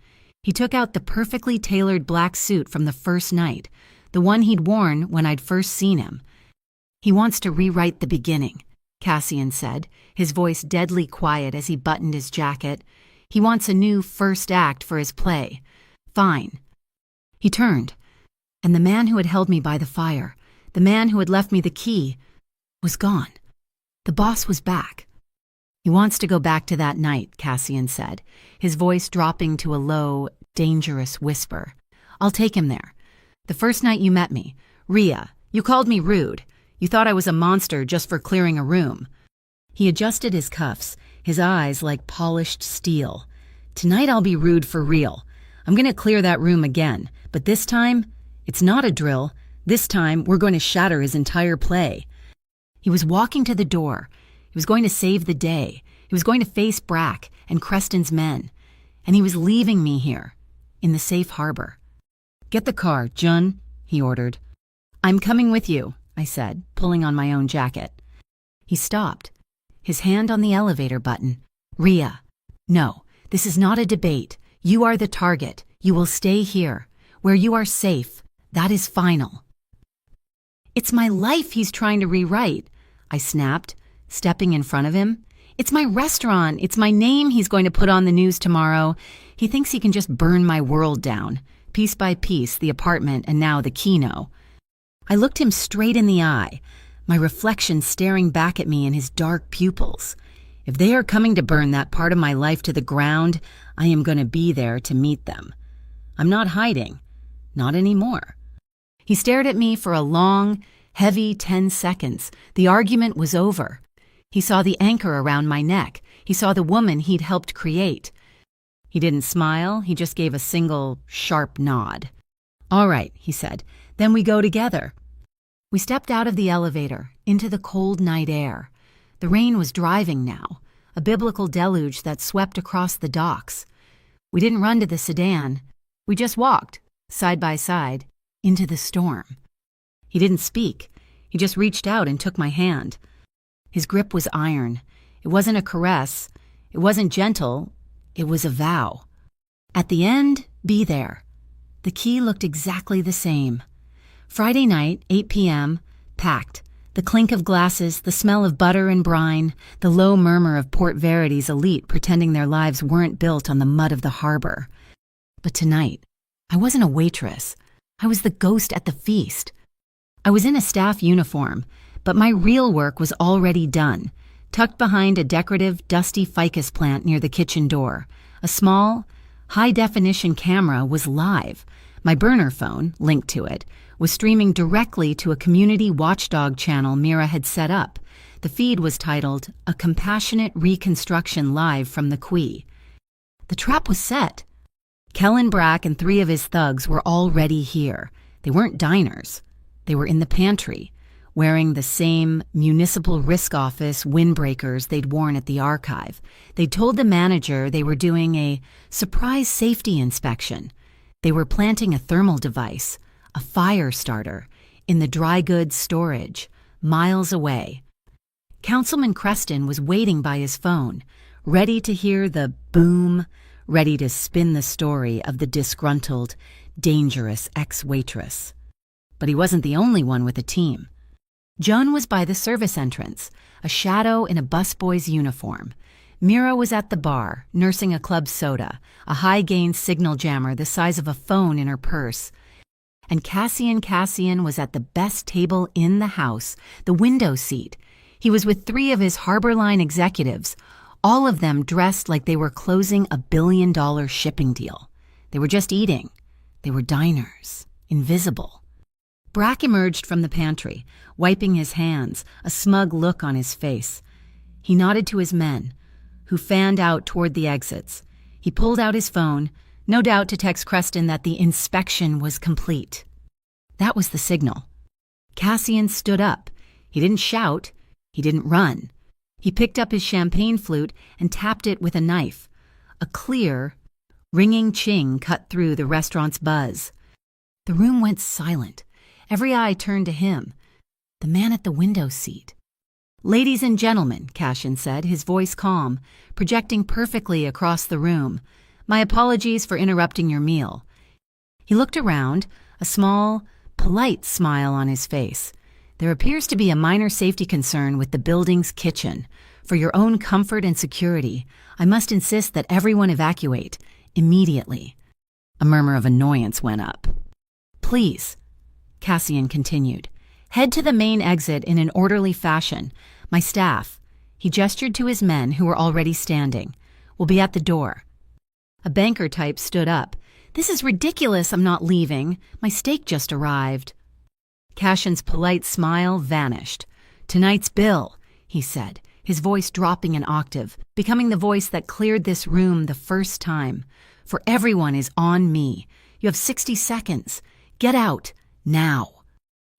[SPEAKER 1] He took out the perfectly tailored black suit from the first night, the one he'd worn when I'd first seen him. He wants to rewrite the beginning, Cassian said, his voice deadly quiet as he buttoned his jacket. He wants a new first act for his play. Fine. He turned, and the man who had held me by the fire, the man who had left me the key, was gone. The boss was back. He wants to go back to that night, Cassian said, his voice dropping to a low, dangerous whisper. I'll take him there. The first night you met me, Rhea, you called me rude. You thought I was a monster just for clearing a room. He adjusted his cuffs, his eyes like polished steel. Tonight I'll be rude for real. I'm going to clear that room again, but this time, it's not a drill. This time, we're going to shatter his entire play. He was walking to the door. He was going to save the day. He was going to face Brack and Creston's men. And he was leaving me here, in the safe harbor. Get the car, Jun, he ordered. I'm coming with you, I said, pulling on my own jacket. He stopped, his hand on the elevator button. Rhea, no, this is not a debate. You are the target. You will stay here. Where you are safe. That is final. It's my life he's trying to rewrite, I snapped, stepping in front of him. It's my restaurant. It's my name he's going to put on the news tomorrow. He thinks he can just burn my world down, piece by piece, the apartment and now the keno. I looked him straight in the eye, my reflection staring back at me in his dark pupils. If they are coming to burn that part of my life to the ground, I am going to be there to meet them. I'm not hiding. Not anymore. He stared at me for a long, heavy 10 seconds. The argument was over. He saw the anchor around my neck. He saw the woman he'd helped create. He didn't smile. He just gave a single, sharp nod. All right, he said. Then we go together. We stepped out of the elevator, into the cold night air. The rain was driving now, a biblical deluge that swept across the docks. We didn't run to the sedan. We just walked, side by side, into the storm. He didn't speak. He just reached out and took my hand. His grip was iron. It wasn't a caress. It wasn't gentle. It was a vow. At the end, be there. The key looked exactly the same. Friday night, 8 p.m., packed. The clink of glasses, the smell of butter and brine, the low murmur of Port Verity's elite pretending their lives weren't built on the mud of the harbor. But tonight, I wasn't a waitress. I was the ghost at the feast. I was in a staff uniform, but my real work was already done, tucked behind a decorative, dusty ficus plant near the kitchen door. A small, high-definition camera was live. My burner phone, linked to it, was streaming directly to a community watchdog channel Mira had set up. The feed was titled, A Compassionate Reconstruction Live from the Quay. The trap was set. Kellen Brack and 3 of his thugs were already here. They weren't diners. They were in the pantry, wearing the same municipal risk office windbreakers they'd worn at the archive. They'd told the manager they were doing a surprise safety inspection. They were planting a thermal device, a fire starter, in the dry goods storage, miles away. Councilman Creston was waiting by his phone, ready to hear the boom, ready to spin the story of the disgruntled, dangerous ex-waitress. But he wasn't the only one with a team. Joan was by the service entrance, a shadow in a busboy's uniform. Mira was at the bar, nursing a club soda, a high-gain signal jammer the size of a phone in her purse. And Cassian was at the best table in the house, the window seat. He was with 3 of his Harbor Line executives, all of them dressed like they were closing a billion-dollar shipping deal. They were just eating. They were diners, invisible. Brack emerged from the pantry, wiping his hands, a smug look on his face. He nodded to his men, who fanned out toward the exits. He pulled out his phone, no doubt to text Creston that the inspection was complete. That was the signal. Cassian stood up. He didn't shout. He didn't run. He picked up his champagne flute and tapped it with a knife. A clear, Ringing ching cut through the restaurant's buzz. The room went silent. Every eye turned to him, the man at the window seat. "Ladies and gentlemen," Cashin said, his voice calm, projecting perfectly across the room. "My apologies for interrupting your meal." He looked around, a small, polite smile on his face. "There appears to be a minor safety concern with the building's kitchen. For your own comfort and security, I must insist that everyone evacuate immediately." A murmur of annoyance went up. "Please," Cassian continued, "head to the main exit in an orderly fashion. My staff," he gestured to his men who were already standing, "will be at the door." A banker type stood up. "This is ridiculous. I'm not leaving. My steak just arrived." Cashin's polite smile vanished. "Tonight's bill," he said, his voice dropping an octave, becoming the voice that cleared this room the first time. "For everyone is on me. You have 60 seconds. Get out, now."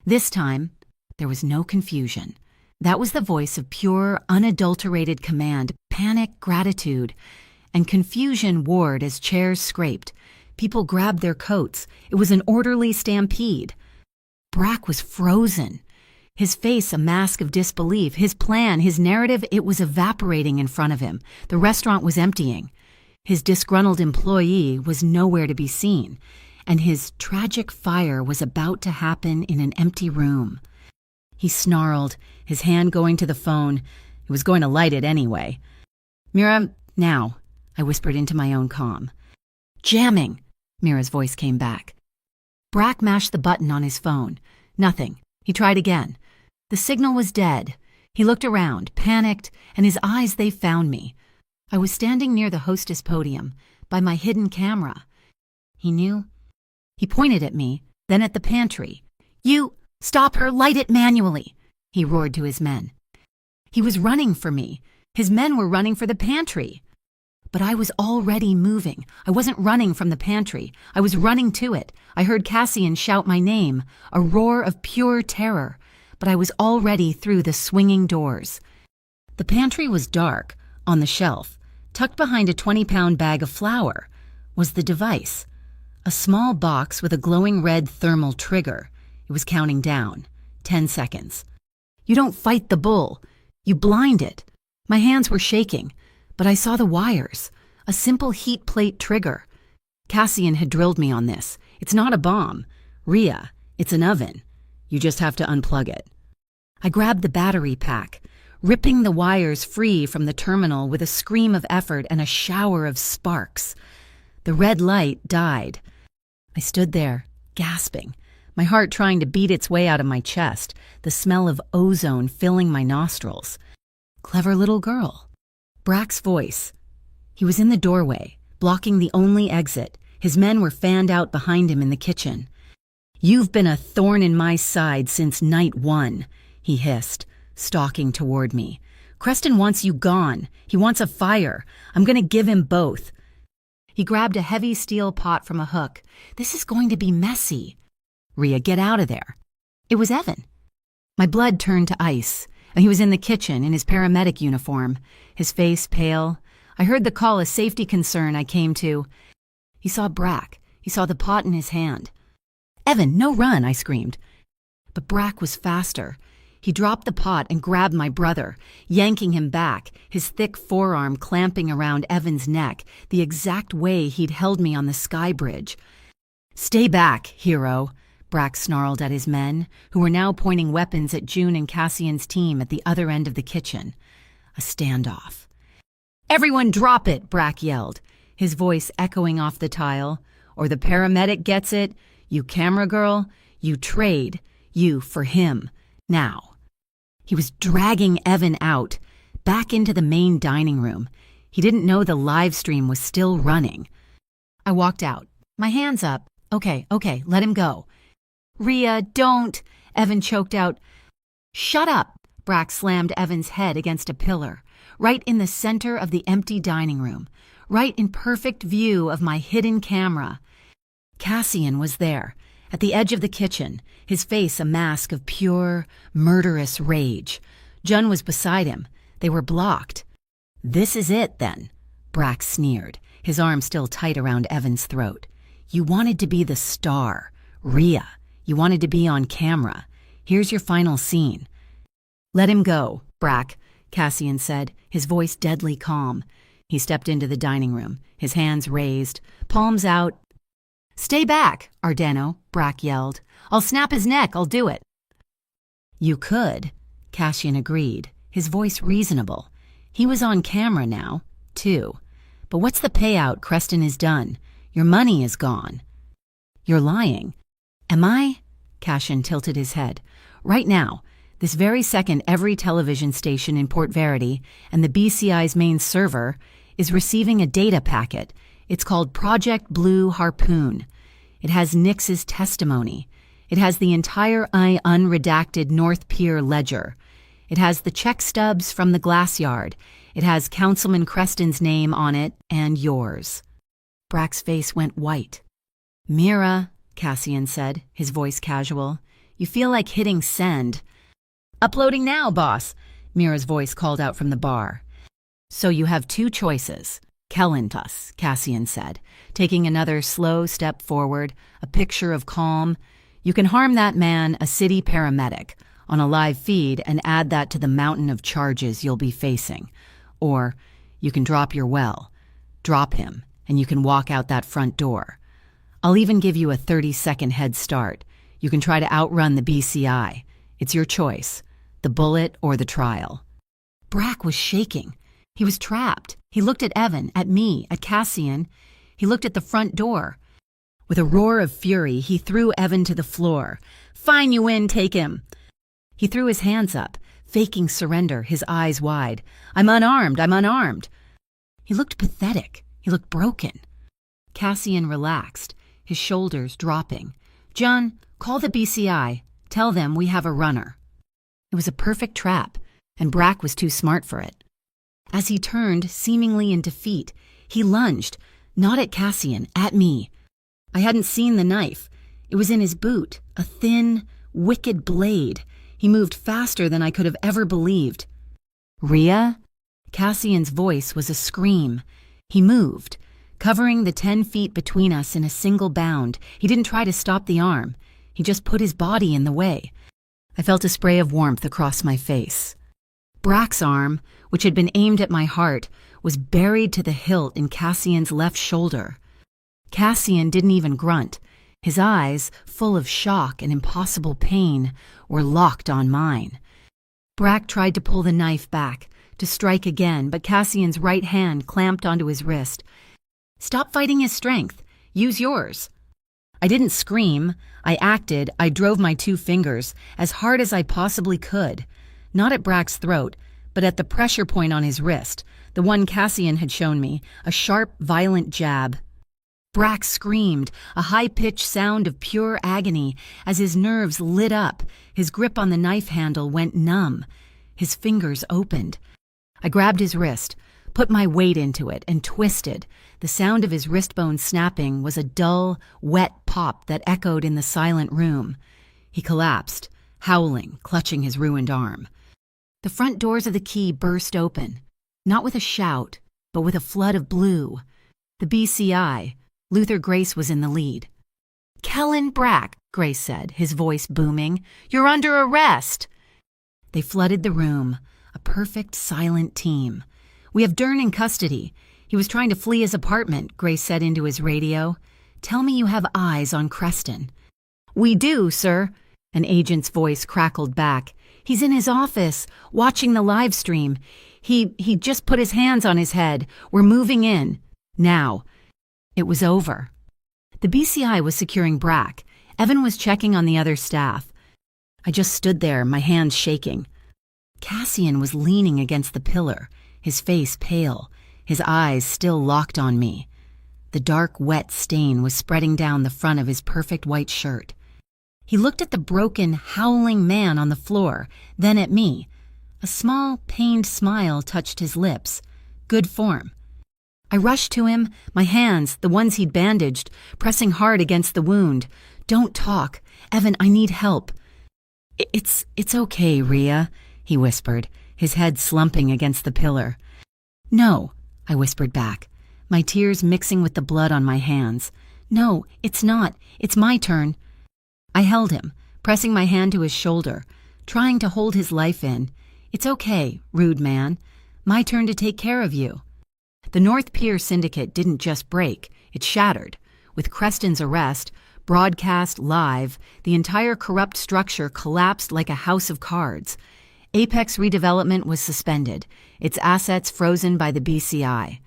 [SPEAKER 1] This time, there was no confusion. That was the voice of pure, unadulterated command, panic, gratitude, and confusion warred as chairs scraped. People grabbed their coats. It was an orderly stampede. Brack was frozen. His face a mask of disbelief. His plan, his narrative, it was evaporating in front of him. The restaurant was emptying. His disgruntled employee was nowhere to be seen, and his tragic fire was about to happen in an empty room. He snarled, his hand going to the phone. He was going to light it anyway. "Mira, now," I whispered into my own calm. "Jamming," Mira's voice came back. Brack mashed the button on his phone. Nothing. He tried again. The signal was dead. He looked around, panicked, and his eyes, they found me. I was standing near the hostess podium, by my hidden camera. He knew. He pointed at me, then at the pantry. "You, stop her, light it manually," he roared to his men. He was running for me. His men were running for the pantry. But I was already moving. I wasn't running from the pantry. I was running to it. I heard Cassian shout my name, a roar of pure terror. But I was already through the swinging doors. The pantry was dark. On the shelf, tucked behind a 20-pound bag of flour, was the device. A small box with a glowing red thermal trigger. It was counting down. 10 seconds. You don't fight the bull. You blind it. My hands were shaking, but I saw the wires. A simple heat plate trigger. Cassian had drilled me on this. It's not a bomb. Rhea, it's an oven. You just have to unplug it. I grabbed the battery pack, ripping the wires free from the terminal with a scream of effort and a shower of sparks. The red light died. I stood there, gasping, my heart trying to beat its way out of my chest, the smell of ozone filling my nostrils. Clever little girl. Brack's voice. He was in the doorway, blocking the only exit. His men were fanned out behind him in the kitchen. "You've been a thorn in my side since night one," he hissed, stalking toward me. "Creston wants you gone. He wants a fire. I'm going to give him both." He grabbed a heavy steel pot from a hook. "This is going to be messy." "Rhea, get out of there." It was Evan. My blood turned to ice, and he was in the kitchen in his paramedic uniform, his face pale. I heard the call a safety concern I came to. He saw Brack. He saw the pot in his hand. "Evan, no run," I screamed. But Brack was faster. He dropped the pot and grabbed my brother, yanking him back, his thick forearm clamping around Evan's neck, the exact way he'd held me on the sky bridge. "Stay back, hero," Brack snarled at his men, who were now pointing weapons at June and Cassian's team at the other end of the kitchen. A standoff. "Everyone drop it," Brack yelled, his voice echoing off the tile. "Or the paramedic gets it. You camera girl, you trade, you for him. Now." He was dragging Evan out, back into the main dining room. He didn't know the live stream was still running. I walked out, my hands up. Okay, let him go." "Rhea, don't," Evan choked out. "Shut up," Brack slammed Evan's head against a pillar, right in the center of the empty dining room, right in perfect view of my hidden camera. Cassian was there, at the edge of the kitchen, his face a mask of pure, murderous rage. Jun was beside him. They were blocked. "This is it, then," Brack sneered, his arm still tight around Evan's throat. "You wanted to be the star. Rhea. You wanted to be on camera. Here's your final scene." "Let him go, Brack," Cassian said, his voice deadly calm. He stepped into the dining room, his hands raised, palms out. "Stay back, Ardeno," Brack yelled. "I'll snap his neck, I'll do it." "You could," Cassian agreed, his voice reasonable. He was on camera now, too. "But what's the payout Creston has done? Your money is gone." "You're lying." "Am I?" Cassian tilted his head. "Right now, this very second, every television station in Port Verity and the BCI's main server is receiving a data packet. It's called Project Blue Harpoon. It has Nix's testimony. It has the entire unredacted North Pier ledger. It has the check stubs from the glass yard. It has Councilman Creston's name on it and yours." Brack's face went white. "Mira," Cassian said, his voice casual, "you feel like hitting send." "Uploading now, boss," Mira's voice called out from the bar. "So you have two choices. Kellentus," Cassian said, taking another slow step forward, a picture of calm. "You can harm that man, a city paramedic, on a live feed and add that to the mountain of charges you'll be facing. Or you can drop your well. Drop him, and you can walk out that front door. I'll even give you a 30-second head start. You can try to outrun the BCI. It's your choice, the bullet or the trial." Brack was shaking. He was trapped. He looked at Evan, at me, at Cassian. He looked at the front door. With a roar of fury, he threw Evan to the floor. "Fine, you win, take him." He threw his hands up, faking surrender, his eyes wide. I'm unarmed." He looked pathetic. He looked broken. Cassian relaxed, his shoulders dropping. "John, call the BCI. Tell them we have a runner." It was a perfect trap, and Brack was too smart for it. As he turned, seemingly in defeat, he lunged, not at Cassian, at me. I hadn't seen the knife. It was in his boot, a thin, wicked blade. He moved faster than I could have ever believed. "Rhea?" Cassian's voice was a scream. He moved, covering the 10 feet between us in a single bound. He didn't try to stop the arm. He just put his body in the way. I felt a spray of warmth across my face. Brack's arm, which had been aimed at my heart, was buried to the hilt in Cassian's left shoulder. Cassian didn't even grunt. His eyes, full of shock and impossible pain, were locked on mine. Brack tried to pull the knife back, to strike again, but Cassian's right hand clamped onto his wrist. "Stop fighting his strength. Use yours." I didn't scream. I acted. I drove my 2 fingers, as hard as I possibly could. Not at Brack's throat, but at the pressure point on his wrist, the one Cassian had shown me, a sharp, violent jab. Brack screamed, a high-pitched sound of pure agony, as his nerves lit up. His grip on the knife handle went numb. His fingers opened. I grabbed his wrist, put my weight into it, and twisted. The sound of his wrist bone snapping was a dull, wet pop that echoed in the silent room. He collapsed, howling, clutching his ruined arm. The front doors of the quay burst open, not with a shout, but with a flood of blue. The BCI, Luther Grace was in the lead. "Kellen Brack," Grace said, his voice booming. "You're under arrest." They flooded the room, a perfect silent team. "We have Dern in custody. He was trying to flee his apartment," Grace said into his radio. "Tell me you have eyes on Creston." "We do, sir," an agent's voice crackled back. "He's in his office, watching the live stream. He just put his hands on his head. We're moving in. Now." It was over. The BCI was securing Brack. Evan was checking on the other staff. I just stood there, my hands shaking. Cassian was leaning against the pillar, his face pale, his eyes still locked on me. The dark, wet stain was spreading down the front of his perfect white shirt. He looked at the broken, howling man on the floor, then at me. A small, pained smile touched his lips. Good form. I rushed to him, my hands, the ones he'd bandaged, pressing hard against the wound. "Don't talk. Evan, I need help." It's okay, Rhea," he whispered, his head slumping against the pillar. "No," I whispered back. my tears mixing with the blood on my hands. "No, it's not. It's my turn." I held him, pressing my hand to his shoulder, trying to hold his life in. "It's okay, rude man. My turn to take care of you." The North Pier syndicate didn't just break, it shattered. With Creston's arrest, broadcast live, the entire corrupt structure collapsed like a house of cards. Apex redevelopment was suspended, its assets frozen by the BCI.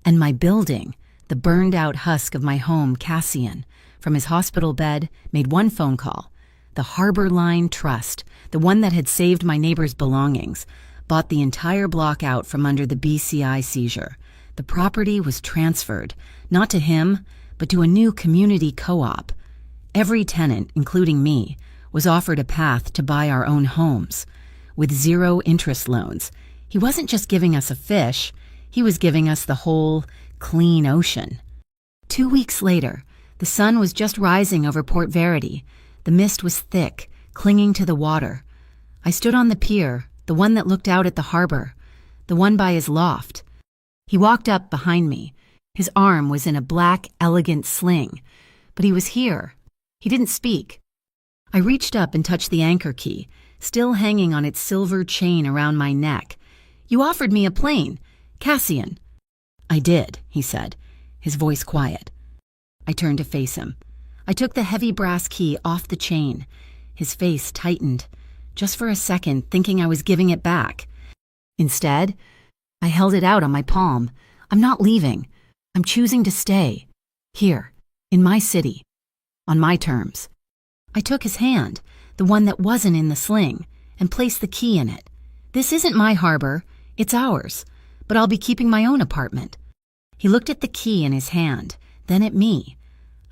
[SPEAKER 1] And my building, the burned-out husk of my home, Cassian, from his hospital bed, made one phone call. The Harbor Line Trust, the one that had saved my neighbor's belongings, bought the entire block out from under the BCI seizure. The property was transferred, not to him, but to a new community co-op. Every tenant, including me, was offered a path to buy our own homes. With zero interest loans, he wasn't just giving us a fish, he was giving us the whole, clean ocean. 2 weeks later, the sun was just rising over Port Verity. The mist was thick, clinging to the water. I stood on the pier, the one that looked out at the harbor, the one by his loft. He walked up behind me. His arm was in a black, elegant sling, but he was here. He didn't speak. I reached up and touched the anchor key, still hanging on its silver chain around my neck. "You offered me a plane, Cassian." "I did," he said, his voice quiet. I turned to face him. I took the heavy brass key off the chain. His face tightened, just for a second, thinking I was giving it back. Instead, I held it out on my palm. "I'm not leaving. I'm choosing to stay. Here, in my city. On my terms." I took his hand, the one that wasn't in the sling, and placed the key in it. "This isn't my harbor. It's ours. But I'll be keeping my own apartment." He looked at the key in his hand, then at me.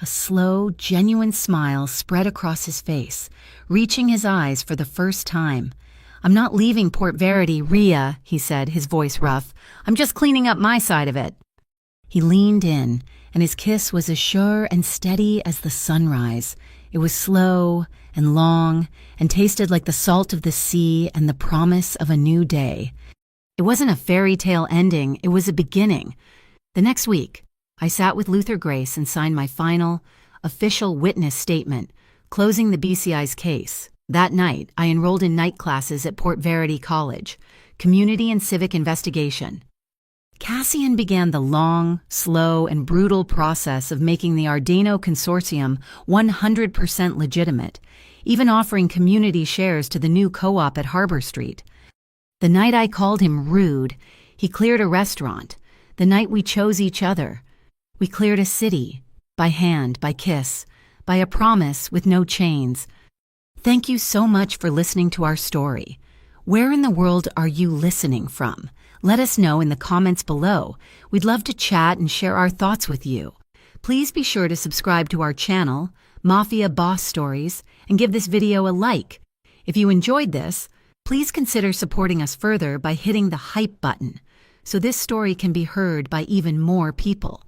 [SPEAKER 1] A slow, genuine smile spread across his face, reaching his eyes for the first time. "I'm not leaving Port Verity, Rhea," he said, his voice rough. "I'm just cleaning up my side of it." He leaned in, and his kiss was as sure and steady as the sunrise. It was slow and long, and tasted like the salt of the sea and the promise of a new day. It wasn't a fairy tale ending, it was a beginning. The next week, I sat with Luther Grace and signed my final, official witness statement, closing the BCI's case. That night, I enrolled in night classes at Port Verity College, Community and Civic Investigation. Cassian began the long, slow, and brutal process of making the Ardeno Consortium 100% legitimate, even offering community shares to the new co-op at Harbor Street. The night I called him rude, he cleared a restaurant. The night we chose each other, we cleared a city, by hand, by kiss, by a promise with no chains. Thank you so much for listening to our story. Where in the world are you listening from? Let us know in the comments below. We'd love to chat and share our thoughts with you. Please be sure to subscribe to our channel, Mafia Boss Stories, and give this video a like. If you enjoyed this, please consider supporting us further by hitting the hype button, so this story can be heard by even more people.